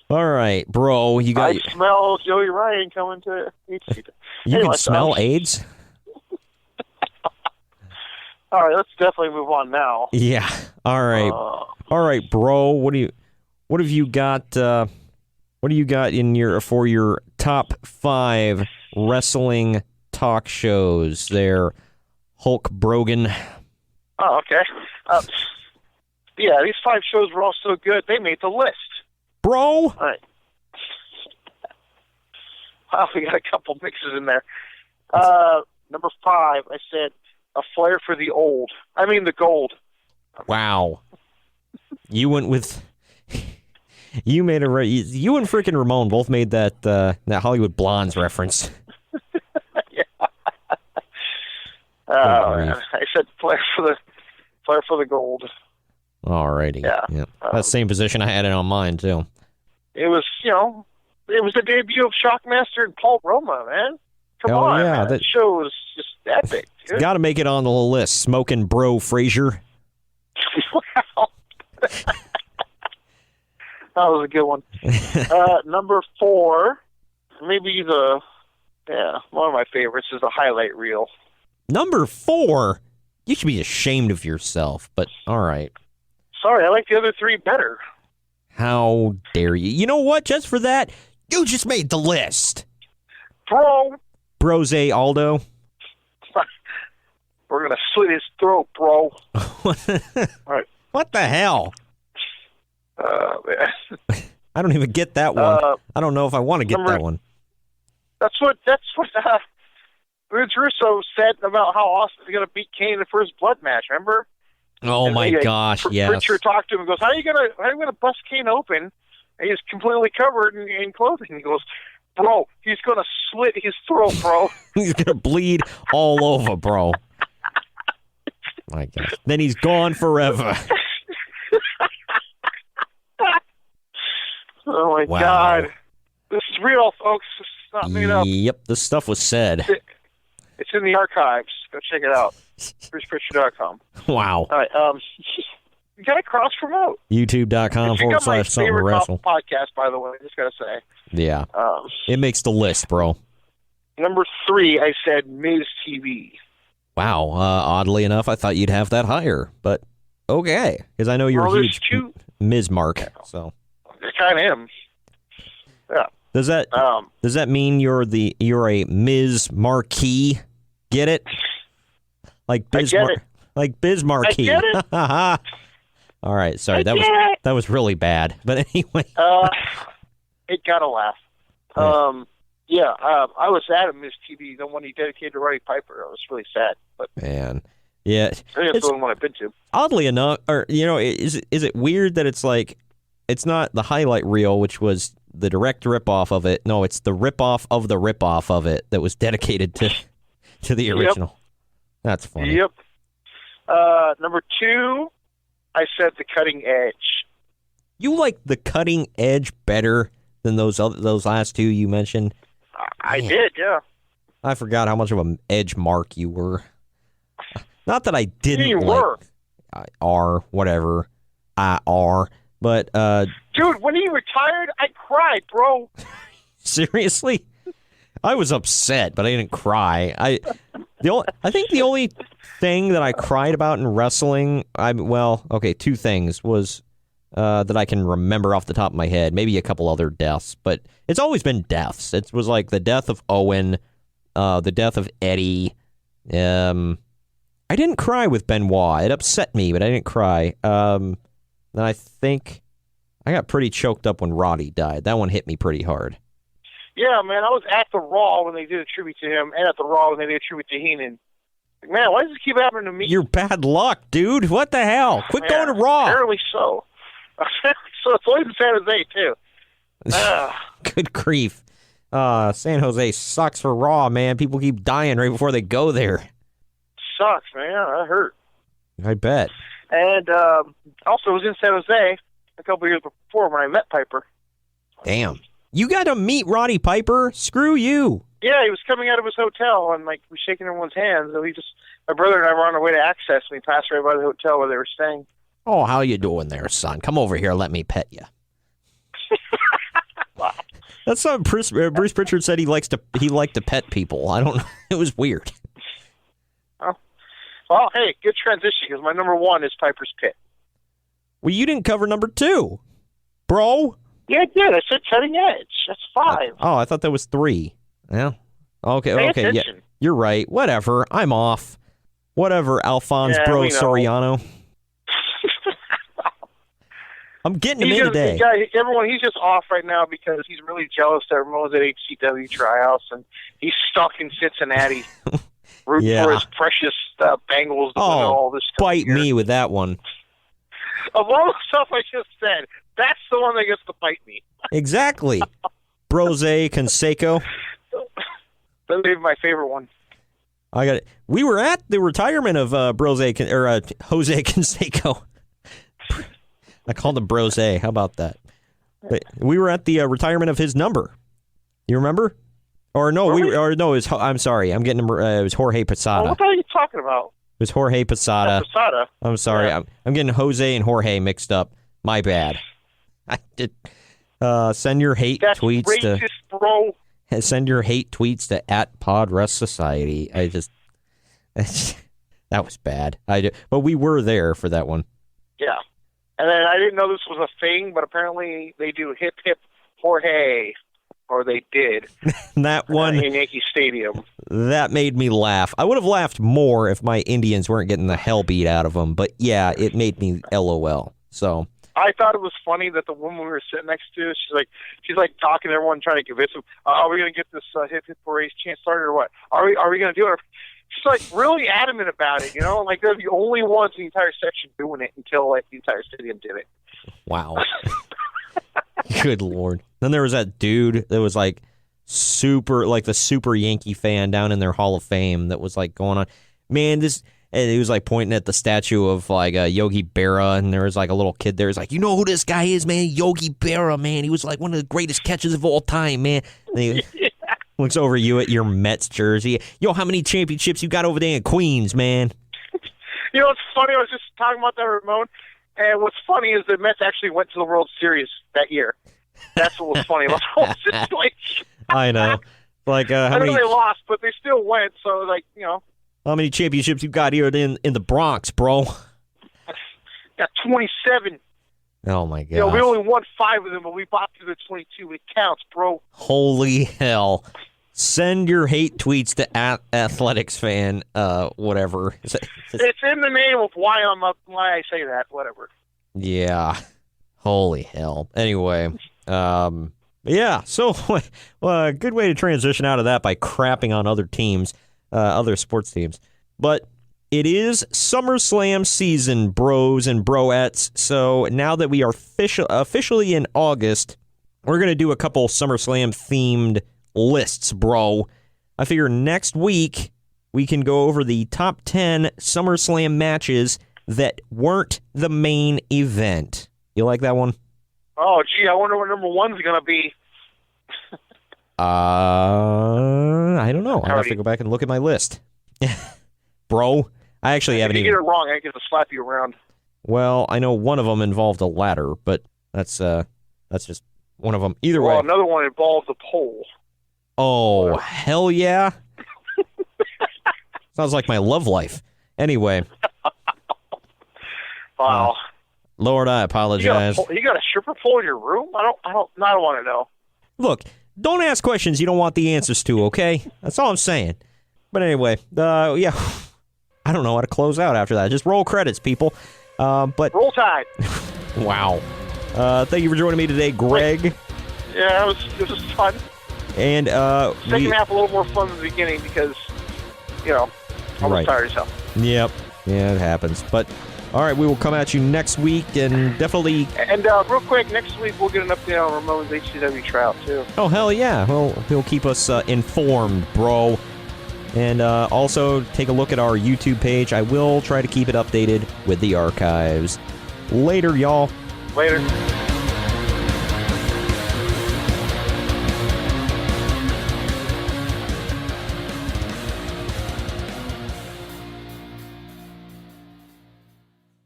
[SPEAKER 5] All right, bro, you got...
[SPEAKER 10] I smell Joey Ryan coming to...
[SPEAKER 5] You can smell AIDS?
[SPEAKER 10] All right, let's definitely move on now.
[SPEAKER 5] Yeah. All right. All right, bro. What have you got? What do you got in for your top 5 wrestling talk shows? There, Hulk Brogan.
[SPEAKER 10] Oh, okay. Yeah, these 5 shows were all so good they made the list.
[SPEAKER 5] Bro.
[SPEAKER 10] All right. Wow, we got a couple mixes in there. Number 5, I said. A flair for the old. I mean the gold.
[SPEAKER 5] Wow. You went with... You made a... You and freaking Ramon both made that Hollywood Blondes reference.
[SPEAKER 10] Yeah. Man. I said flair for the gold.
[SPEAKER 5] Alrighty.
[SPEAKER 10] Yeah.
[SPEAKER 5] That same position I had it on mine, too.
[SPEAKER 10] It was, it was the debut of Shockmaster and Paul Roma, man. Come on,
[SPEAKER 5] yeah,
[SPEAKER 10] man. That show was just epic.
[SPEAKER 5] Got to make it on the list. Smoking Bro Frazier.
[SPEAKER 10] Wow. That was a good one. Number 4, maybe one of my favorites is the highlight reel.
[SPEAKER 5] Number 4? You should be ashamed of yourself, but all right.
[SPEAKER 10] Sorry, I like the other 3 better.
[SPEAKER 5] How dare you? You know what? Just for that, you just made the list.
[SPEAKER 10] Bro.
[SPEAKER 5] Brose Aldo.
[SPEAKER 10] We're going to slit his throat, bro. All right.
[SPEAKER 5] What the hell?
[SPEAKER 10] Man.
[SPEAKER 5] I don't even get that one. I don't know if I want to get that one.
[SPEAKER 10] That's what Vince Russo said about how Austin's going to beat Kane in the first blood match, remember?
[SPEAKER 5] Oh, my gosh, yes.
[SPEAKER 10] Richard talked to him and goes, how are you going to bust Kane open? And he's completely covered in clothing. He goes, bro, he's going to slit his throat, bro.
[SPEAKER 5] He's going to bleed all over, bro. My gosh. Then he's gone forever.
[SPEAKER 10] Oh, my God. This is real, folks. This is not made up.
[SPEAKER 5] Yep, this stuff was said.
[SPEAKER 10] It's in the archives. Go check it out. BrucePritchard.com.
[SPEAKER 5] Wow.
[SPEAKER 10] All right. You got to cross-promote.
[SPEAKER 5] YouTube.com/SummerWrestle.
[SPEAKER 10] Podcast, by the way. I just got to say.
[SPEAKER 5] Yeah. It makes the list, bro.
[SPEAKER 10] Number 3, I said Miz TV.
[SPEAKER 5] Wow. Oddly enough, I thought you'd have that higher, but okay, because I know you're a huge Miz mark. Yeah. So.
[SPEAKER 10] I kind of am. Yeah.
[SPEAKER 5] Does that mean you're a Miz Marquee? Get it? Like Biz Marquee.
[SPEAKER 10] I get it.
[SPEAKER 5] All right, sorry. That was really bad. But anyway.
[SPEAKER 10] It got a laugh. I was sad at Miz TV, the one he dedicated to Roddy Piper. I was really sad. But
[SPEAKER 5] man. Yeah.
[SPEAKER 10] I think that's the only one I've been to.
[SPEAKER 5] Oddly enough, or is it weird that it's like it's not the highlight reel, which was the direct ripoff of it. No, it's the ripoff of the ripoff of it that was dedicated to the original. Yep. That's funny.
[SPEAKER 10] Yep. Number 2, I said the Cutting Edge.
[SPEAKER 5] You like the Cutting Edge better than those last 2 you mentioned?
[SPEAKER 10] I did, yeah.
[SPEAKER 5] I forgot how much of an Edge mark you were. Not that I didn't
[SPEAKER 10] you were.
[SPEAKER 5] Whatever. But,
[SPEAKER 10] dude, when he retired, I cried, bro.
[SPEAKER 5] Seriously? I was upset, but I didn't cry. I think the only thing that I cried about in wrestling, two things was that I can remember off the top of my head. Maybe a couple other deaths, but it's always been deaths. It was like the death of Owen, the death of Eddie. I didn't cry with Benoit. It upset me, but I didn't cry. Then I think I got pretty choked up when Roddy died. That one hit me pretty hard.
[SPEAKER 10] Yeah, man, I was at the Raw when they did a tribute to him, and at the Raw when they did a tribute to Heenan. Like, man, why does this keep happening to me?
[SPEAKER 5] You're bad luck, dude. What the hell? Quit going to Raw.
[SPEAKER 10] Apparently so. So it's always in San Jose, too.
[SPEAKER 5] Good grief. San Jose sucks for Raw, man. People keep dying right before they go there.
[SPEAKER 10] Sucks, man. That hurt.
[SPEAKER 5] I bet.
[SPEAKER 10] And also, it was in San Jose a couple years before when I met Piper.
[SPEAKER 5] Damn. You got to meet Roddy Piper? Screw you.
[SPEAKER 10] Yeah, he was coming out of his hotel, and like was shaking everyone's hands. So my brother and I were on our way to Access, and we passed right by the hotel where they were staying.
[SPEAKER 5] Oh, how you doing there, son? Come over here. Let me pet you. That's something Bruce Pritchard said he liked to pet people. I don't know. It was weird.
[SPEAKER 10] Oh. Well, hey, good transition, because my number one is Piper's Pit.
[SPEAKER 5] Well, you didn't cover number 2, bro.
[SPEAKER 10] Yeah, I did. I said Cutting Edge. That's 5.
[SPEAKER 5] Oh, I thought that was 3. Yeah. Okay, yeah. You're right. Whatever. I'm off. Whatever, Alphonse Bro Soriano. I'm getting him in today.
[SPEAKER 10] He's just off right now because he's really jealous that Ramon's at HCW tryouts, and he's stuck in Cincinnati rooting for his precious Bengals to win all this stuff.
[SPEAKER 5] Bite me with that one.
[SPEAKER 10] Of all the stuff I just said, that's the one that gets to bite me.
[SPEAKER 5] Exactly. Brose Canseco.
[SPEAKER 10] That may be my favorite one.
[SPEAKER 5] I got it. We were at the retirement of Jose Canseco. I called him Brose. How about that? But we were at the retirement of his number. You remember? Or no, I'm sorry. I'm getting him. It was Jorge Posada.
[SPEAKER 10] What are you talking about?
[SPEAKER 5] It was Jorge Posada.
[SPEAKER 10] Posada.
[SPEAKER 5] I'm sorry.
[SPEAKER 10] Yeah.
[SPEAKER 5] I'm getting Jose and Jorge mixed up. My bad. I did. Send your hate tweets
[SPEAKER 10] racist, bro.
[SPEAKER 5] Send your hate tweets to @PodRestSociety. That was bad. But we were there for that one.
[SPEAKER 10] Yeah. And then I didn't know this was a thing, but apparently they do Hip Hip Jorge, or they did.
[SPEAKER 5] That one
[SPEAKER 10] in Yankee Stadium.
[SPEAKER 5] That made me laugh. I would have laughed more if my Indians weren't getting the hell beat out of them, but yeah, it made me LOL. So
[SPEAKER 10] I thought it was funny that the woman we were sitting next to, she's like talking to everyone, trying to convince them, are we going to get this Hip Hip Jorge's chance started or what? Are we going to do it? She's like really adamant about it, like they're the only ones in the entire section doing it until like the entire stadium did it.
[SPEAKER 5] Wow. Good Lord. Then there was that dude that was like the super Yankee fan down in their Hall of Fame that was like going on, man, and he was like pointing at the statue of like Yogi Berra, and there was like a little kid there. He's like, you know who this guy is, man? Yogi Berra, man. He was like one of the greatest catchers of all time, man. And he looks over you at your Mets jersey. Yo, how many championships you got over there in Queens, man?
[SPEAKER 10] You know what's funny? I was just talking about that, Ramon. And what's funny is the Mets actually went to the World Series that year. That's what was funny about the whole situation.
[SPEAKER 5] I know. Like,
[SPEAKER 10] I know they lost, but they still went. So, like,
[SPEAKER 5] how many championships you got here in the Bronx, bro?
[SPEAKER 10] Got 27.
[SPEAKER 5] Oh, my God.
[SPEAKER 10] We only won 5 of them, but we bopped to the 22. It counts, bro.
[SPEAKER 5] Holy hell. Send your hate tweets to @athletics fan, whatever.
[SPEAKER 10] It's in the name of why I say that, whatever.
[SPEAKER 5] Yeah. Holy hell. Anyway, yeah, so a good way to transition out of that by crapping on other teams, other sports teams. But it is SummerSlam season, bros and broettes. So now that we are officially in August, we're going to do a couple SummerSlam-themed lists, bro. I figure next week we can go over the top 10 SummerSlam matches that weren't the main event. You like that one?
[SPEAKER 10] Oh, gee, I wonder what number 1's going to be.
[SPEAKER 5] I don't know. I have to go back and look at my list. Bro, I actually haven't even...
[SPEAKER 10] If you get it wrong, I get to slap you around.
[SPEAKER 5] Well, I know one of them involved a ladder, but that's just one of them. Either way.
[SPEAKER 10] Another one involved a pole.
[SPEAKER 5] Oh, hell yeah. Sounds like my love life. Anyway.
[SPEAKER 10] Wow.
[SPEAKER 5] Lord, I apologize.
[SPEAKER 10] You got a stripper pole in your room? I don't want to know.
[SPEAKER 5] Look, don't ask questions you don't want the answers to, okay? That's all I'm saying. But anyway, yeah. I don't know how to close out after that. Just roll credits, people. But
[SPEAKER 10] Roll Tide.
[SPEAKER 5] Wow. Thank you for joining me today, Greg.
[SPEAKER 10] Yeah, it was fun.
[SPEAKER 5] And
[SPEAKER 10] second half a little more fun than the beginning because, I was tired as hell.
[SPEAKER 5] Yep. Yeah, it happens. But all right, we will come at you next week and definitely.
[SPEAKER 10] And real quick, next week we'll get an update on Ramon's HCW tryout too.
[SPEAKER 5] Oh hell yeah! He'll keep us informed, bro. And also take a look at our YouTube page. I will try to keep it updated with the archives. Later, y'all.
[SPEAKER 10] Later.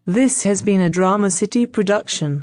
[SPEAKER 11] This has been a Drama City production.